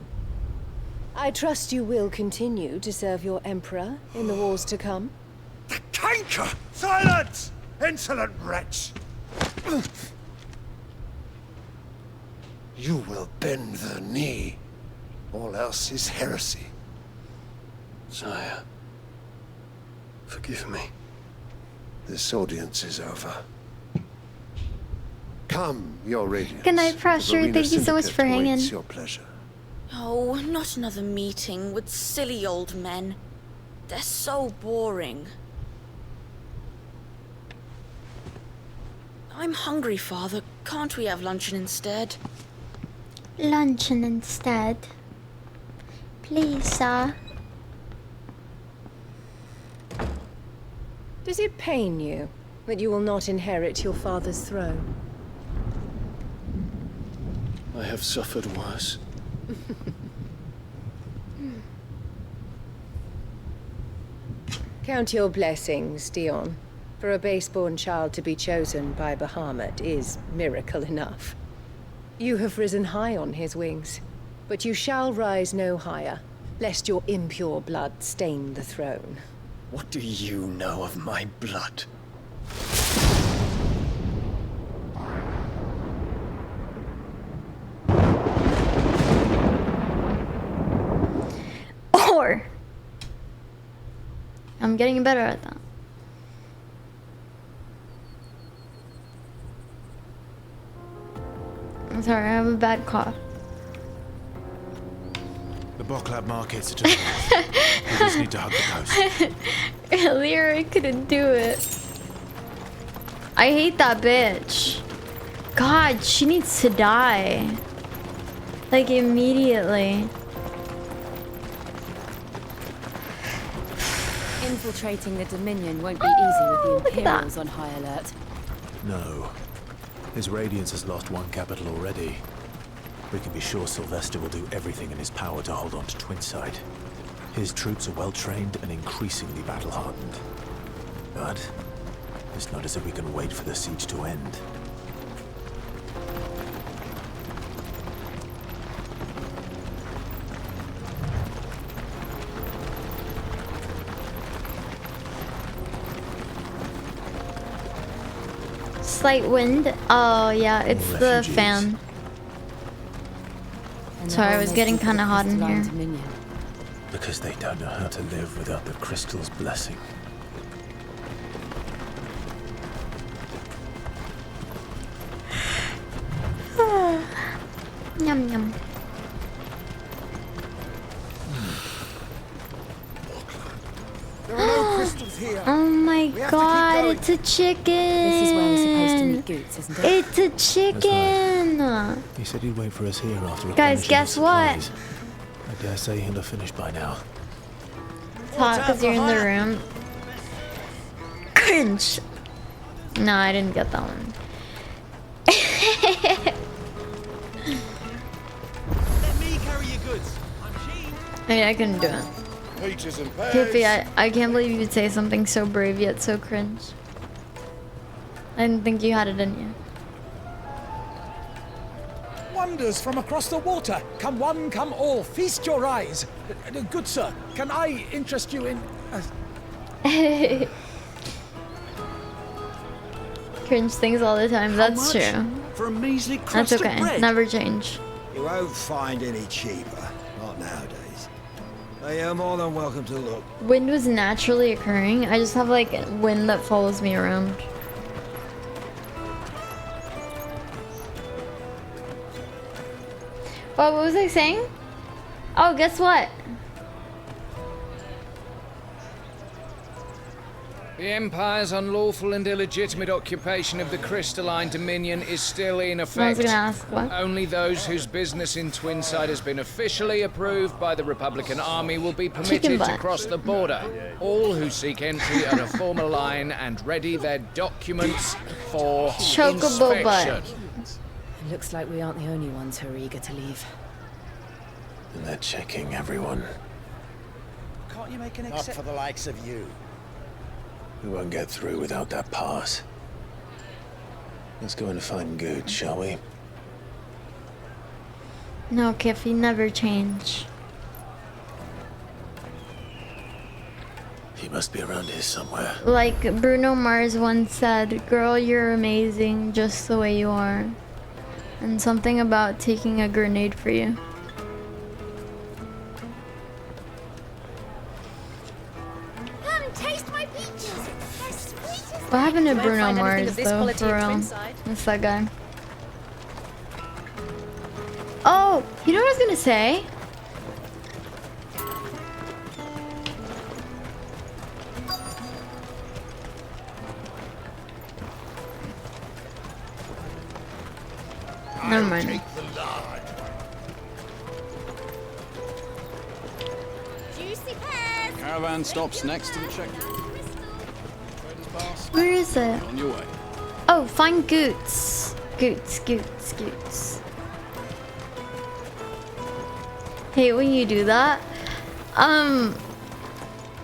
I trust you will continue to serve your Emperor in the wars to come. Tanker! Silence! Insolent wretch! You will bend the knee. All else is heresy. Sire, forgive me. This audience is over. Come, your radiance. Good night, Pressure. The Thank you so much Syndicate for hanging. awaits your pleasure. Oh, not another meeting with silly old men. They're so boring. I'm hungry, Father. Can't we have luncheon instead? Luncheon instead. Please, sir. Does it pain you that you will not inherit your father's throne? I have suffered worse. Count your blessings, Dion. For a base-born child to be chosen by Bahamut is miracle enough. You have risen high on his wings, but you shall rise no higher, lest your impure blood stain the throne. What do you know of my blood? Or I'm getting better at that. I'm sorry, I have a bad cough. The Bocklab markets are just north. We just need to hug the coast. Lyra couldn't do it. I hate that bitch. God, she needs to die. Like, immediately. Infiltrating the Dominion won't be easy with the Imperials on high alert. No. His Radiance has lost one capital already. We can be sure Sylvester will do everything in his power to hold on to Twinside. His troops are well-trained and increasingly battle-hardened. But it's not as if we can wait for the siege to end. Slight wind. Oh yeah, it's the fan. Sorry, I was getting kind of hot in here. Because they don't know how to live without the crystal's blessing. Yum yum. There are no crystals here. Oh my We have to keep god, going. it's a chicken. This is where we're supposed to meet Goots, isn't it? It's a chicken. He said he'd wait for us here after Guys, guess what? I dare say he'll have finished by now. It's hot because you're in the room. Cringe. No, I didn't get that one. Let me carry your goods. I couldn't do it. Peaches and pears. Kiffy, I can't believe you'd say something so brave yet so cringe. I didn't think you had it in you. Wonders from across the water. Come one, come all. Feast your eyes. Good sir, can I interest you in... Cringe things all the time. That's much? true. For a measly That's crust okay. of bread. Never change. You won't find any cheaper. Not nowadays. But you're more than welcome to look. Wind was naturally occurring. I just have like wind that follows me around. What was I saying? Oh, guess what? The Empire's unlawful and illegitimate occupation of the crystalline dominion is still in I was effect. gonna ask what? Only those whose business in Twinside has been officially approved by the Republican Army will be Chicken permitted butt. to cross the border. All who seek entry are to form a line and ready their documents for Chocobo butt. inspection. It looks like we aren't the only ones who are eager to leave. And they're checking everyone. Can't you make an Not for the likes of you. We won't get through without that pass. Let's go and find Good, shall we? No, Kiffy, never change. He must be around here somewhere. Like Bruno Mars once said, girl, you're amazing just the way you are. And something about taking a grenade for you. Come and taste my peaches. They're sweet as What happened to You won't Bruno find anything Mars of this though, quality for in real? Twinside. That's that guy. Oh, you know what I was gonna say? Never mind. Juicy pears. Caravan stops next to the check. Where is it? On your way. Oh, find Goots. Goots, Goots, Goots. Hate when you do that.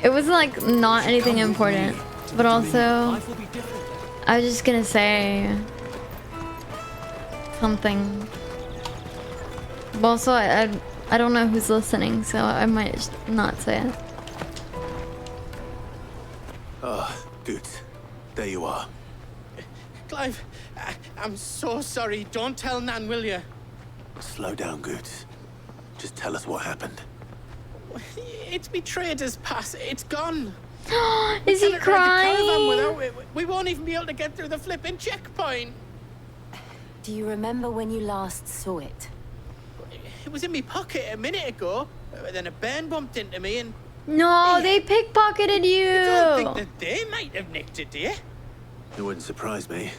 It was like not anything important, but also I was just gonna say something. But also I don't know who's listening, so I might just not say it. Ah, Good. There you are. Clive, I'm so sorry. Don't tell Nan, will you? Slow down, Good. Just tell us what happened. It's me trader's pass. It's gone. Is he Cannot ride the caravan crying? without it. We won't even be able to get through the flipping checkpoint. Do you remember when you last saw it? It was in my pocket a minute ago. Then a bairn bumped into me and... No, they pickpocketed you. You don't think that they might have nicked it, do you? It wouldn't surprise me.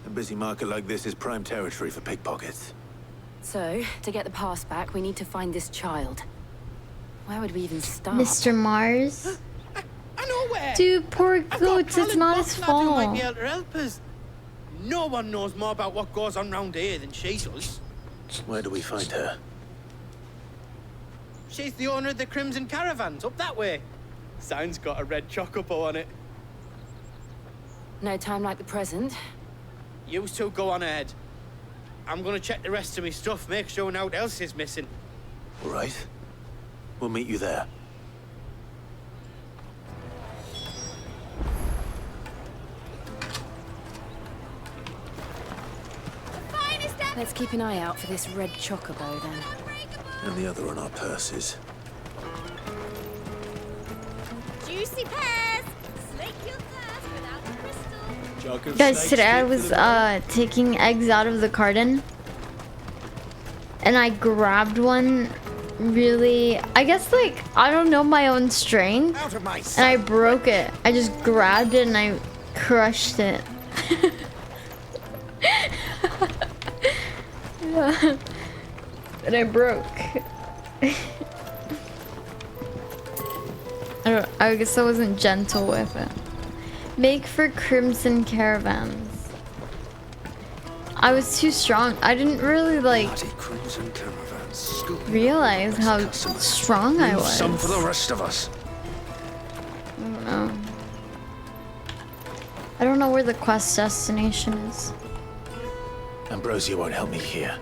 A busy market like this is prime territory for pickpockets. So, to get the pass back, we need to find this child. Where would we even start? Mr. Mars. I know where. Dude, poor goats. It's not his Who might fault. be able to help us. No one knows more about what goes on round here than she does. Where do we find her? She's the owner of the Crimson Caravans, up that way. Sign's got a red chocobo on it. No time like the present. You two go on ahead. I'm gonna check the rest of my stuff, make sure no one else is missing. All right. We'll meet you there. Let's keep an eye out for this red chocobo then. And the other on our purses. Juicy pears! Slake your thirst without a crystal. Guys, today I was taking eggs out of the carton. And I grabbed one really, I guess like, I don't know my own strength. And I broke it. I just grabbed it and I crushed it. Yeah. And I broke. I guess I wasn't gentle with it. Make for Crimson Caravans. I was too strong. I didn't really like realize how strong I was. Some for the rest of us. I don't know. I don't know where the quest destination is. Ambrosia won't help me here.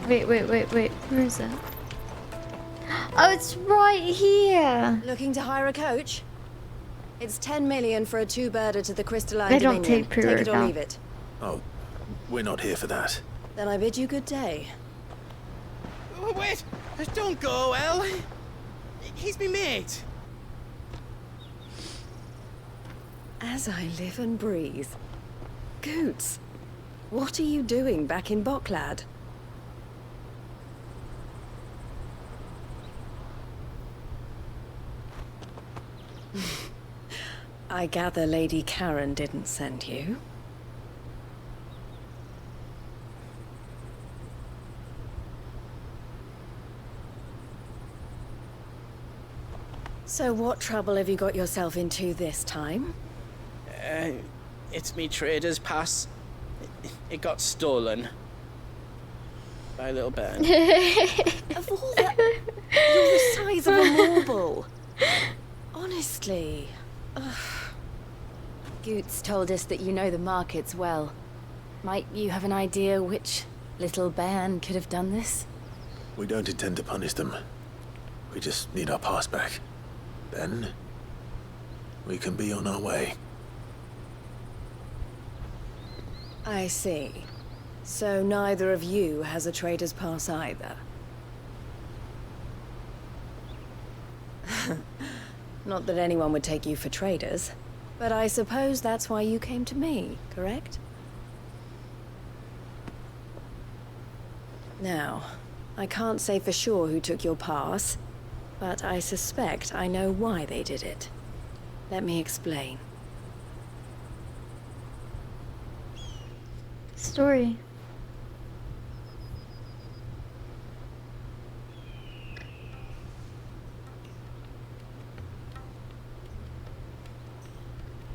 Wait. Where is it? Oh, it's right here. Looking to hire a coach? It's 10 million for a two-birder to the Crystalline They don't Dominion. take pre-order it or now. leave it. Oh, we're not here for that. Then I bid you good day. Oh, wait! Don't go, El. He's me mate. As I live and breathe. Goots, what are you doing back in Bocklad? I gather Lady Karen didn't send you. So what trouble have you got yourself into this time? It's me trader's pass. It got stolen. By a little bairn. Of all the... You're the size of a marble. Honestly. Ugh. Goots told us that you know the markets well. Might you have an idea which little bairn could have done this? We don't intend to punish them. We just need our pass back. Then, we can be on our way. I see. So neither of you has a trader's pass either. Not that anyone would take you for traders, but I suppose that's why you came to me, correct? Now, I can't say for sure who took your pass, but I suspect I know why they did it. Let me explain. Story.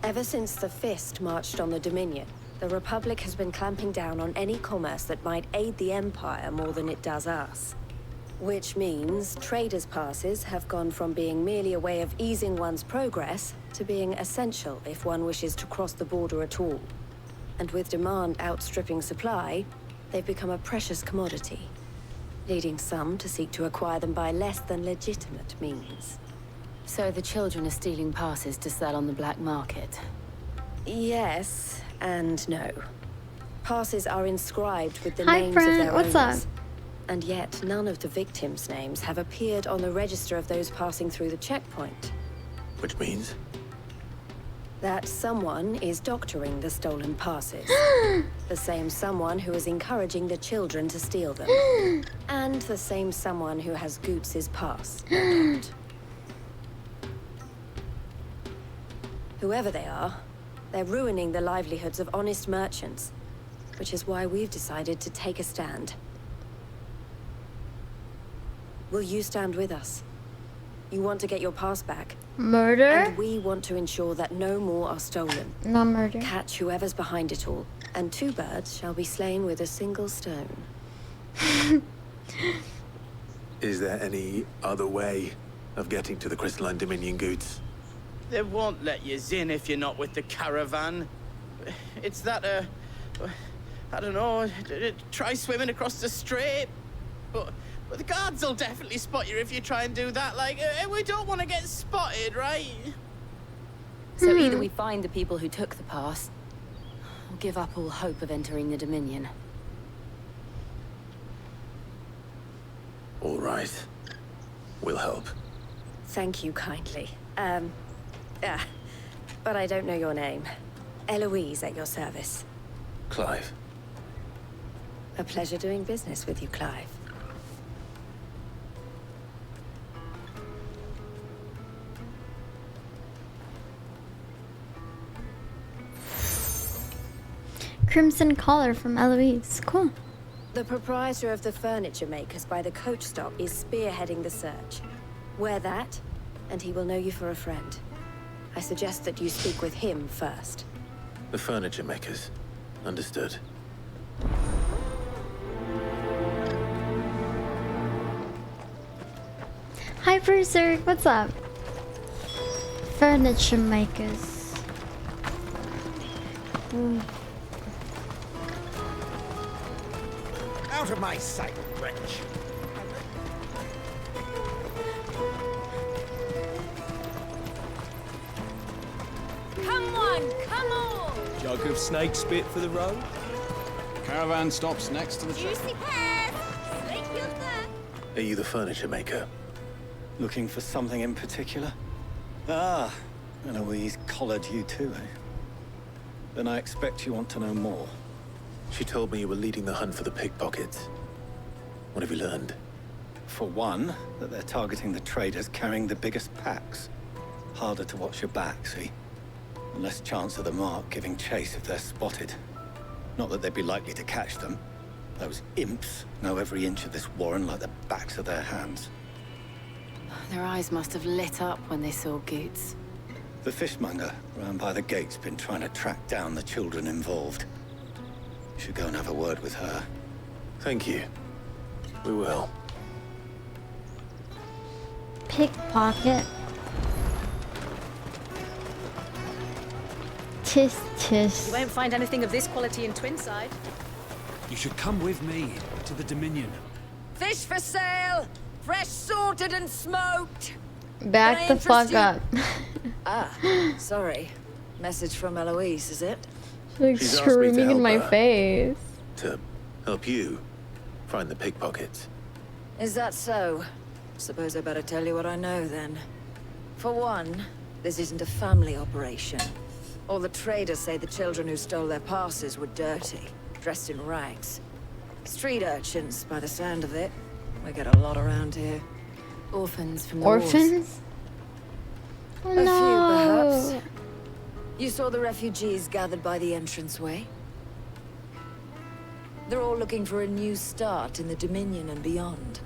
Ever since the Fist marched on the Dominion, the Republic has been clamping down on any commerce that might aid the Empire more than it does us. Which means traders' passes have gone from being merely a way of easing one's progress to being essential if one wishes to cross the border at all. And with demand outstripping supply, they've become a precious commodity, leading some to seek to acquire them by less than legitimate means. So the children are stealing passes to sell on the black market? Yes and no. Passes are inscribed with the Hi, names friend. of their What's owners. up? And yet none of the victims' names have appeared on the register of those passing through the checkpoint. Which means? That someone is doctoring the stolen passes. The same someone who is encouraging the children to steal them. And the same someone who has Goots's pass. Whoever they are, they're ruining the livelihoods of honest merchants, which is why we've decided to take a stand. Will you stand with us? You want to get your pass back? Murder? And we want to ensure that no more are stolen. Not murder. Catch whoever's behind it all, and 2 birds shall be slain with a single stone. Is there any other way of getting to the Crystalline Dominion goods? They won't let you in if you're not with the caravan. It's that, I don't know, try swimming across the strait. But the guards will definitely spot you if you try and do that. Like, we don't want to get spotted, right? So either we find the people who took the pass, or give up all hope of entering the Dominion. All right. We'll help. Thank you kindly. But I don't know your name. Eloise at your service. Clive. A pleasure doing business with you, Clive. Crimson collar from Eloise. Cool. The proprietor of the furniture makers by the coach stop is spearheading the search. Wear that, and he will know you for a friend. I suggest that you speak with him first. The furniture makers. Understood. Hi, Berserk. What's up? Furniture makers. Out of my sight, wretch. Come on! Jug of snake spit for the road. Caravan stops next to the check. Juicy pears! Slake your thirst! Are you the furniture maker? Looking for something in particular? Ah, Eloise collared you too, eh? Then I expect you want to know more. She told me you were leading the hunt for the pickpockets. What have you learned? For one, that they're targeting the traders carrying the biggest packs. Harder to watch your back, see? And less chance of the mark giving chase if they're spotted. Not that they'd be likely to catch them. Those imps know every inch of this warren like the backs of their hands. Their eyes must have lit up when they saw Goots. The fishmonger round by the gate's been trying to track down the children involved. You should go and have a word with her. Thank you. We will. Pickpocket. Tis tis. You won't find anything of this quality in Twinside. You should come with me to the Dominion. Fish for sale! Fresh sorted and smoked! Back the fuck up. Sorry. Message from Eloise, is it? Like She's asked me to screaming in help my her. face. To help you find the pickpockets. Is that so? Suppose I better tell you what I know then. For one, this isn't a family operation. All the traders say the children who stole their passes were dirty, dressed in rags. Street urchins, by the sound of it. We get a lot around here. Orphans from the wars. Orphans? Oh, A no. few, perhaps. You saw the refugees gathered by the entranceway? They're all looking for a new start in the Dominion and beyond.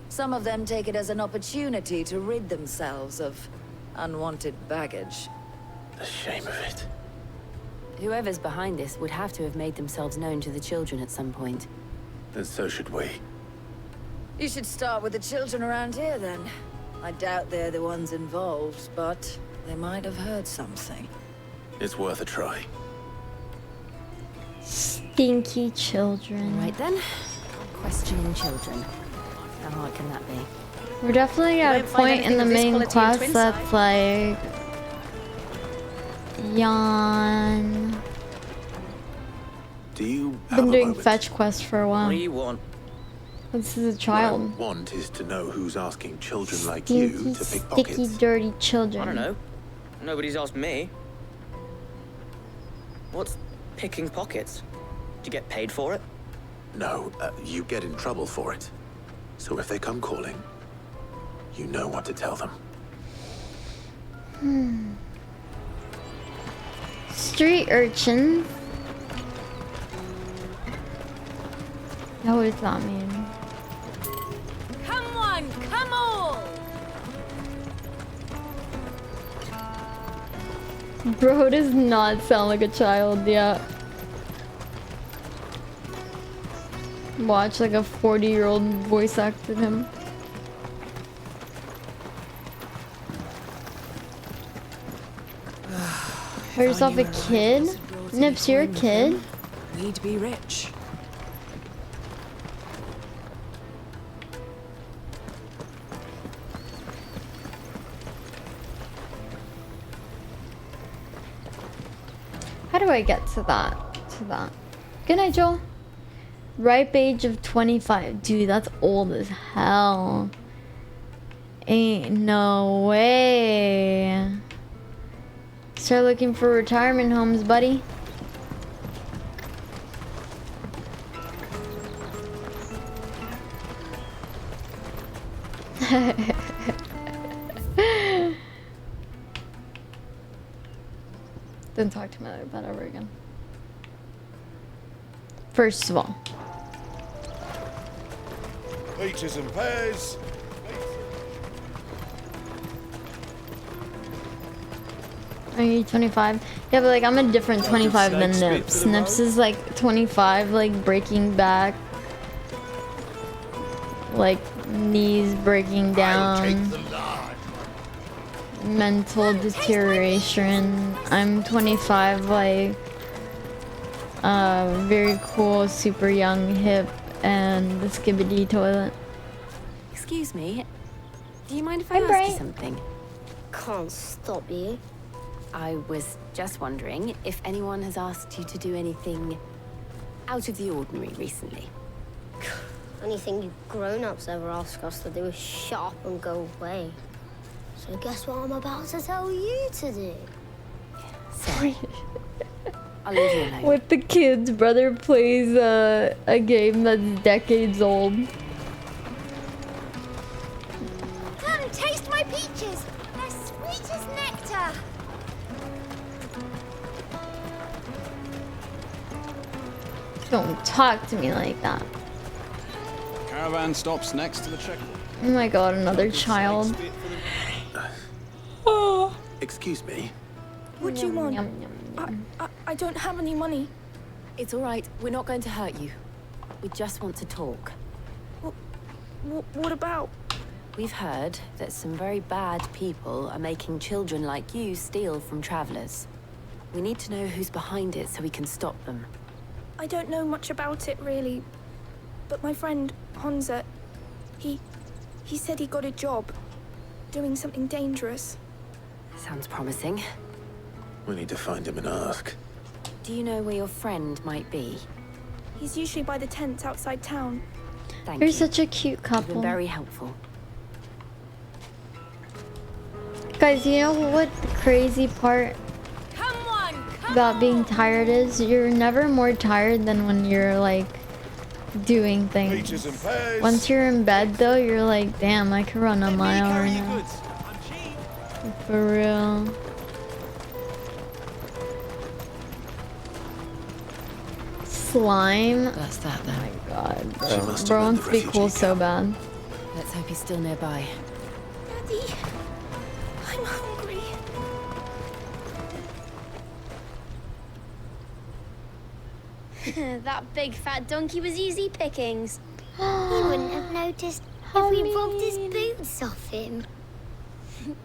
Some of them take it as an opportunity to rid themselves of unwanted baggage. The shame of it. Whoever's behind this would have to have made themselves known to the children at some point. And so should we. You should start with the children around here, then. I doubt they're the ones involved, but they might have heard something. It's worth a try. Stinky children. Right then. Questioning children. How hard can that be? We're definitely at a won't find point in the anything of main this quality in quest Twinside. that's like... Yawn. Do you have Been a doing moment? fetch quests for a while. What do you want? This is a What I child. want is to know who's asking children like you Stinky, to pickpockets. sticky, dirty children. I don't know. Nobody's asked me. What's picking pockets? Do you get paid for it? No, you get in trouble for it. So if they come calling, you know what to tell them. Street urchin. Now what does that mean? Come one, come all! Bro does not sound like a child, yeah. Watch like a 40-year-old voice acted him. Have yourself a kid? Nips, you're a kid? We'd be rich. How do I get to that? Good night, Joel. Ripe age of 25. Dude, that's old as hell. Ain't no way. Start looking for retirement homes, buddy. Don't talk to me like that ever again. First of all. Peaches and pears. Are you 25? Yeah, but like I'm a different 25 than Nips. Nips is like 25, like breaking back. Like knees breaking down. Mental deterioration. I'm 25, like very cool, super young, hip, and the skibbity toilet. Excuse me. Do you mind if I ask you something? Can't stop you. I was just wondering if anyone has asked you to do anything out of the ordinary recently. Anything you grown-ups ever ask us to do is shut up and go away. So guess what I'm about to tell you to do? Sorry. I'll leave you alone. With the kids, brother plays a game that's decades old. Come, taste my peaches! They're sweet as nectar! Don't talk to me like that. Caravan stops next to the checkpoint. Oh my god, another child. Excuse me. What do you want? I don't have any money. It's all right. We're not going to hurt you. We just want to talk. What about? We've heard that some very bad people are making children like you steal from travelers. We need to know who's behind it so we can stop them. I don't know much about it, really. But my friend, Honza, he said he got a job doing something dangerous. Sounds promising. We need to find him and ask. Do you know where your friend might be? He's usually by the tents outside town. Thank You're you. such a cute couple. You've been very helpful. Guys, you know what the crazy part about being tired is? You're never more tired than when you're like doing things. Peaches and pears. Once you're in bed though, you're like, damn, I could run a mile right now. For real. Slime. That's that then. Oh my god, bro. Bro wants to be cool so bad. Let's hope he's still nearby. Daddy, I'm hungry. That big fat donkey was easy pickings. He wouldn't have noticed if we robbed his boots off him.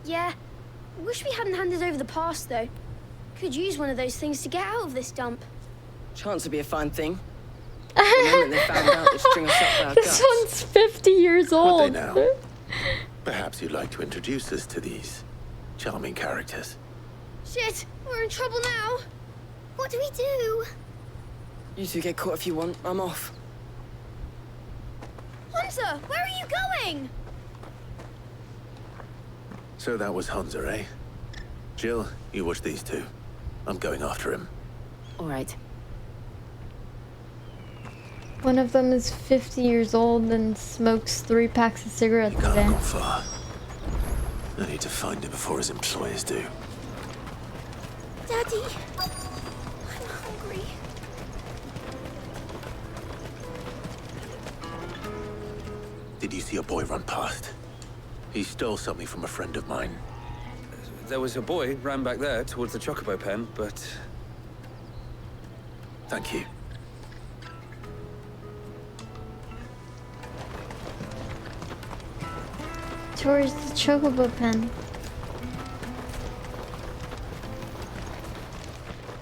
Yeah. Wish we hadn't handed over the pass, though. Could use one of those things to get out of this dump. Chance to be a fine thing. The moment they found out they'd string us up by our This guts. one's 50 years old. Would they now? Perhaps you'd like to introduce us to these charming characters. Shit, we're in trouble now. What do we do? You two get caught if you want. I'm off. Hunter, where are you going? So that was Hunza, eh? Jill, you watch these two. I'm going after him. All right. One of them is 50 years old and smokes 3 packs of cigarettes a day. Can't go far. I need to find him before his employers do. Daddy, I'm hungry. Did you see a boy run past? He stole something from a friend of mine. There was a boy ran back there towards the chocobo pen, but... Thank you. Towards the chocobo pen.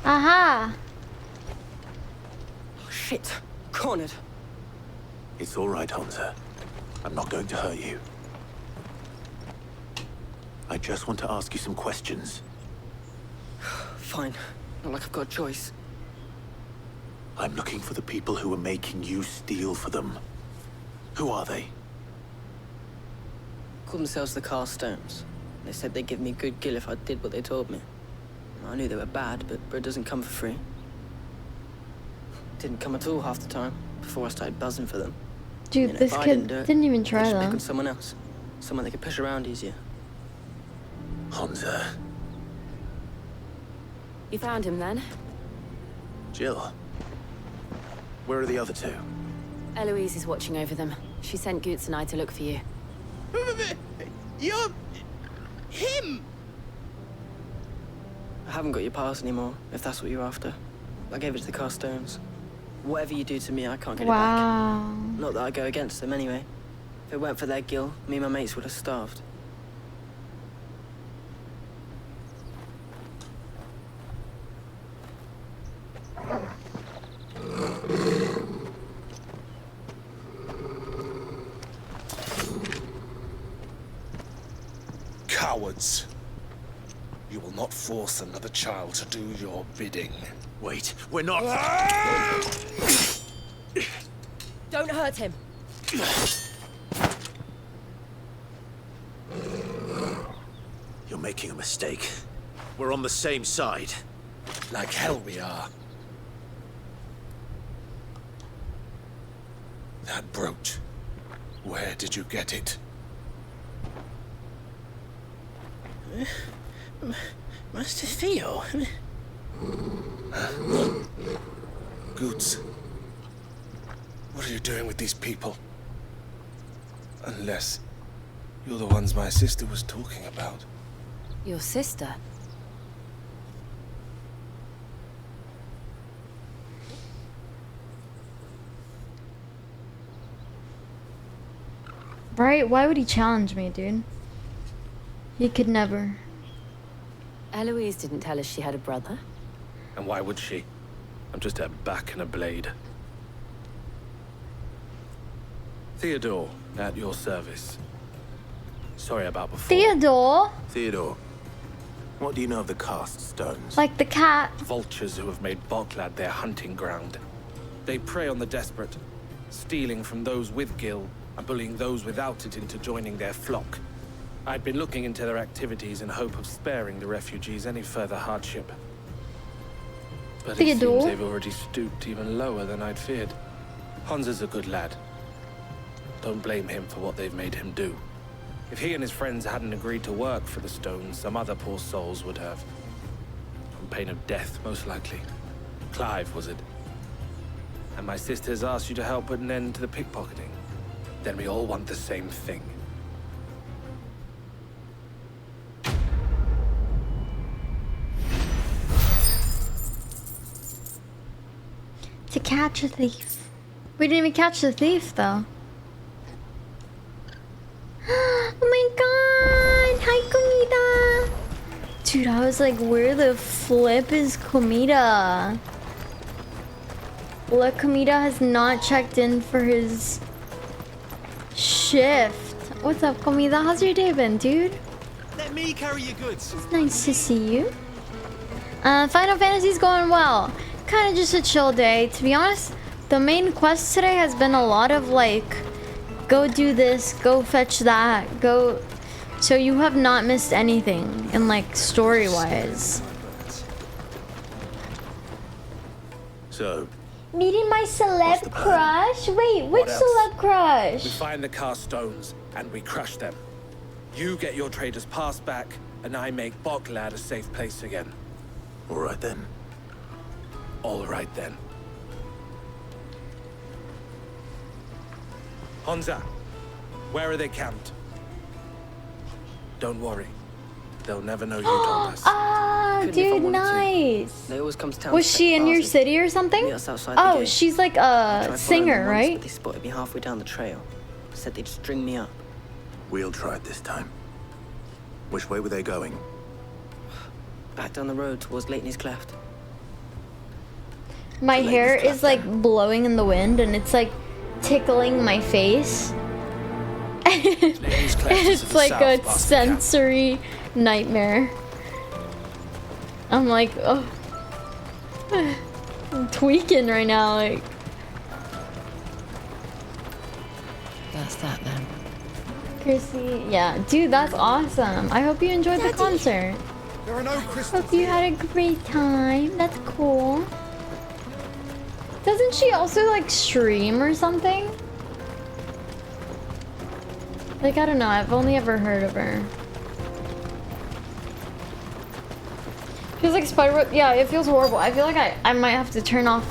Aha! Oh, shit. Cornered. It's all right, Hansa. I'm not going to hurt you. I just want to ask you some questions. Fine. Not like I've got a choice. I'm looking for the people who are making you steal for them. Who are they? Called themselves the Carstones. They said they'd give me good gill if I did what they told me. I knew they were bad, but bread doesn't come for free. Didn't come at all half the time, before I started buzzing for them. Dude, You know, this if I kid do it, didn't even they'd try just pick that. on someone else. Someone they could push around easier. Hansa. You found him then? Jill. Where are the other two? Eloise is watching over them. She sent Goots and I to look for you. You're... him! I haven't got your pass anymore, if that's what you're after. I gave it to the Carstones. Whatever you do to me, I can't get it Wow. back. Not that I go against them anyway. If it weren't for their gill, me and my mates would have starved. Cowards. You will not force another child to do your bidding. Wait, we're not... Don't hurt him. You're making a mistake. We're on the same side. Like hell we are. That brooch. Where did you get it? Master Theo. Goots. What are you doing with these people? Unless you're the ones my sister was talking about. Your sister? Right? Why would he challenge me, dude? He could never. Eloise didn't tell us she had a brother. And why would she? I'm just her back and a blade. Theodore, at your service. Sorry about before. Theodore? Theodore, what do you know of the cast stones? Like the cat. Vultures who have made Boklad their hunting ground. They prey on the desperate, stealing from those with gil and bullying those without it into joining their flock. I'd been looking into their activities in hope of sparing the refugees any further hardship. But it Theodore? seems they've already stooped even lower than I'd feared. Hansa's a good lad. Don't blame him for what they've made him do. If he and his friends hadn't agreed to work for the stones, some other poor souls would have. On pain of death, most likely. Clive, was it? And my sisters asked you to help put an end to the pickpocketing. Then we all want the same thing. To catch a thief. We didn't even catch the thief, though. Oh my god! Hi, Comida! Dude, I was like, where the flip is Comida? Look, Comida has not checked in for his shift. What's up, Comida? How's your day been, dude? Let me carry your goods. It's nice to see you. Final Fantasy's going well. Kind of just a chill day. To be honest, the main quest today has been a lot of like, go do this, go fetch that, go... So you have not missed anything in like story-wise. So, Meeting my celeb crush? Wait, which What else? celeb crush? We find the cast stones and we crush them. You get your trader's pass back, and I make Boglad a safe place again. all right then. All right then. Honza, where are they camped? Don't worry. They'll never know you told us. Ah, Couldn't if I dude, wanted to. nice. They always come to town. Was to she take in your parties. city or something? Meet us outside the Oh, gate. she's like I a tried following singer, them once, right? but they spotted me halfway down the trail. Said they'd string me up. We'll try it this time. Which way were they going? Back down the road towards Leighton's Cleft. My hair is like blowing in the wind and it's like tickling my face. It's like a sensory nightmare. I'm like, oh, I'm tweaking right now. Like, That's that then. Chrissy, yeah, dude, that's awesome. I hope you enjoyed the concert. There are no crystals. Hope you had a great time. That's cool. Doesn't she also like stream or something? Like, I don't know. I've only ever heard of her. Feels like Spiderweb. Yeah, it feels horrible. I feel like I might have to turn off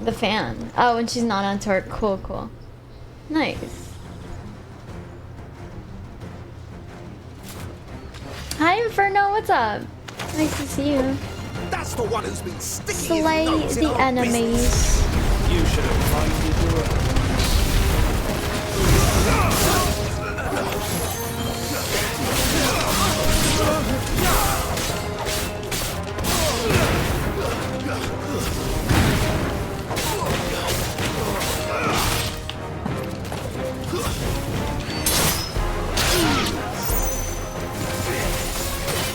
the fan. Oh, when she's not on tour. Cool, cool. Nice. Hi, Inferno. What's up? Nice to see you. That's the one who's been sticking Slay his nose in the our enemies. business. You should have minded your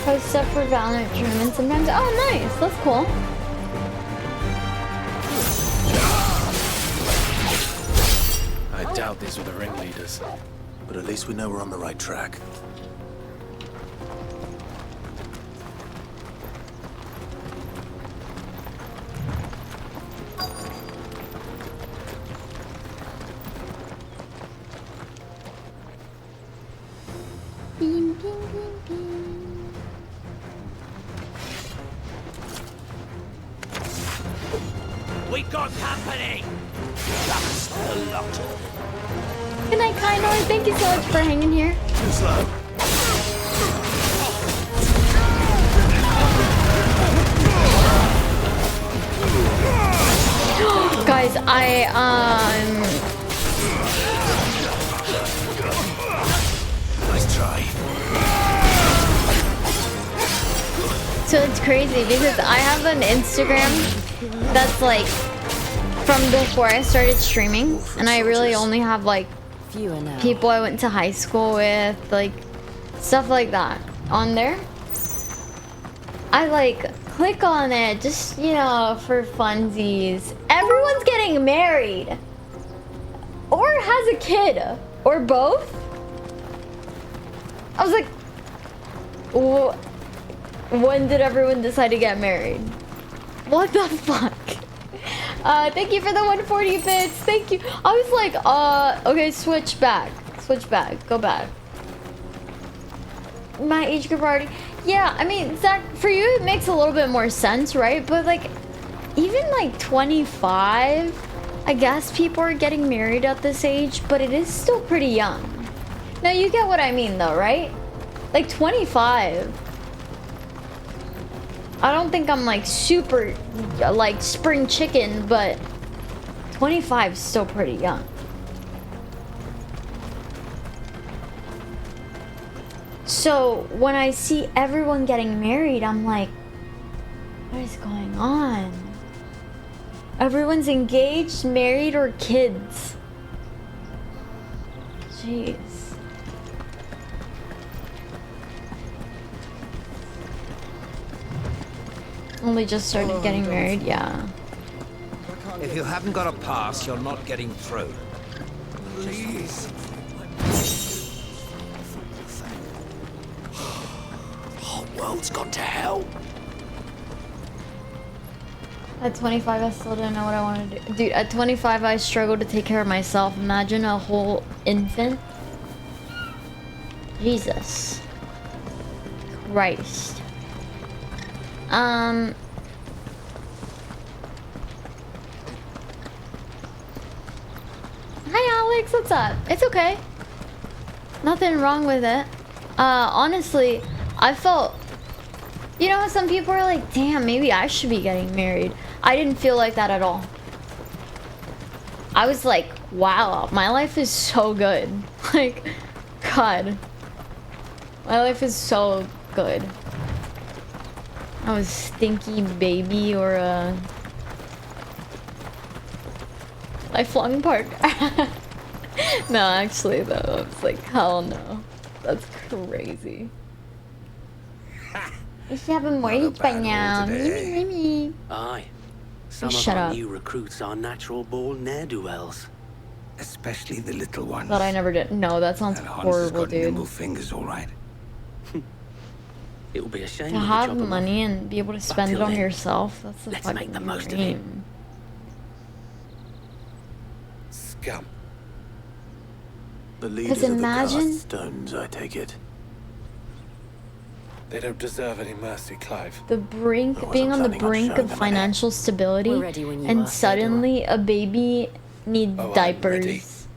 Post up for Valorant tournaments sometimes. Oh, nice. That's cool. I doubt these were the ringleaders. But at least we know we're on the right track. Beam, beam, beam, beam. We got company! That's the lot. Good night, Kainor. Thank you so much for hanging here. Too slow. Guys, Nice try. so it's crazy because I have an Instagram that's like from before I started streaming, and I really only have like people I went to high school with, like stuff like that on there. I like click on it just, you know, for funsies. Everyone's getting married or has a kid or both. I was like, when did everyone decide to get married? What the fuck? Thank you for the 140 bits. Thank you. I was like, okay, switch back. Switch back. Go back. My age group already. Yeah, I mean, Zach, for you it makes a little bit more sense, right? But like, even like 25, I guess people are getting married at this age, but it is still pretty young. Now you get what I mean though, right? Like 25. I don't think I'm like super like spring chicken, but 25 is still pretty young. So when I see everyone getting married, I'm like, what is going on? Everyone's engaged, married, or kids. Jeez. Only just started getting married, yeah. If you haven't got a pass, you're not getting through. Please. The whole world's gone to hell. At 25, I still didn't know what I wanted to do. Dude, at 25, I struggled to take care of myself. Imagine a whole infant. Jesus Christ. Hi, Alex. What's up? It's okay. Nothing wrong with it. Honestly, I felt... You know how some people are like, damn, maybe I should be getting married. I didn't feel like that at all. I was like, wow, my life is so good. Like, God. My life is so good. I was stinky baby or a lifelong partner. No, actually though, it's like, hell no. That's crazy. You should have a mortgage by now. Aye. Some Shut of our up. new recruits are natural-born ne'er-do-wells. Especially the little ones. Thought I never did. No, that sounds horrible, dude. nimble fingers, all right. It will be a shame To if the have chop 'em money and be able to spend it till on then, yourself, that's the let's fucking make the most of it. dream. Scum. The leaders of the cast stones, I take it. They don't deserve any mercy, Clive. The brink, being on the brink of financial stability, We're ready when you and are, suddenly a baby needs diapers,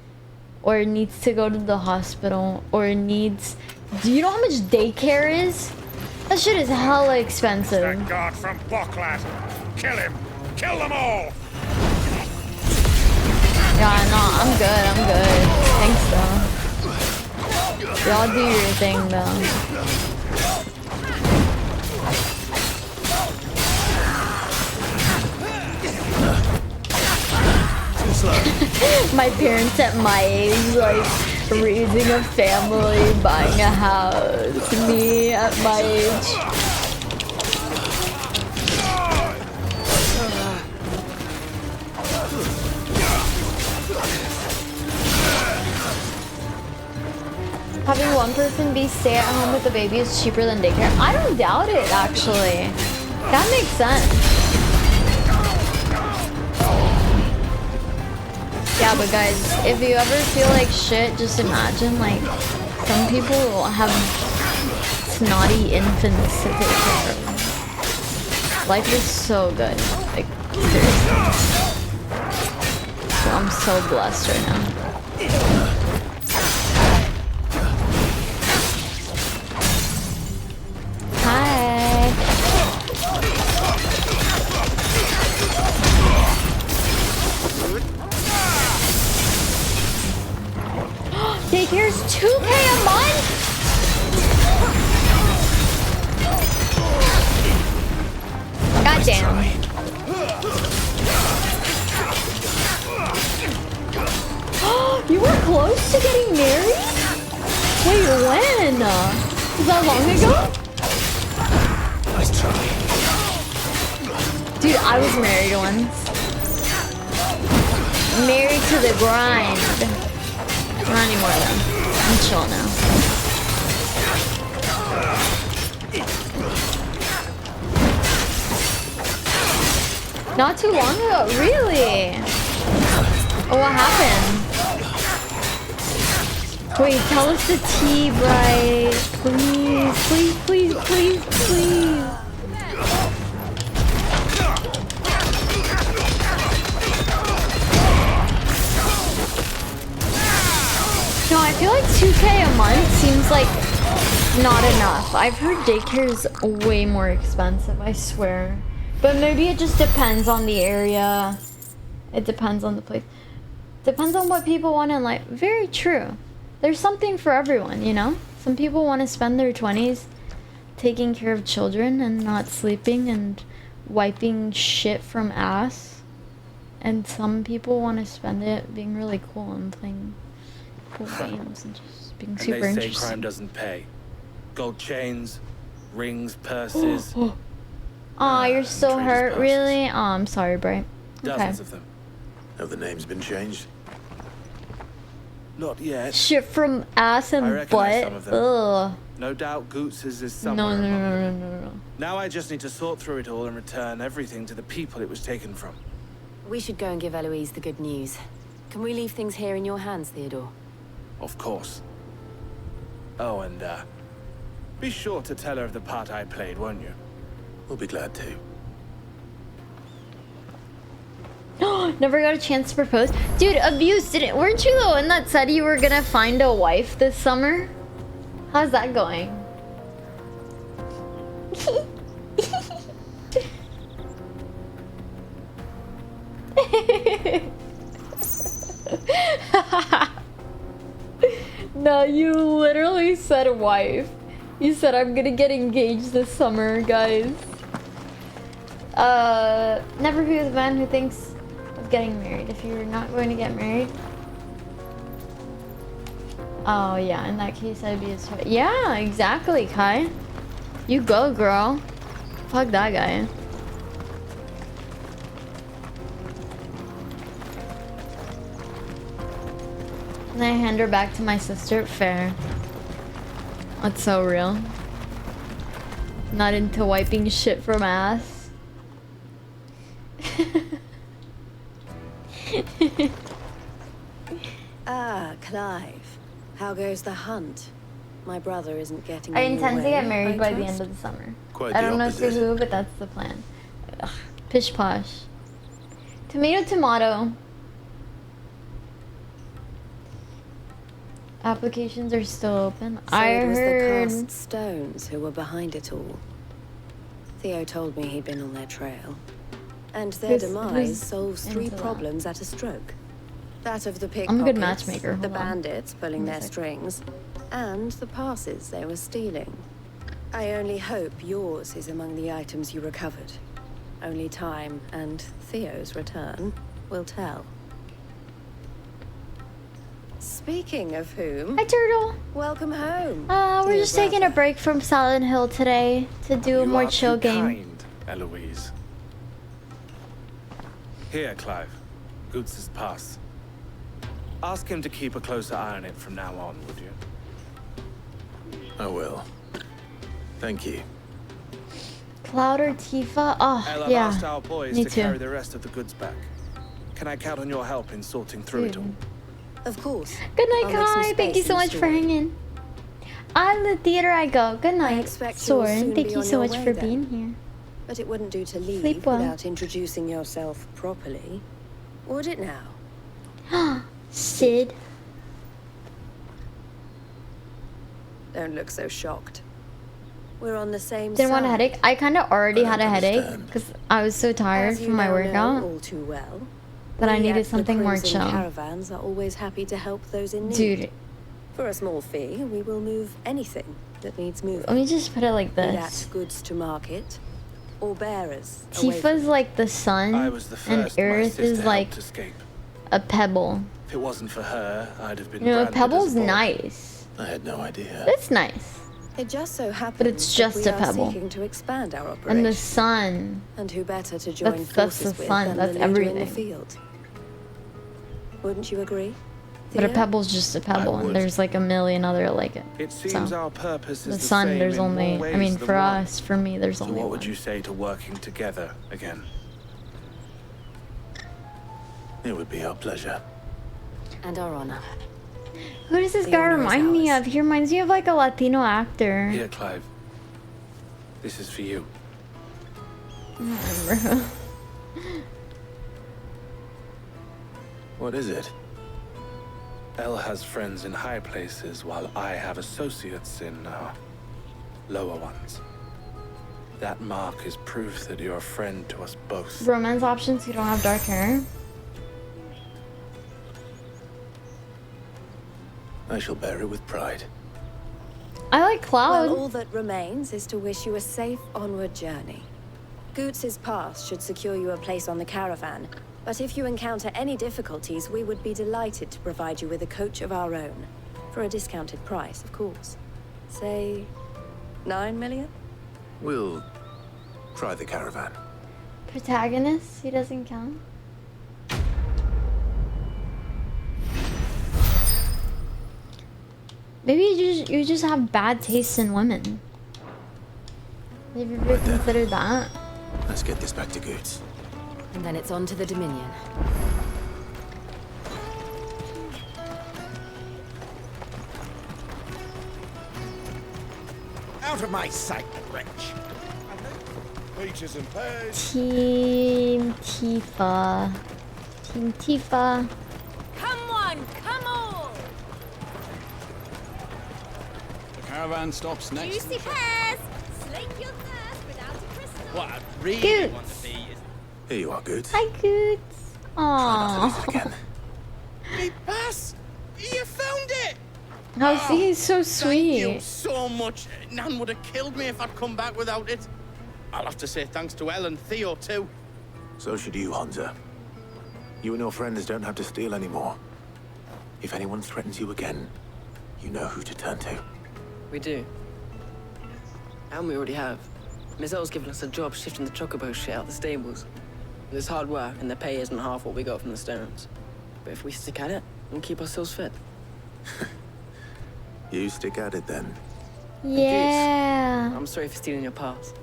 or needs to go to the hospital, or needs... Do you know how much daycare is? That shit is hella expensive. That guard from Boklat. Kill him. Kill them all. Yeah, no, I'm good. Thanks, though. Y'all do your thing, though. My parents at my age, like, raising a family, buying a house. Me at my age. Having one person be stay at home with the baby is cheaper than daycare. I don't doubt it, actually. That makes sense. Yeah, but guys, if you ever feel like shit, just imagine, like, some people have snotty infants to take care of. Life is so good. Like, seriously. So I'm so blessed right now. Hi. Daycare's $2K a month? God damn. You were close to getting married? Wait, when? Was that long ago? Nice try. Dude, I was married once. Married to the grind. Not anymore though. I'm chill now. Not too long ago, really? Oh, what happened? Wait, tell us the tea, Bright. Please. No, I feel like 2K a month seems like not enough. I've heard daycare is way more expensive, I swear. But maybe it just depends on the area. It depends on the place. Depends on what people want in life. Very true. There's something for everyone, you know? Some people want to spend their 20s taking care of children and not sleeping and wiping shit from ass. And some people want to spend it being really cool and playing cool games and just being super And they say interesting. crime doesn't pay. Gold chains, rings, purses. Aw, you're so hurt, really? Oh, I'm sorry, Bright. Okay. Dozens of them. Have the names been changed? Not yet. Shit from ass I and recognize some butt. of them. Ugh. No doubt Goots's is No, somewhere no, among no, them. no, no, no. Now I just need to sort through it all and return everything to the people it was taken from. We should go and give Eloise the good news. Can we leave things here in your hands, Theodore? Of course. Oh, and, be sure to tell her of the part I played, won't you? We'll be glad to. Never got a chance to propose. Dude, Abuse, weren't you the one that said you were gonna find a wife this summer? How's that going? No, you literally said wife. You said I'm gonna get engaged this summer, guys. Never be with a man who thinks of getting married if you're not going to get married. Oh yeah, in that case I'd be his wife. Yeah, exactly, Kai. You go, girl. Fuck that guy. And I hand her back to my sister. Fair. That's so real. Not into wiping shit from ass. Ah, Clive. How goes the hunt? My brother isn't getting I in your intend to way, get married I by the trust? end of the summer. Quite I the don't know to opposite. who, but that's the plan. Ugh, pish posh. Tomato, tomato. Applications are still open. So I it was heard. the cast stones who were behind it all. Theo told me he'd been on their trail. And their Who's demise solves three into that? problems at a stroke. That of the I'm a good pickpockets, matchmaker, the hold on. bandits pulling their Music. strings, and the passes they were stealing. I only hope yours is among the items you recovered. Only time and Theo's return will tell. Speaking of whom... Hi, Turtle. Welcome home. We're dear just taking a brother. break from Silent Hill today to do a more are chill too game. kind, Eloise. Here, Clive. Goots's pass. Ask him to keep a closer eye on it from now on, would you? I will. Thank you. Cloud or Tifa? Oh, Ella yeah. asked our boys Me to too. carry the rest of the goods back. Can I count on your help in sorting through it all? Of course. Good night, I'll make some Kai. Thank you space so in the much for store. hanging. On the theater I go. Good night, expect you'll Soren. soon Thank be you on so your much way for then. being here. But it wouldn't do to leave Sleep well. without introducing yourself properly. Would it now? Sid. Don't look so shocked. We're on the same Didn't side. want a headache. I kind of already had a headache because I was so tired As you from my now know workout all too well, that I we needed at the something more Crimson chill. Caravans are always happy to help those in need. Dude, For a small fee, we will move anything that needs moving. let me just put it like Be this. that goods to market, or bearers. away Tifa's like the sun, I was the and first my Earth sister is like helped escape. a pebble. If it wasn't for her, I'd have been You know, a branded pebble's as a boy. nice. I had no idea. It's nice. It just so happens But it's just that a we are pebble. seeking to expand our operation. And the sun. And who better to join That's forces the with sun. than That's the leader in the everything. field? Wouldn't you agree? But a Theo? pebble's just a pebble, and would. there's like a million other like it. It seems So, our purpose is the the sun, same there's in only, more I ways mean, than for one. us, for me, there's So only what one. would you say to working together again? It would be our pleasure. And our honor. Who does this The guy honor is remind me of? He reminds me of like a Latino actor. Here, Clive. This is for you. I don't remember who. What is it? Elle has friends in high places, while I have associates in, lower ones. That mark is proof that you're a friend to us both. Romance options who don't have dark hair. I shall bear it with pride. I like Cloud. Well, all that remains is to wish you a safe onward journey. Goots's pass should secure you a place on the caravan, but if you encounter any difficulties, we would be delighted to provide you with a coach of our own. For a discounted price, of course. Say, 9 million? We'll try the caravan. Protagonist, he doesn't count. Maybe you just have bad taste in women. Have you ever considered that? Let's get this back to Goods. And then it's on to the Dominion. Out of my sight, wretch. Peaches and pears. Team Tifa. Team Tifa. Come on, come on! The caravan stops next. Juicy pears! Slake your thirst without a crystal. What I really Goods. want to be is... Here you are, Goods. Hi, Goods. Aww. Me pass! You found it! Oh, see, he's so Thank you sweet. so much. Nan would have killed me if I'd come back without it. I'll have to say thanks to Elle and Theo, too. So should you, Hansa. You and your friends don't have to steal anymore. If anyone threatens you again, you know who to turn to. We do. And we already have. Mizelle's given us a job shifting the chocobo shit out the stables. It's hard work, and the pay isn't half what we got from the Stones. But if we stick at it, we'll keep ourselves fit. You stick at it then. Yeah. I'm sorry for stealing your pass.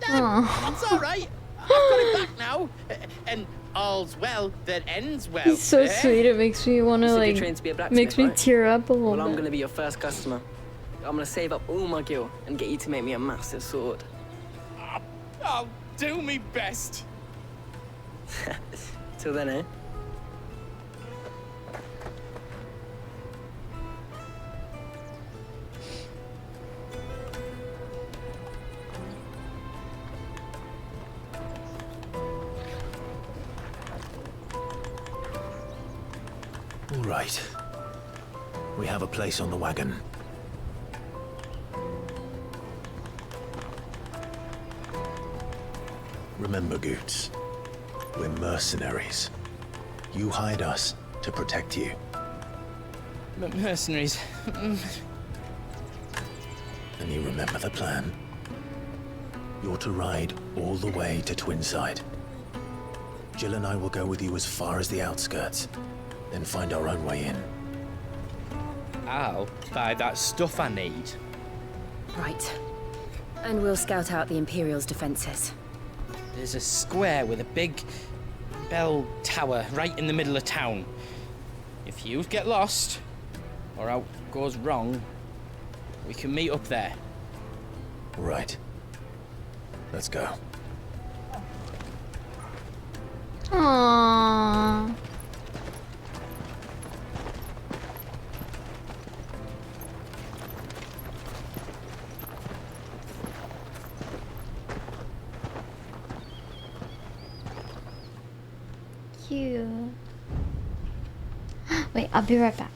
That's all right. I've got it back now. And all's well that ends well. He's so eh? sweet. It makes me want You to said you're like. trained to be a blacksmith, Makes me right? tear up a little Well, I'm bit. gonna be your first customer. I'm gonna save up all my gil and get you to make me a massive sword. I'll do me best. Till then, eh? All right. We have a place on the wagon. Remember, Goots, we're mercenaries. You hired us to protect you. Mercenaries. And you remember the plan? You're to ride all the way to Twinside. Jill and I will go with you as far as the outskirts, then find our own way in. I'll buy that stuff I need. Right. And we'll scout out the Imperial's defenses. There's a square with a big bell tower right in the middle of town. If you get lost, or out goes wrong, we can meet up there. Right. Let's go. Aww. Cute. Wait, I'll be right back.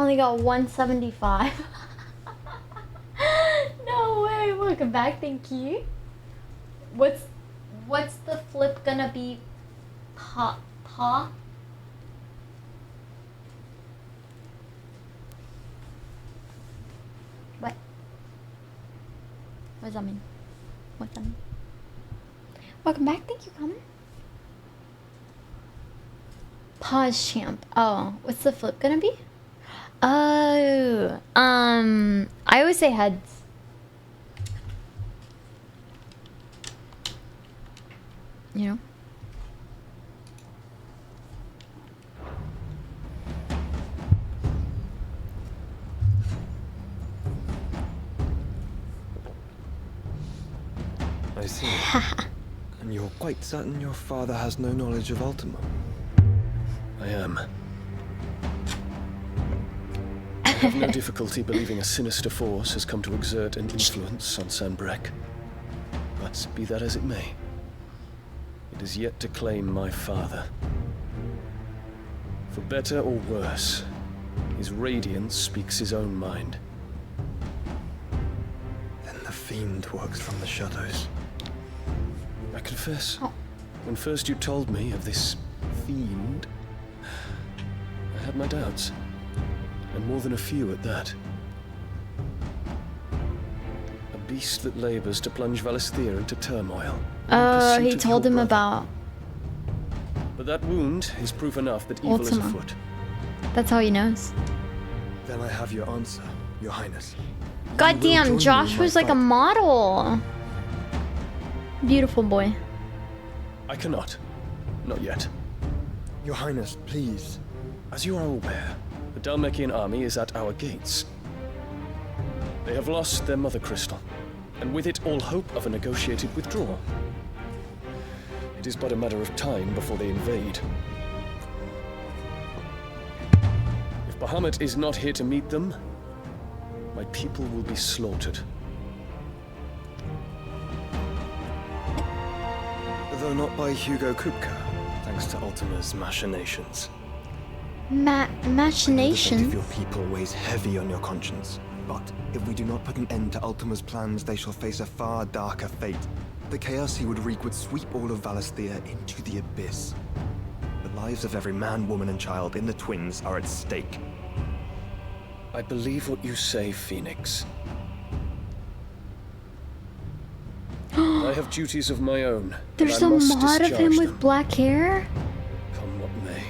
Only got 175. No way. Welcome back. Thank you. What's the flip gonna be? Pa? What? What does that mean? What's that mean? Welcome back. Thank you, Common. Pause champ. Oh, what's the flip gonna be? Oh, I always say heads. You know? I see. And you're quite certain your father has no knowledge of Ultima? I am. I have no difficulty believing a sinister force has come to exert an influence on Sanbreque. But be that as it may, it is yet to claim my father. For better or worse, his radiance speaks his own mind. Then the fiend works from the shadows. I confess, when first you told me of this fiend, I had my doubts. And more than a few at that. A beast that labors to plunge Valisthea into turmoil. Oh, he told him about But that wound is proof enough that evil is Ultima. afoot. That's how he knows. Then I have your answer, Your Highness. Goddamn, Josh was like a model. Beautiful boy. I cannot. Not yet. Your Highness, please. As you are aware, the Dhalmekian army is at our gates. They have lost their mother crystal, and with it all hope of a negotiated withdrawal. It is but a matter of time before they invade. If Bahamut is not here to meet them, my people will be slaughtered. Though not by Hugo Kupka, thanks to Ultima's machinations. Machination? The fate of your people weighs heavy on your conscience. But if we do not put an end to Ultima's plans, they shall face a far darker fate. The chaos he would wreak would sweep all of Valisthea into the abyss. The lives of every man, woman, and child in the Twins are at stake. I believe what you say, Phoenix. I have duties of my own. There's and I a must mod of him discharge with them, black hair? come what may.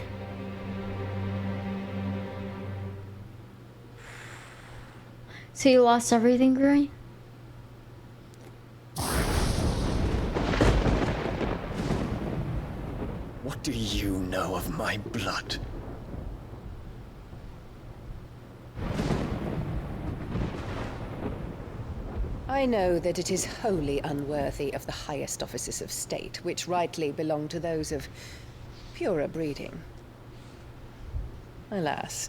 So you lost everything, Gray? What do you know of my blood? I know that it is wholly unworthy of the highest offices of state, which rightly belong to those of purer breeding. Alas.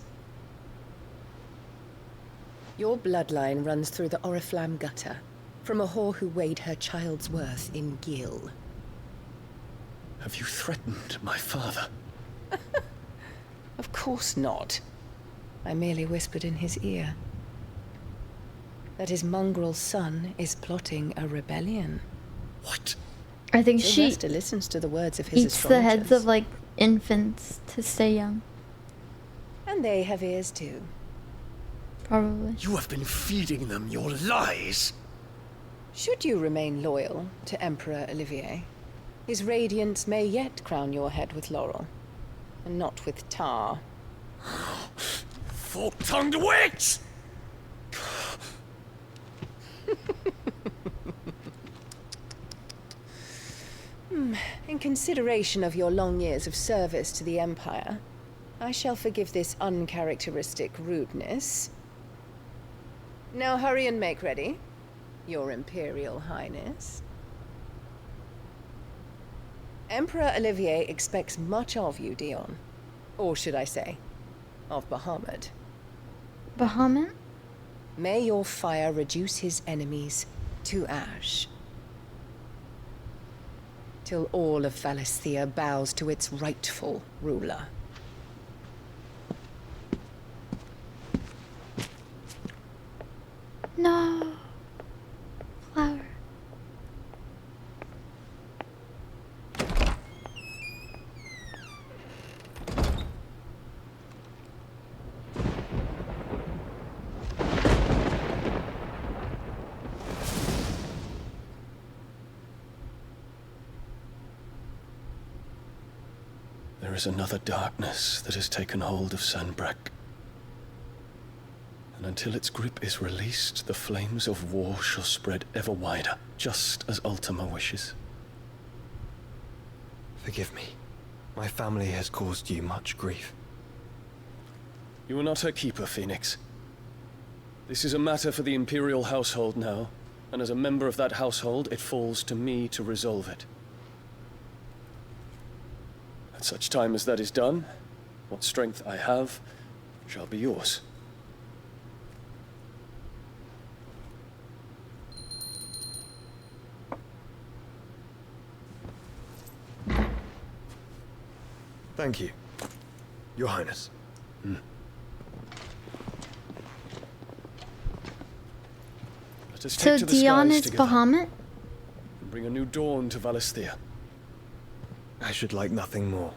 Your bloodline runs through the Oriflamme gutter, from a whore who weighed her child's worth in gil. Have you threatened my father? Of course not. I merely whispered in his ear that his mongrel son is plotting a rebellion. What? I think she Sylvester listens to the words of his eats the heads astrologers. of like infants to stay young. And they have ears too. Probably. You have been feeding them your lies. Should you remain loyal to Emperor Olivier, his radiance may yet crown your head with laurel, and not with tar. Fork-tongued witch! In consideration of your long years of service to the Empire, I shall forgive this uncharacteristic rudeness. Now hurry and make ready, Your Imperial Highness. Emperor Olivier expects much of you, Dion. Or should I say, of Bahamut. Bahamut? May your fire reduce his enemies to ash. Till all of Valisthea bows to its rightful ruler. No. Flower. There is another darkness that has taken hold of Sanbreque. And until its grip is released, the flames of war shall spread ever wider, just as Ultima wishes. Forgive me. My family has caused you much grief. You are not her keeper, Phoenix. This is a matter for the Imperial household now, and as a member of that household, it falls to me to resolve it. At such time as that is done, what strength I have shall be yours. Thank you, Your Highness. Let us So take to the Dion skies is together Bahamut? and bring a new dawn to Valisthea. I should like nothing more.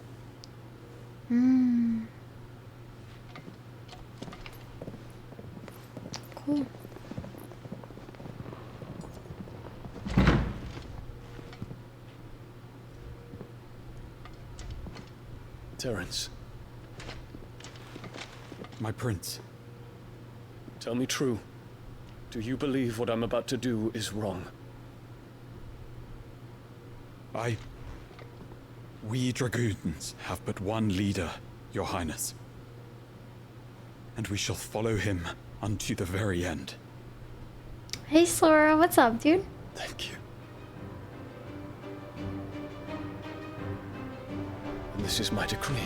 Cool. Terence, My prince. tell me true. Do you believe what I'm about to do is wrong? We dragoons have but one leader, Your Highness. And we shall follow him unto the very end. Hey Slora, what's up, dude? Thank you. And this is my decree.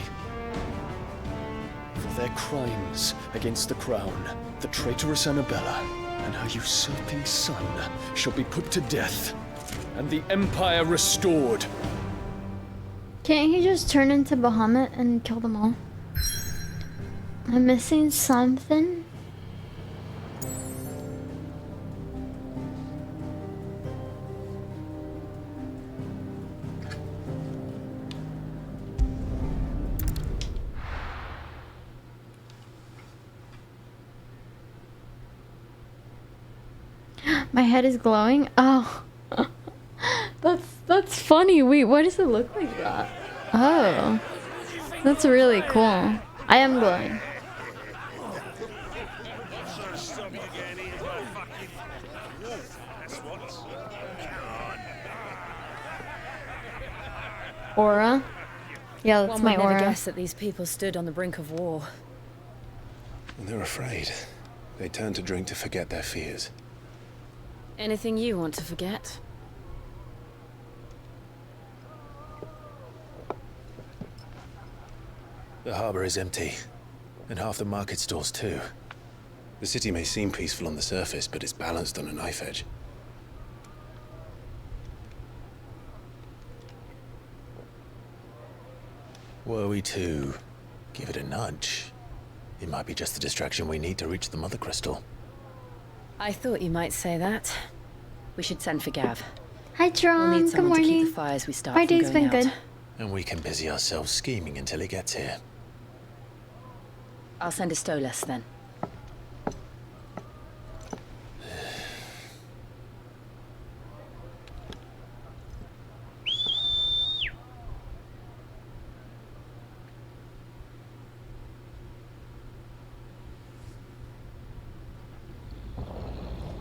For their crimes against the crown, the traitorous Annabella and her usurping son shall be put to death, and the Empire restored. Can't he just turn into Bahamut and kill them all? I'm missing something? My head is glowing? Oh. That's funny. Wait, why does it look like that? Oh. That's really cool. I am glowing. Aura? Yeah, that's One my would never aura. guess that these people stood on the brink of war. And they're afraid. They turn to drink to forget their fears. Anything you want to forget? The harbor is empty, and half the market stalls too. The city may seem peaceful on the surface, but it's balanced on a knife edge. Were we to give it a nudge, it might be just the distraction we need to reach the Mother Crystal. I thought you might say that. We should send for Gav. Hi, We'll John. need Good someone to keep morning. the fires we start My from day's going been out. good. And we can busy ourselves scheming until he gets here. I'll send a Stolas then.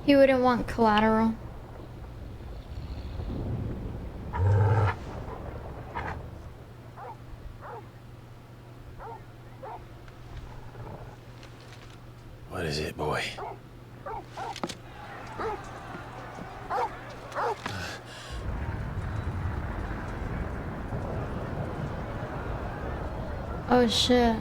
He wouldn't want collateral. What is it, boy? Oh shit.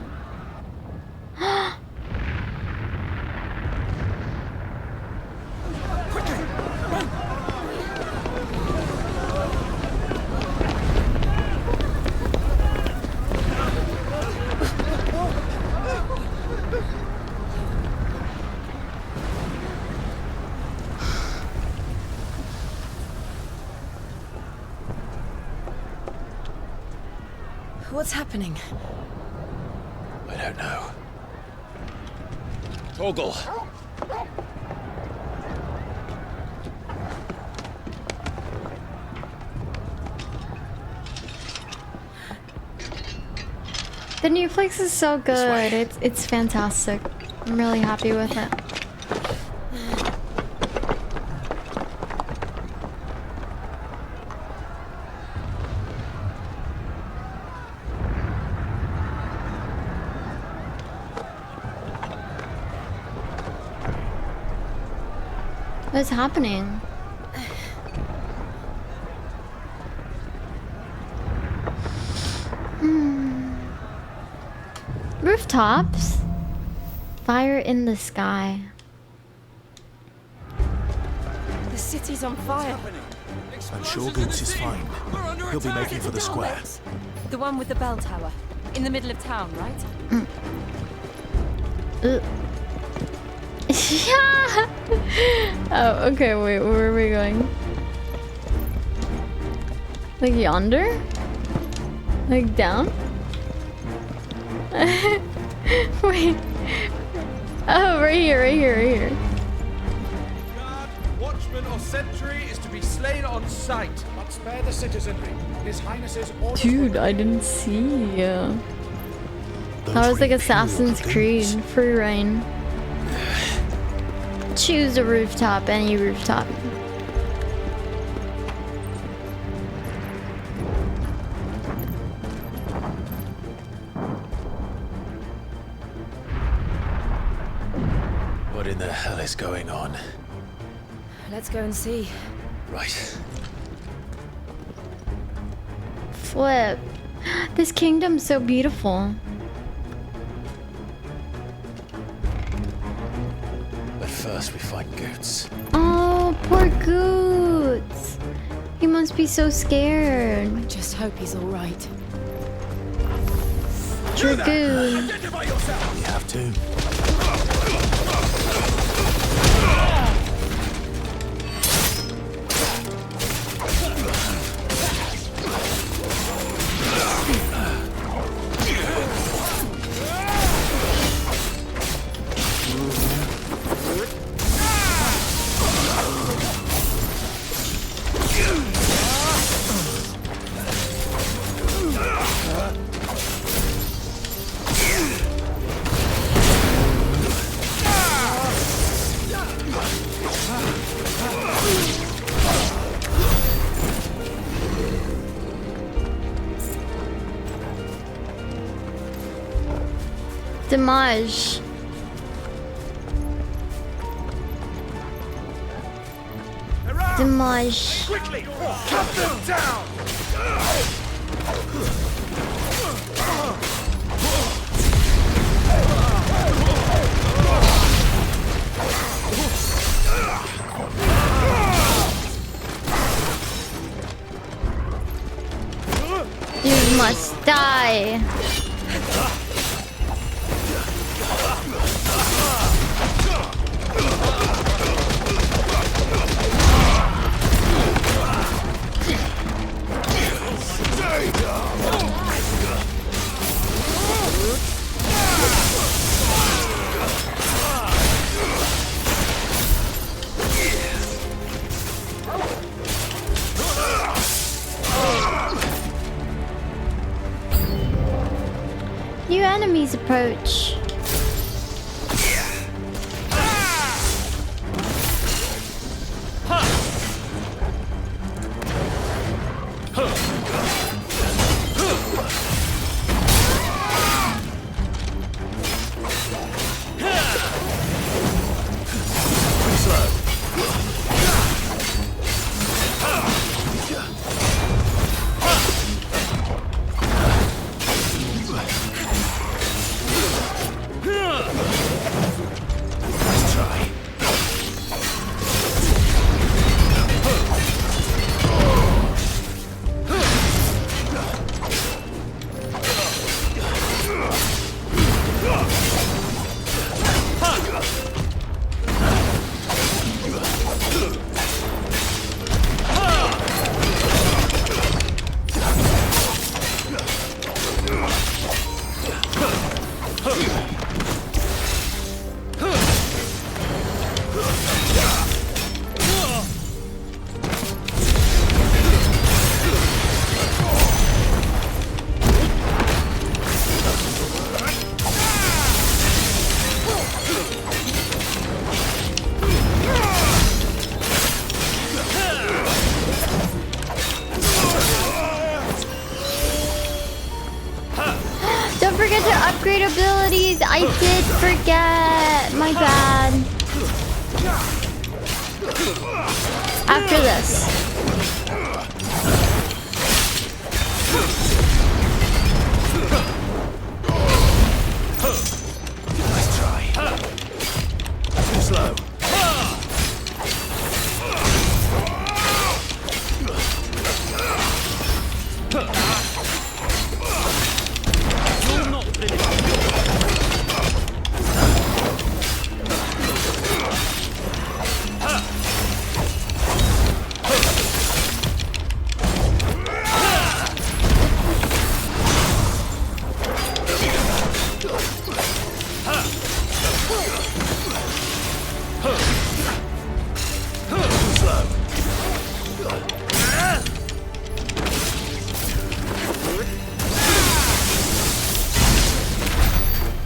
What's happening? I don't know. Torgal. The new place is so good. It's fantastic. I'm really happy with it. What's happening? Rooftops? Fire in the sky. The city's on fire. I'm sure Goots is fine. He'll be making for the square. The one with the bell tower. In the middle of town, right? Yeah. Oh, okay, wait, where are we going? Like yonder? Like down? Wait. Oh, right here, right here, right here. Guard, watchman, or sentry is to be slain on sight. But spare the citizenry. His Highness's orders. Dude, I didn't see. That was like Assassin's Creed. Free reign. Choose a rooftop, any rooftop. What in the hell is going on? Let's go and see. Right. Flip. This kingdom's so beautiful. But first we find Goots. Oh, poor Goots. He must be so scared. I just hope he's all right. Dragoon. We have to. Damage. Damage. Quickly, cut them down. You must die. New enemies approach. Don't forget to upgrade abilities. I did forget. My bad. After this. Nice try. Too slow. You're not finished.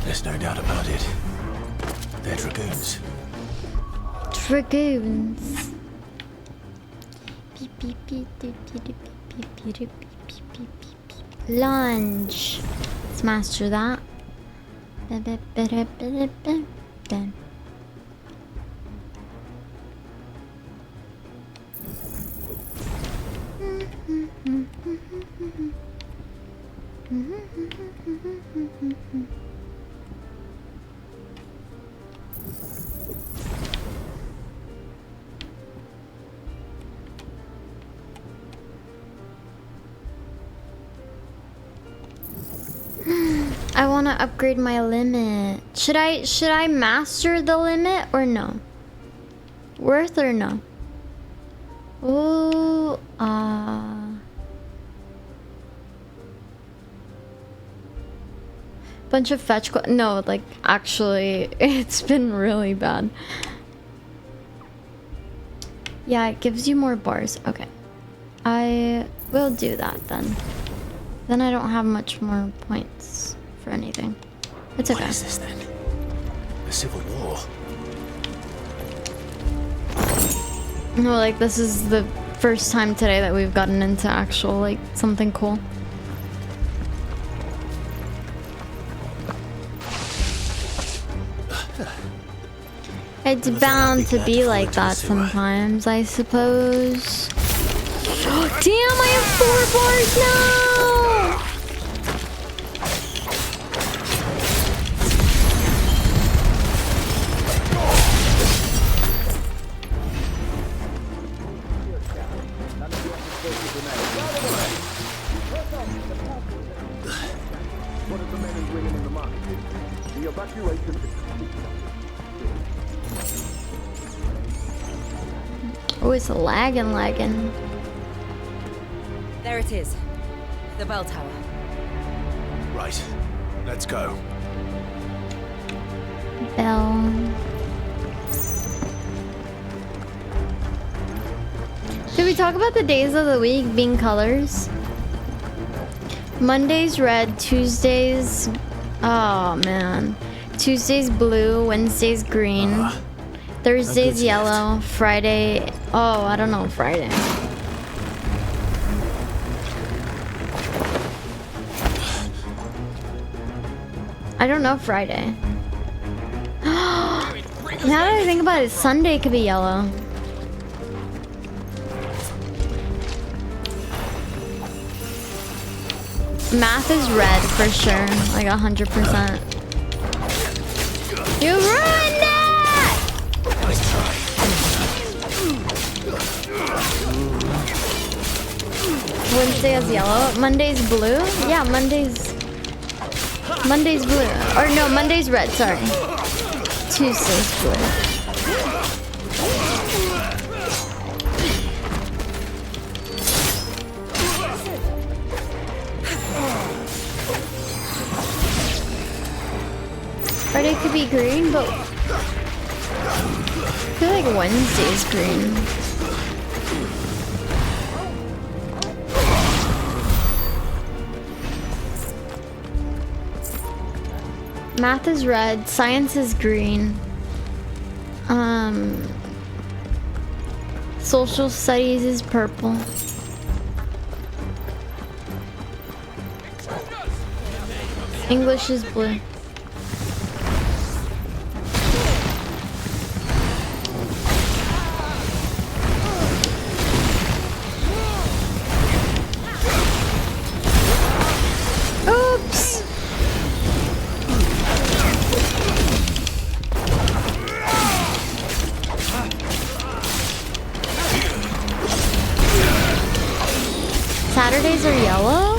There's no doubt about it. They're dragoons. Dragoons. Lunge. Let's master that. I want to upgrade my limit. Should I master the limit or no? Worth or no? Ooh, bunch of fetch no, like actually it's been really bad. Yeah, it gives you more bars. Okay. I will do that then. Then I don't have much more points for anything. It's okay. What is this then? A civil war? No, like this is the first time today that we've gotten into actual like something cool. It's bound to be like that sometimes, I suppose. Damn, I have 4 bars now! Oh, it's lagging. There it is. The bell tower. Right. Let's go. Bell. Should we talk about the days of the week being colors? Monday's red, Tuesdays... Oh, man. Tuesday's blue, Wednesday's green. Thursday's yellow, Friday... Oh, I don't know, Friday. I don't know Friday. Now that I think about it, Sunday could be yellow. Math is red for sure, like 100%. You ruined it! Wednesday is yellow. Monday's blue? Yeah, Monday's blue. Or no, Monday's red, sorry. Tuesday's blue. Friday could be green, but I feel like Wednesday's green. Math is red, science is green. Social studies is purple. English is blue. Oops. Saturdays are yellow?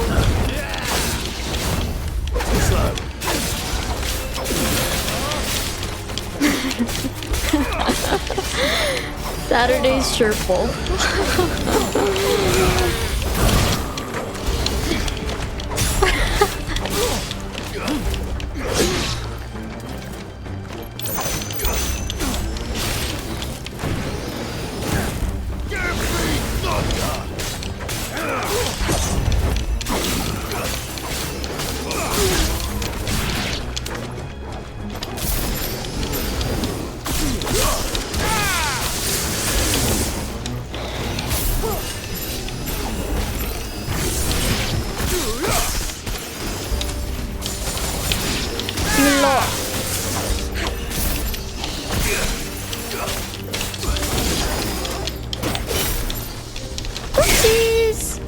Saturday's Sherple. Oopsies.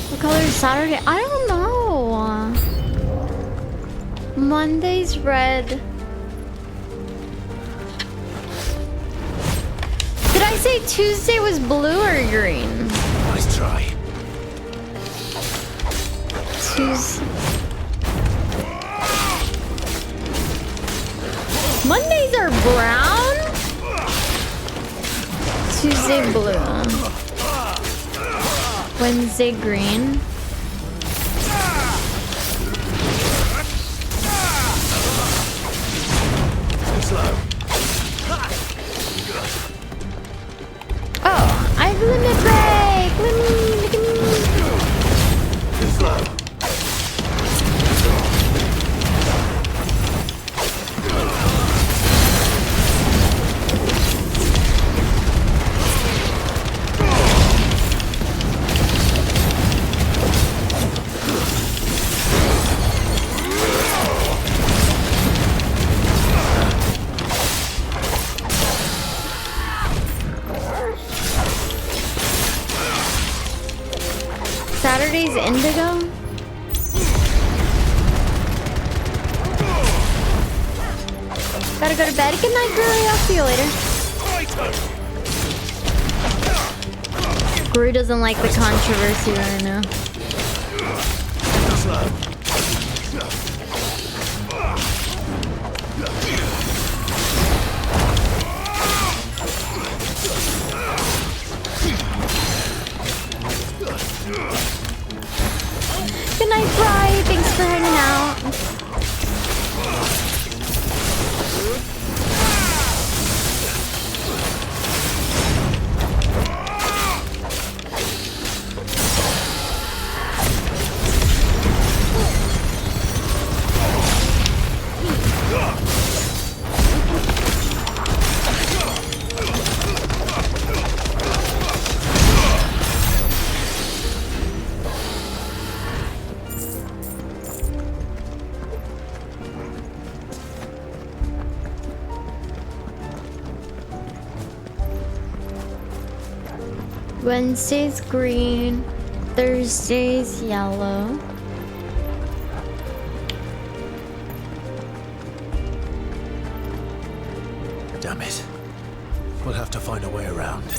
What color is Saturday? I don't know. Monday's red. Did I say Tuesday was blue or green? Nice try. Mondays are brown? Tuesday blue. Wednesday green. Oh, I have limit break! Look at me! Too slow. Saturday's indigo? Gotta go to bed. Good night, girlie. I'll see you later. Gru doesn't like the controversy right now. Good night, Bri. Thanks for hanging out. Wednesday's green, Thursday's yellow. Damn it. We'll have to find a way around.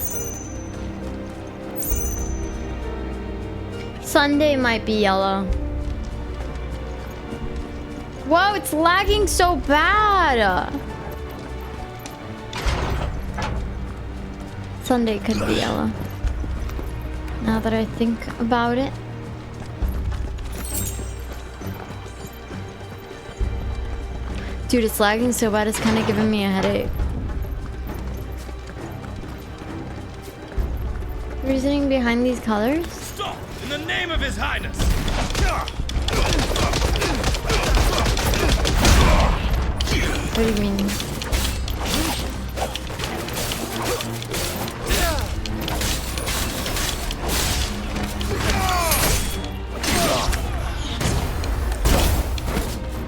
Sunday might be yellow. Whoa, it's lagging so bad. Sunday could be yellow. Now that I think about it. Dude, it's lagging so bad it's kind of giving me a headache. Reasoning behind these colors? Stop! In the name of His Highness! What do you mean?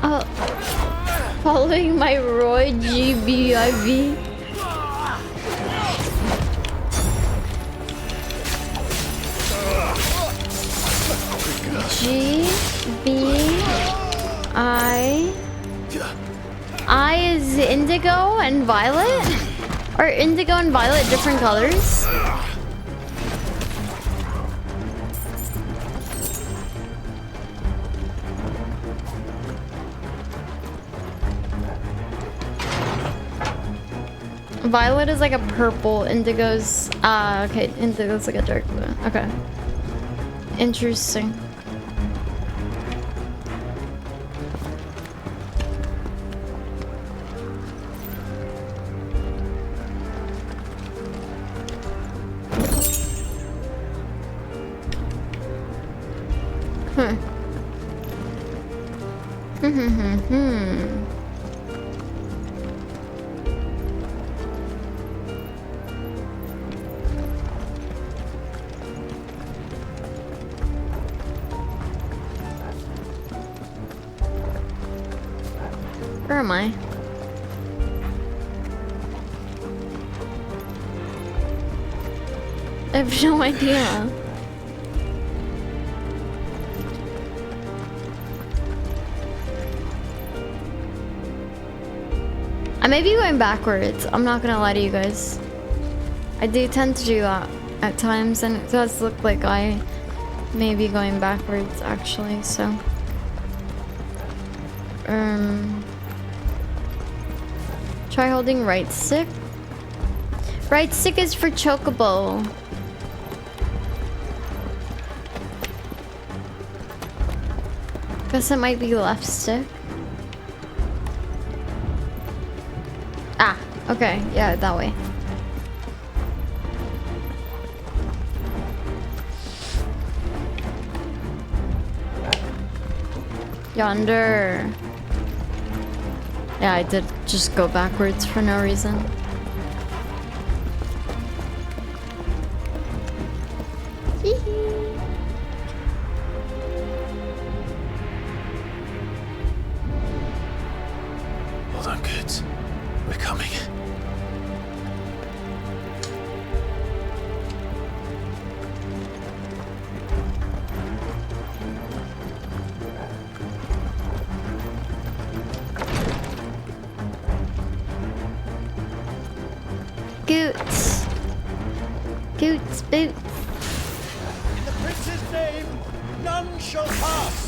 Oh, following my Roy GBIV. I is indigo and violet? Are indigo and violet different colors? Violet is like a purple, indigo's okay, indigo's like a dark blue. Okay. Interesting. Where am I? I have no idea. I may be going backwards. I'm not gonna lie to you guys. I do tend to do that at times, and it does look like I may be going backwards actually, so. Try holding right stick. Right stick is for chocobo. Guess it might be left stick. Ah, okay, yeah, that way. Yonder. Yeah, I did just go backwards for no reason. Hold on, kids. We're coming. Goots. Goots, boots. In the prince's name, none shall pass.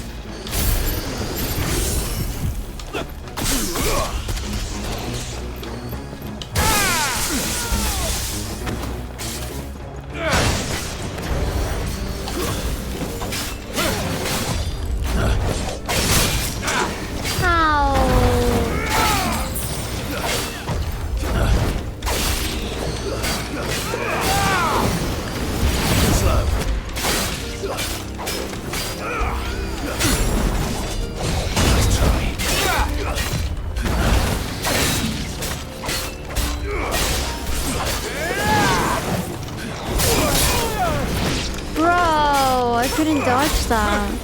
Bro, I couldn't dodge that.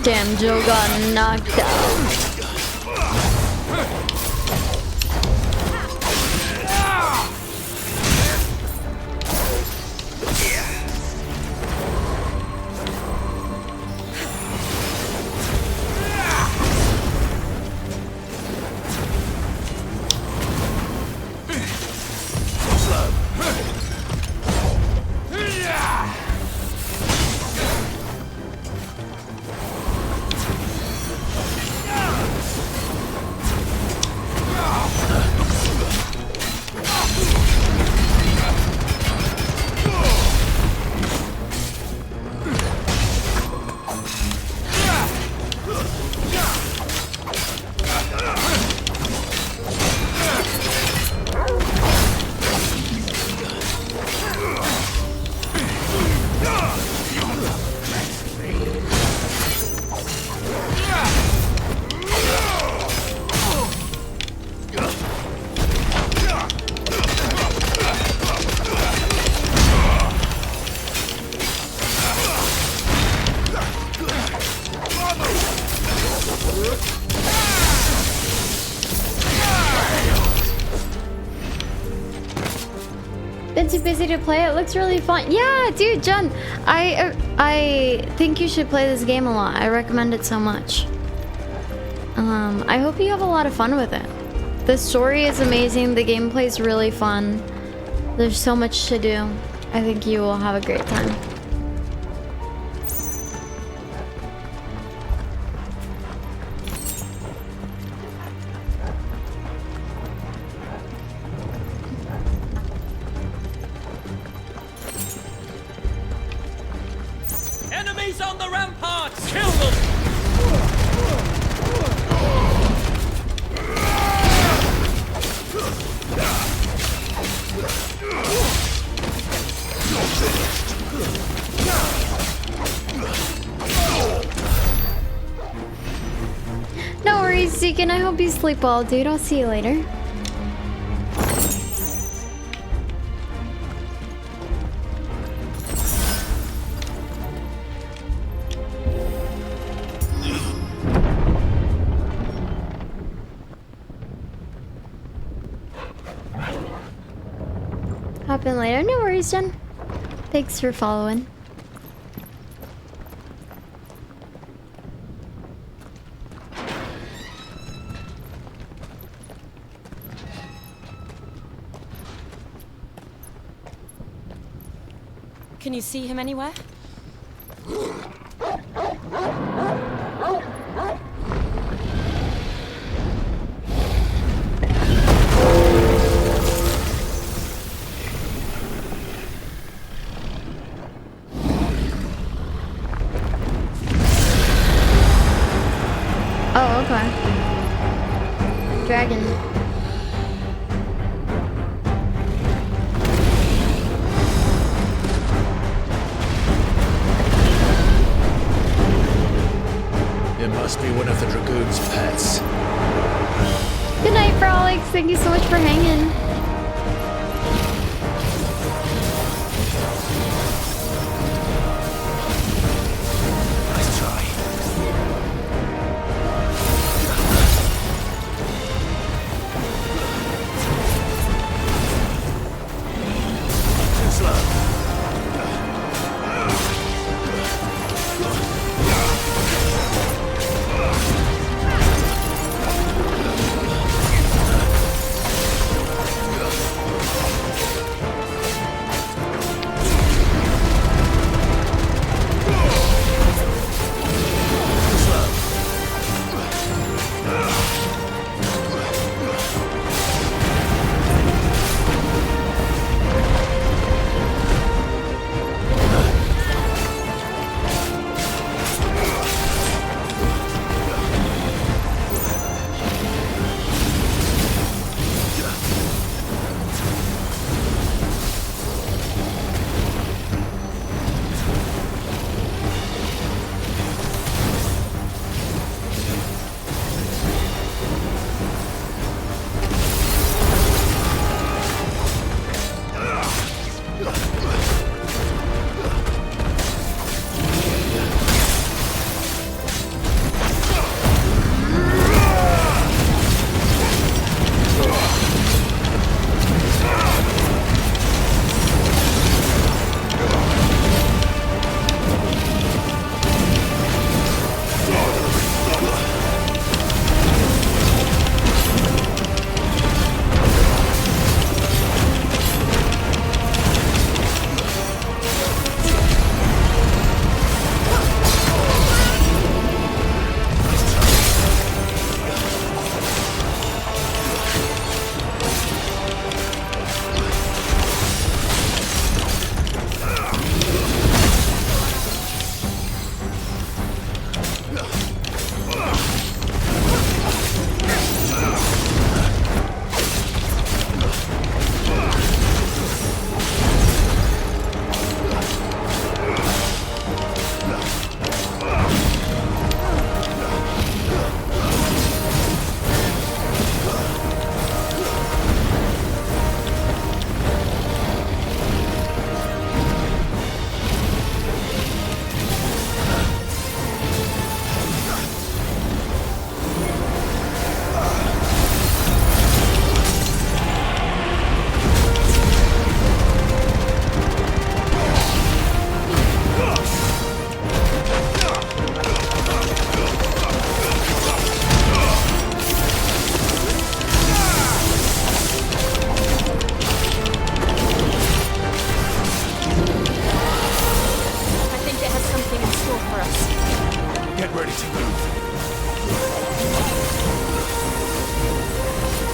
Damn, Joe got knocked out. too busy to play. It looks really fun. Yeah, dude, Jen, I think you should play this game a lot. I recommend it so much. I hope you have a lot of fun with it. The story is amazing. The gameplay is really fun. There's so much to do. I think you will have a great time. Enemies on the ramparts! Kill them! No worries, Deacon. I hope you sleep well, dude. I'll see you later. Hop in later. No worries, Jen. Thanks for following. Can you see him anywhere? Oh, okay. Dragon. It must be one of the Dragoon's pets. Good night, Frolics. Thank you so much for hanging. Nice try. Too slow.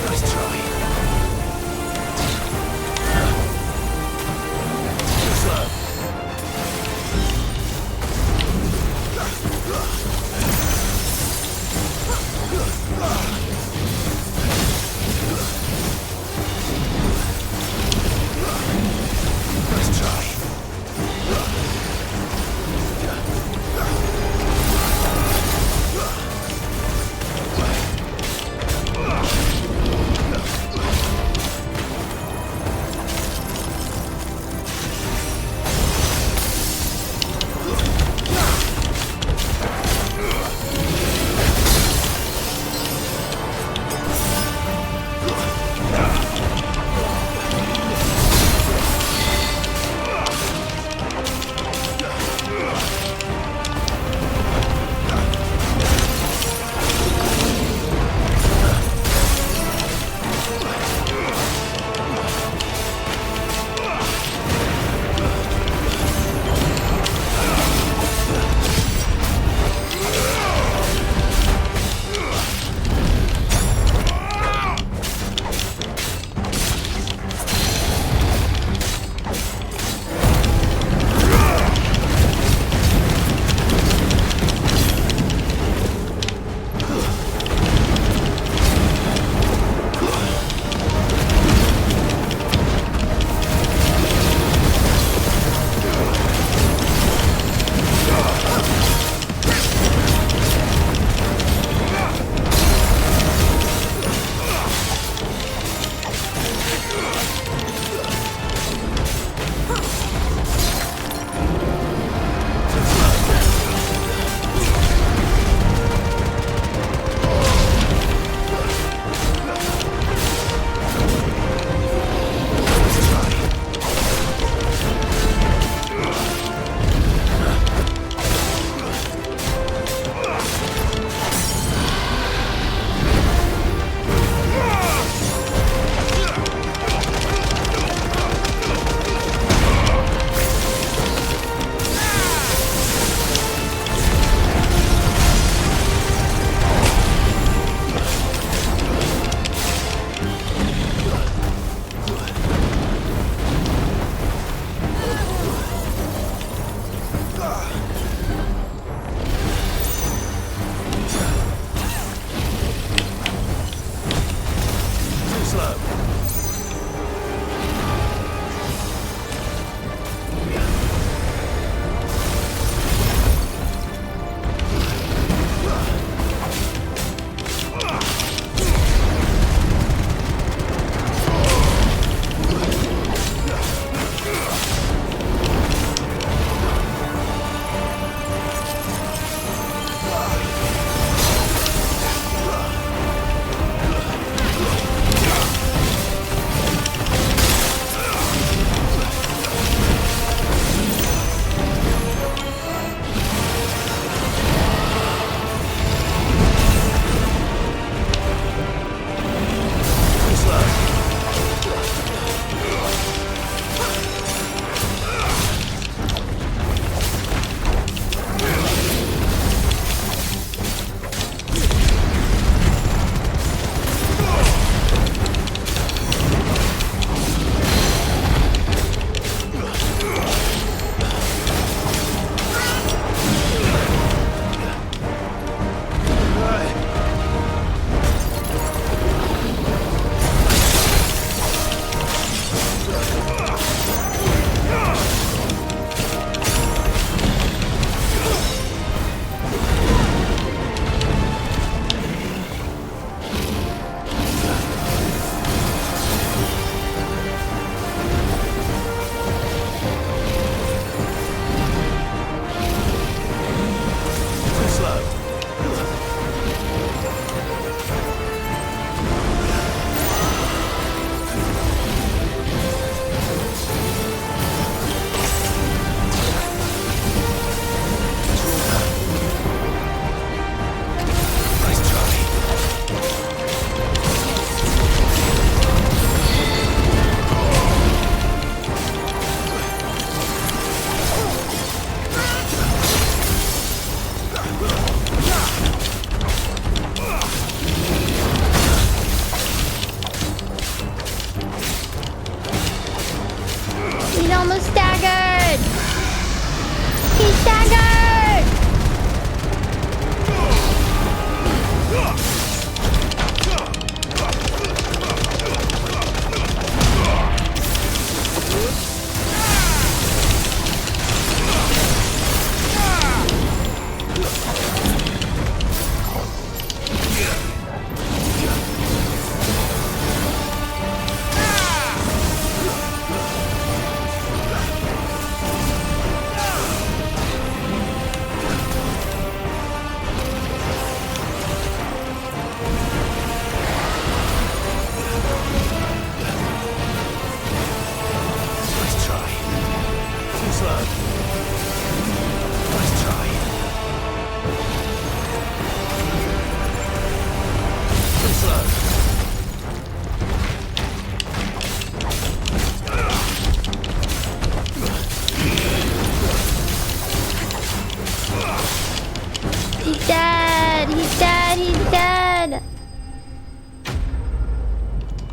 Nice try. Yes, sir. Nice try.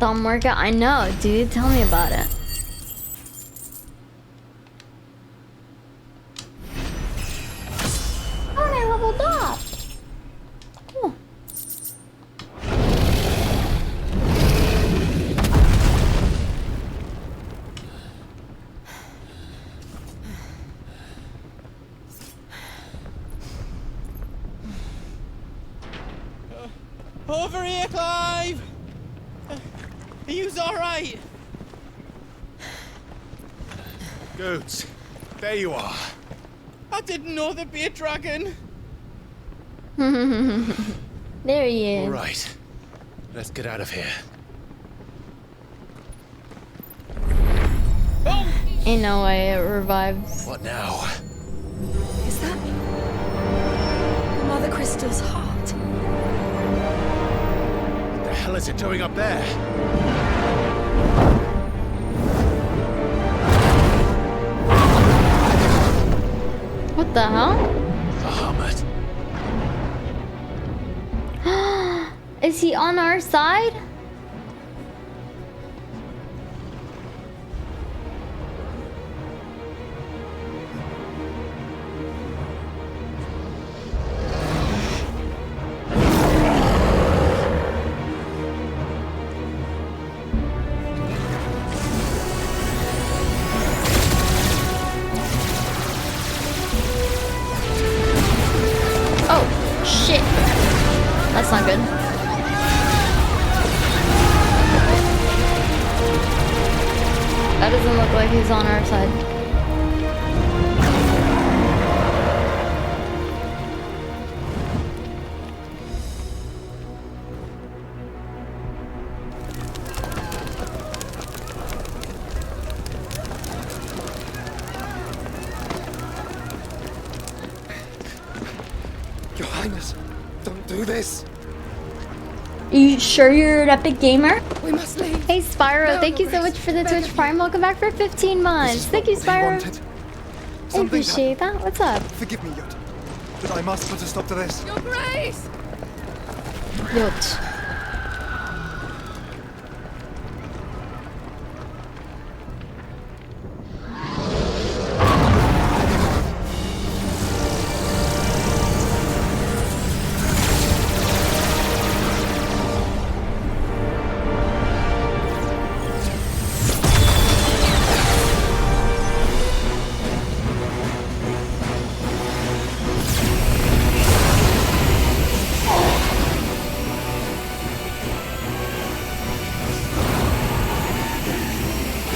thumb workout? I know, dude. Tell me about it. Oh, I leveled up. Cool. Over here, Clive! Are you alright? Goods, there you are. I didn't know there'd be a dragon. There he is. All right, let's get out of here. Ain't no way it revives. What now? Is that Mother Crystal's heart? What the hell is it doing up there? What the hell? Bahamut. Is he on our side? Oh, shit. That's not good. That doesn't look like he's on our side. Your Highness, don't do this. Are you sure you're an epic gamer? We must leave. Hey Spyro, No, thank you so much for the Twitch Prime. Welcome back for 15 months. Thank you, Spyro. I Something appreciate that. What's up? Forgive me, Yot, but I must put a stop to this. Your Grace! Yot.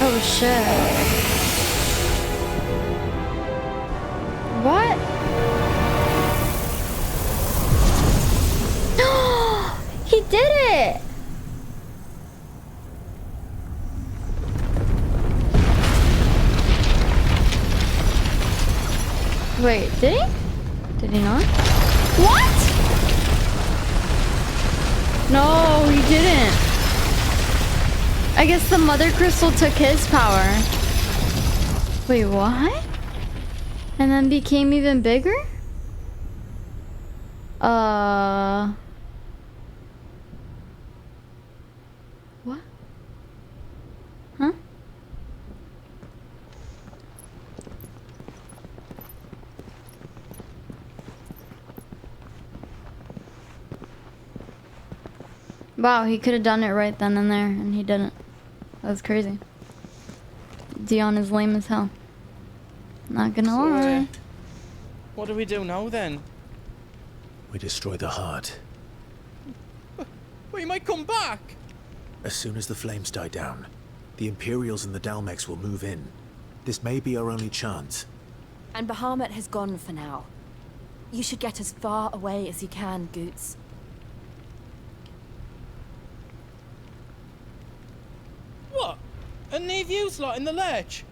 Oh shit. What? He did it! Wait, did he? Did he not? What? No, he didn't. I guess the Mother Crystal took his power. Wait, what? And then became even bigger? What? Huh? Wow, he could have done it right then and there, and he didn't. That was crazy. Dion is lame as hell. Not gonna lie. What do we do now then? We destroy the heart. Well, you might come back. As soon as the flames die down, the Imperials and the Dalmex will move in. This may be our only chance. And Bahamut has gone for now. You should get as far away as you can, Goots. What? And leave you lot in the lurch?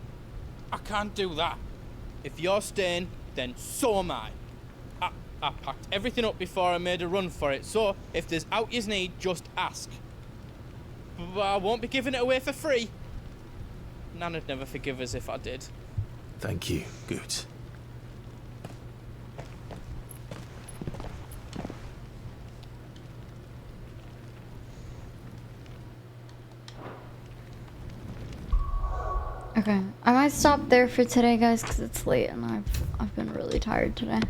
I can't do that. If you're staying, then so am I. I packed everything up before I made a run for it, so if there's out you need, just ask. But I won't be giving it away for free. Nana'd never forgive us if I did. Thank you, Goots. Okay, I might stop there for today, guys, because it's late and I've been really tired today.